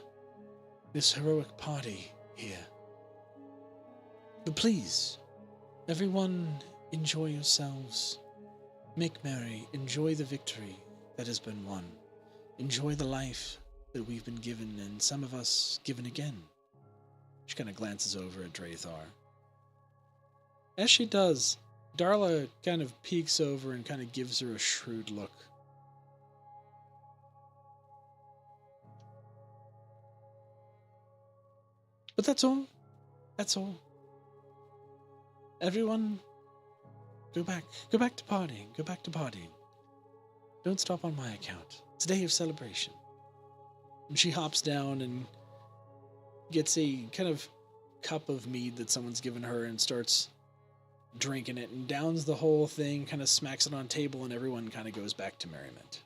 this heroic party here. But please, everyone enjoy yourselves. Make merry, enjoy the victory that has been won. Enjoy the life that we've been given, and some of us given again. She kind of glances over at Drathar. As she does, Darla kind of peeks over and kind of gives her a shrewd look. But that's all. That's all. Everyone, go back to partying. Go back to partying. Don't stop on my account. It's a day of celebration. And she hops down and gets a kind of cup of mead that someone's given her and starts drinking it and downs the whole thing, kind of smacks it on a table, and everyone kind of goes back to merriment.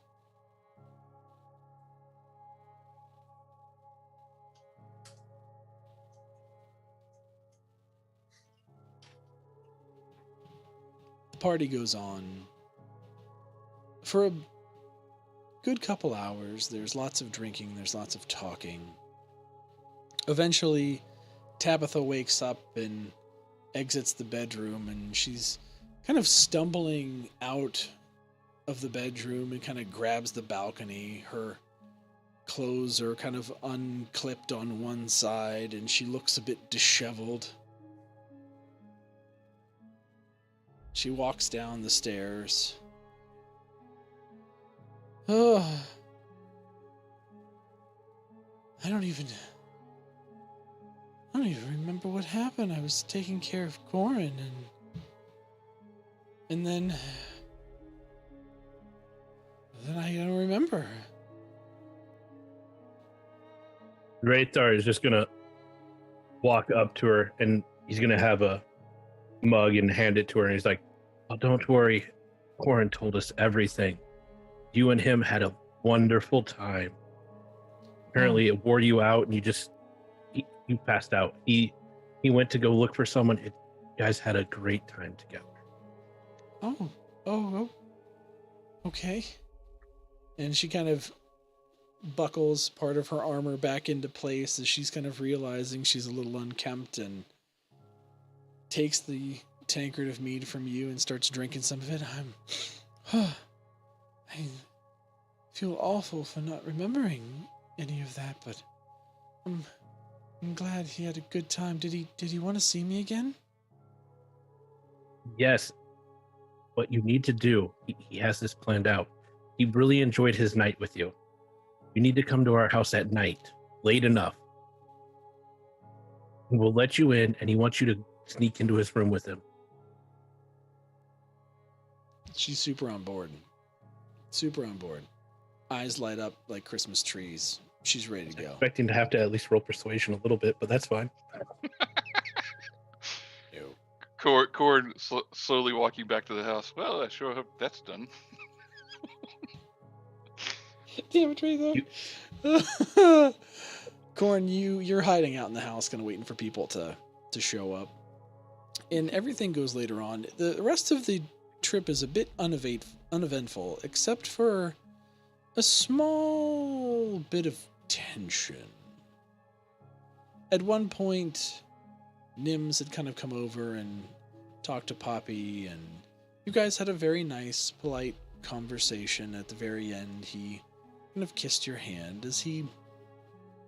The party goes on for a good couple hours. There's lots of drinking, there's lots of talking. Eventually, Tabitha wakes up and exits the bedroom, and she's kind of stumbling out of the bedroom and kind of grabs the balcony. Her clothes are kind of unclipped on one side, and she looks a bit disheveled. She walks down the stairs. Oh, I don't even remember what happened. I was taking care of Corin, and then I don't remember. Raythar is just gonna walk up to her, and He's gonna have a mug and hand it to her, and he's like, "Oh, don't worry. Corin told us everything. You and him had a wonderful time. Apparently, it wore you out, and you passed out. He went to go look for someone. You guys had a great time together." Oh, okay. And she kind of buckles part of her armor back into place as she's kind of realizing she's a little unkempt, and takes the tankard of mead from you and starts drinking some of it. I feel awful for not remembering any of that, but I'm glad he had a good time. Did he want to see me again? Yes. What you need to do, he has this planned out. He really enjoyed his night with you. You need to come to our house at night, late enough. We'll let you in, and he wants you to sneak into his room with him. She's super on board. Super on board. Eyes light up like Christmas trees. She's ready to go. Expecting to have to at least roll persuasion a little bit, but that's fine. Corin slowly walking back to the house. Well, I sure hope that's done. Damn it, Trezo. Corin, you're hiding out in the house, kind of waiting for people to show up. And everything goes later on. The rest of the trip is a bit uneventful, except for a small bit of tension. At one point, Nims had kind of come over and talked to Poppy, and you guys had a very nice, polite conversation. At the very end, he kind of kissed your hand as he,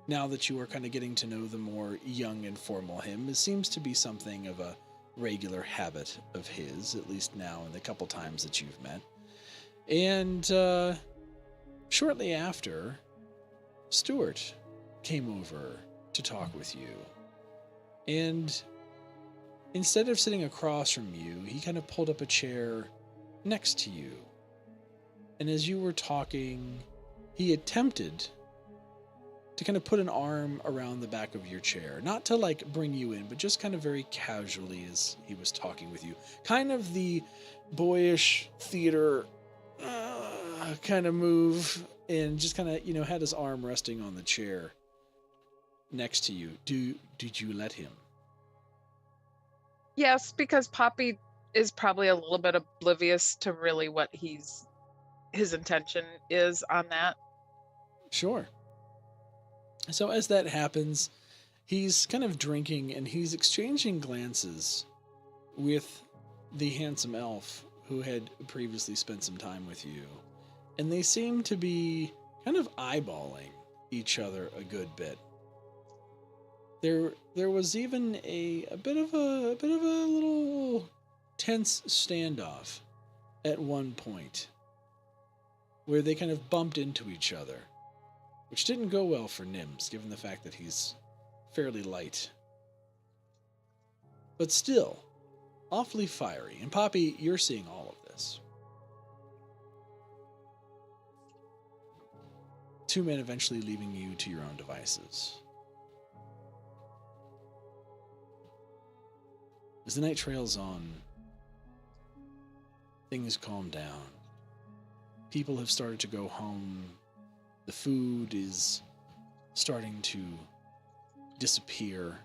now that you are kind of getting to know the more young and formal him, it seems to be something of a regular habit of his, at least now in the couple times that you've met. And shortly after, Stuart came over to talk with you. And instead of sitting across from you, he kind of pulled up a chair next to you. And as you were talking, he attempted to kind of put an arm around the back of your chair. Not to like bring you in, but just kind of very casually as he was talking with you. Kind of the boyish theater kind of move, and just kind of, had his arm resting on the chair next to you. Did you let him? Yes, because Poppy is probably a little bit oblivious to really what his intention is on that. Sure. So as that happens, he's kind of drinking and he's exchanging glances with the handsome elf who had previously spent some time with you. And they seem to be kind of eyeballing each other a good bit. There was even a bit of a little tense standoff at one point where they kind of bumped into each other, which didn't go well for Nims, given the fact that he's fairly light. But still, awfully fiery. And Poppy, you're seeing all of this. Two men eventually leaving you to your own devices. As the night trails on, things calm down. People have started to go home. The food is starting to disappear.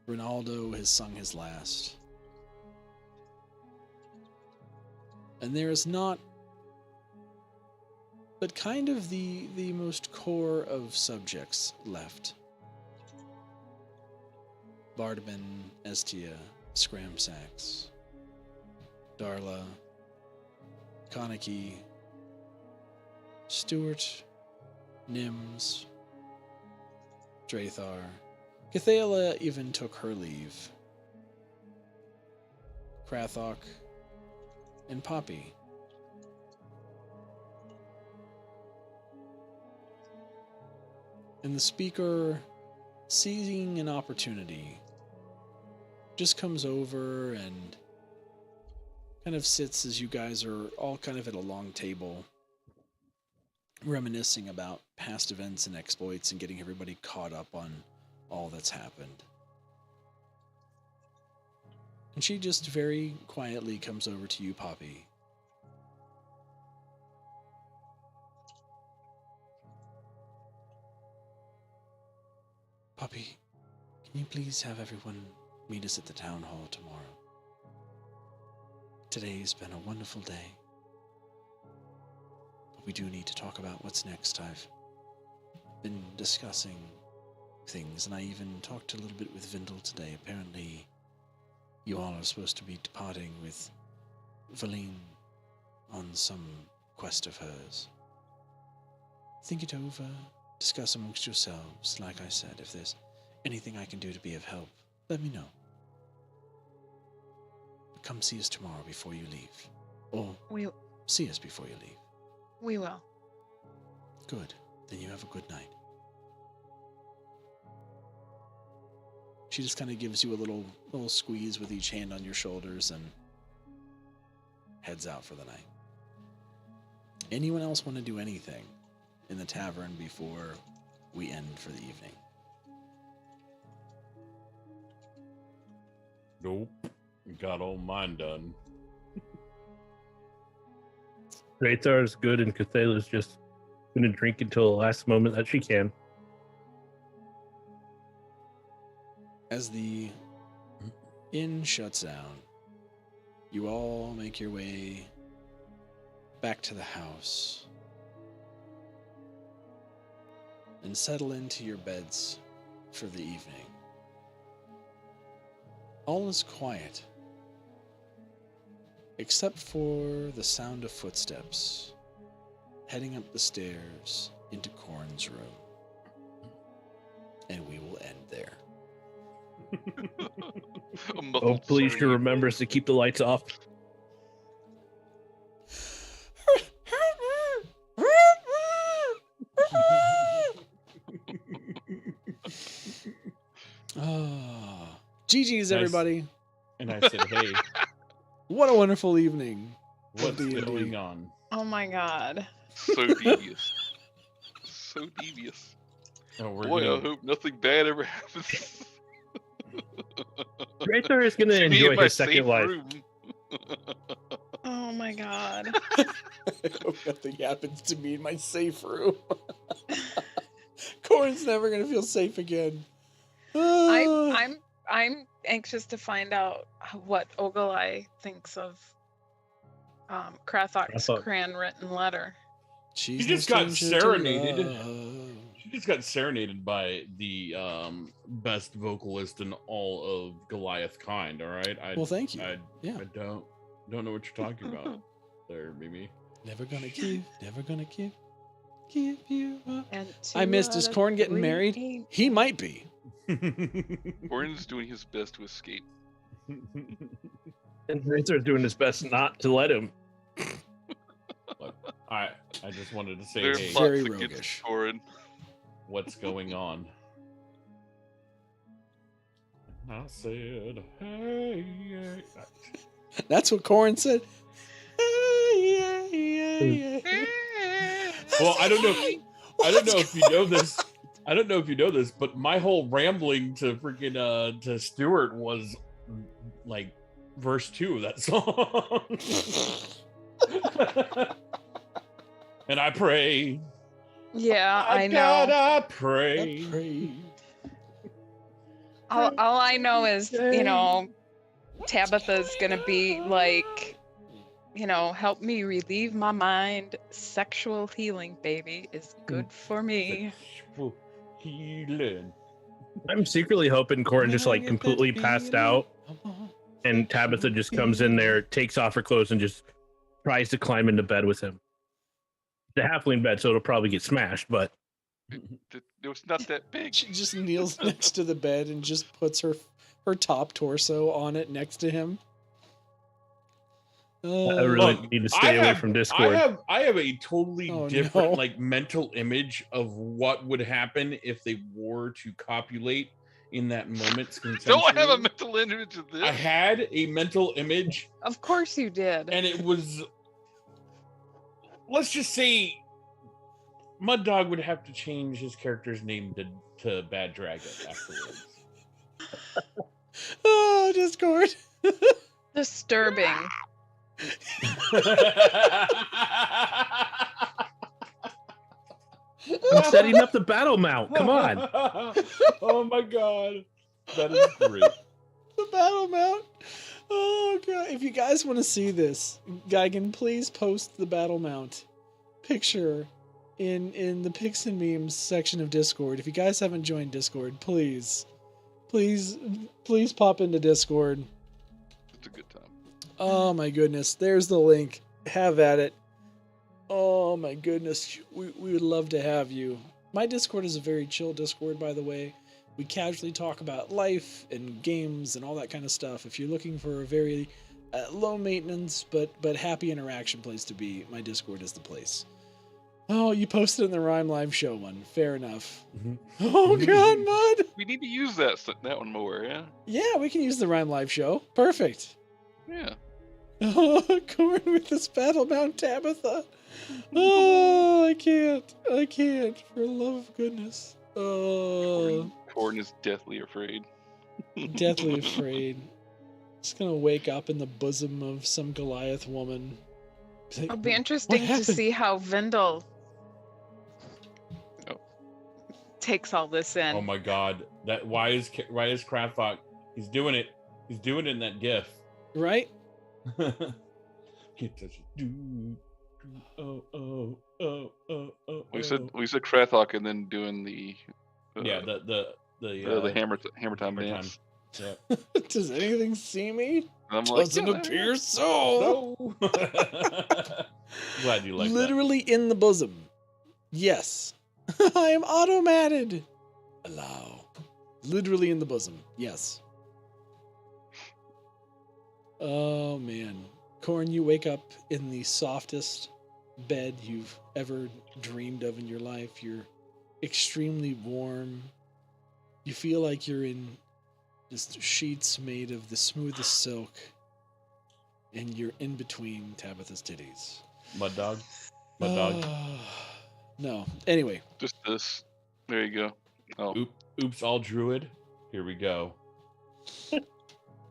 Ronaldo has sung his last. And there is not but kind of the most core of subjects left. Bardaban, Estia, Scramsax, Darla, Kaneki, Stuart, Nims, Drathar. Cathala even took her leave. Krathok, and Poppy. And the speaker, seizing an opportunity, just comes over and kind of sits as you guys are all kind of at a long table, reminiscing about past events and exploits and getting everybody caught up on all that's happened. And she just very quietly comes over to you, Poppy. Poppy, can you please have everyone meet us at the town hall tomorrow? Today's been a wonderful day. But we do need to talk about what's next. I've been discussing things, and I even talked a little bit with Vindel today. Apparently, you all are supposed to be departing with Valine on some quest of hers. Think it over, discuss amongst yourselves. Like I said, if there's anything I can do to be of help, let me know. But come see us tomorrow before you leave. Or see us before you leave. We will. Good. Then you have a good night. She just kind of gives you a little squeeze with each hand on your shoulders and heads out for the night. Anyone else want to do anything in the tavern before we end for the evening? Nope. Got all mine done. Raythar is good, and Cathala's just going to drink until the last moment that she can. As the inn shuts down, you all make your way back to the house and settle into your beds for the evening. All is quiet, except for the sound of footsteps heading up the stairs into Corrin's room. And we will end there. Hopefully she remembers to keep the lights off. GG's, everybody. And I said, hey. What a wonderful evening. What's going on? Oh my god. So devious. So devious. Oh, Boy, I hope nothing bad ever happens. Raythar is going to enjoy his second life. Oh my god. I hope nothing happens to me in my safe room. Corrin's never going to feel safe again. I'm anxious to find out what Ogilai thinks of Krathok's cran-written letter. She just got serenaded. She just got serenaded by the best vocalist in all of Goliath kind. All right. Well, thank you. I don't know what you're talking about, there, Mimi. Never gonna give you up. And I missed. Is Corrin getting married? He might be. Corrin's doing his best to escape. And Raythar's doing his best not to let him. Look, I just wanted to say, There are hey, plots very against roguish. Corrin. what's going on? I said, hey, hey. That's what Corrin said. Well, I don't know if you know this. I don't know if you know this, but my whole rambling to freaking to Stuart was like verse 2 of that song. And I pray. Yeah, I know. Gotta pray. All I know is, Tabitha's gonna be like, help me relieve my mind. Sexual healing, baby, is good for me. Sexual healing. I'm secretly hoping Corrin just like completely passed out, and Tabitha just comes in there, takes off her clothes, and just tries to climb into bed with him. The halfling bed, so it'll probably get smashed, but It was not that big. She just kneels next to the bed and just puts her top torso on it next to him. I really need to stay away from Discord. I have a totally different mental image of what would happen if they were to copulate in that moment. Don't have a mental image of this. I had a mental image. Of course you did. And it was, let's just say, Mud Dog would have to change his character's name to Bad Dragon afterwards. Oh, Discord. Disturbing. I'm setting up the battle mount. Come on. Oh my god. That is great. The battle mount. Oh god. If you guys want to see this, Geigen, please post the battle mount picture in the pics and memes section of Discord. If you guys haven't joined Discord, please pop into Discord. It's a good time. Oh my goodness. There's the link. Have at it. Oh my goodness. We would love to have you. My Discord is a very chill Discord, by the way. We casually talk about life and games and all that kind of stuff. If you're looking for a very low maintenance but happy interaction place to be, my Discord is the place. Oh, you posted in the Rime live show one. Fair enough. Oh god, Mud. We need to use that one more, yeah? Yeah, we can use the Rime live show. Perfect. Yeah. Oh, Corn with this battle mount Tabitha. Oh, I can't. For the love of goodness. Oh. Corn is deathly afraid. Deathly afraid. Just gonna wake up in the bosom of some Goliath woman. It'll be interesting to see how Vindel takes all this in. Oh my god. That why is Krathok? He's doing it. He's doing it in that GIF. Right? Can't touch it. Oh. We said Krathok and then doing the the hammer time dance. Yeah. Does anything see me? And I'm like, Doesn't appear so. No. Glad you like Literally in the bosom. Yes. I am automated. Allow. Literally in the bosom. Yes. Oh man. Corn, you wake up in the softest bed you've ever dreamed of in your life. You're extremely warm. You feel like you're in just sheets made of the smoothest silk. And you're in between Tabitha's titties. Mud Dog? Mud Dog? No. Anyway. Just this. There you go. Oh. Oops, all druid. Here we go.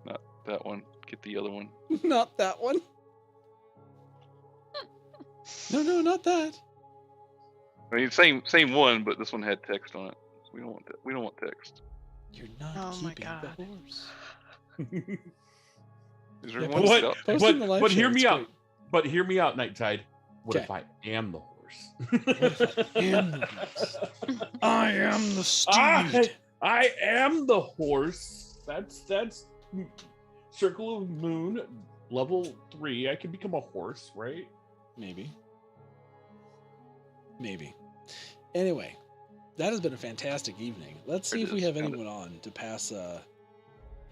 Not that one. Get the other one. Not that one. No, not that. I mean, same one, but this one had text on it. So we don't want that. We don't want text. You're not Oh my keeping God. the horse. Is there Yeah, one? But hear me out. But hear me out, Nighttide. What if I am the horse? I am the horse. I am the steed. I am the horse. That's Circle of Moon level 3. I can become a horse, right? Maybe. Anyway, that has been a fantastic evening. Let's see if we have anyone on to pass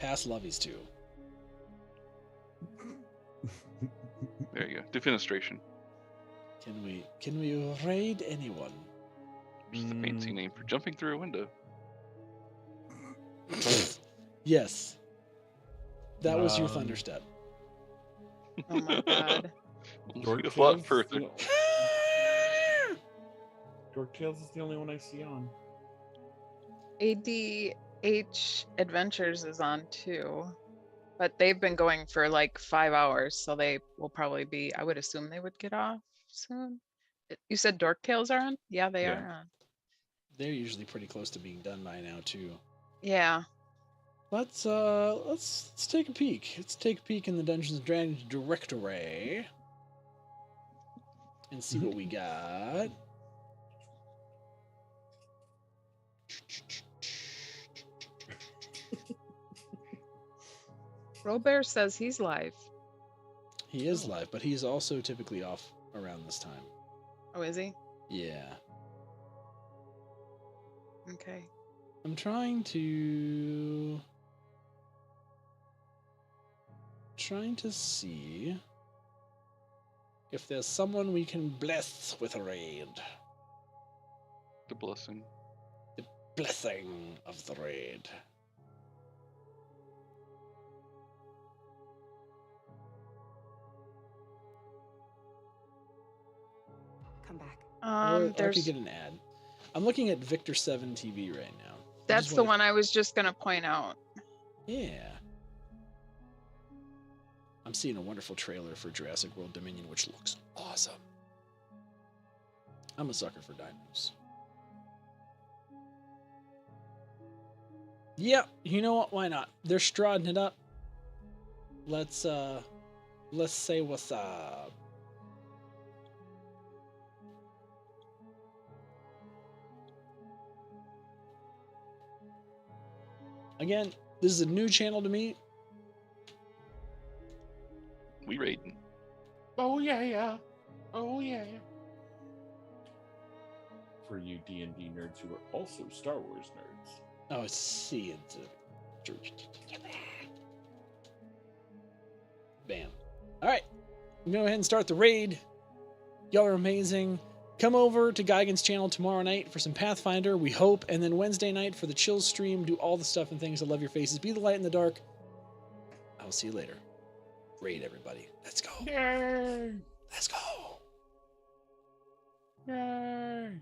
Lovies to. There you go. Defenestration. Can we raid anyone? Just a fancy name for jumping through a window. Yes. That was your thunderstep. Oh my god. A lot further. Dorktails is the only one I see on. ADH Adventures is on too. But they've been going for like 5 hours, so they will probably be, I would assume they would get off soon. You said Dorktails are on? Yeah, they are on. They're usually pretty close to being done by now too. Yeah. Let's take a peek. Let's take a peek in the Dungeons and Dragons directory and see what we got. Robert says he's live. He is live, but he's also typically off around this time. Oh, is he? Yeah. Okay. I'm trying to see if there's someone we can bless with a raid. The blessing. The blessing of the raid. Come back. I There's could get an ad. I'm looking at Victor 7 TV right now. that's the one I was just gonna point out. Yeah. I'm seeing a wonderful trailer for Jurassic World Dominion, which looks awesome. I'm a sucker for dinos. Yeah, you know what? Why not? They're strawing it up. Let's say what's up. Again, this is a new channel to me. We raiding. Oh yeah. Oh yeah. For you D&D nerds who are also Star Wars nerds. Oh, see, it's bam. All right, go ahead and start the raid. Y'all are amazing. Come over to Geigen's channel tomorrow night for some Pathfinder, we hope, and then Wednesday night for the Chills stream. Do all the stuff and things. I love your faces. Be the light in the dark. I will see you later. Raid, everybody. Let's go. Yay! Let's go. Yay!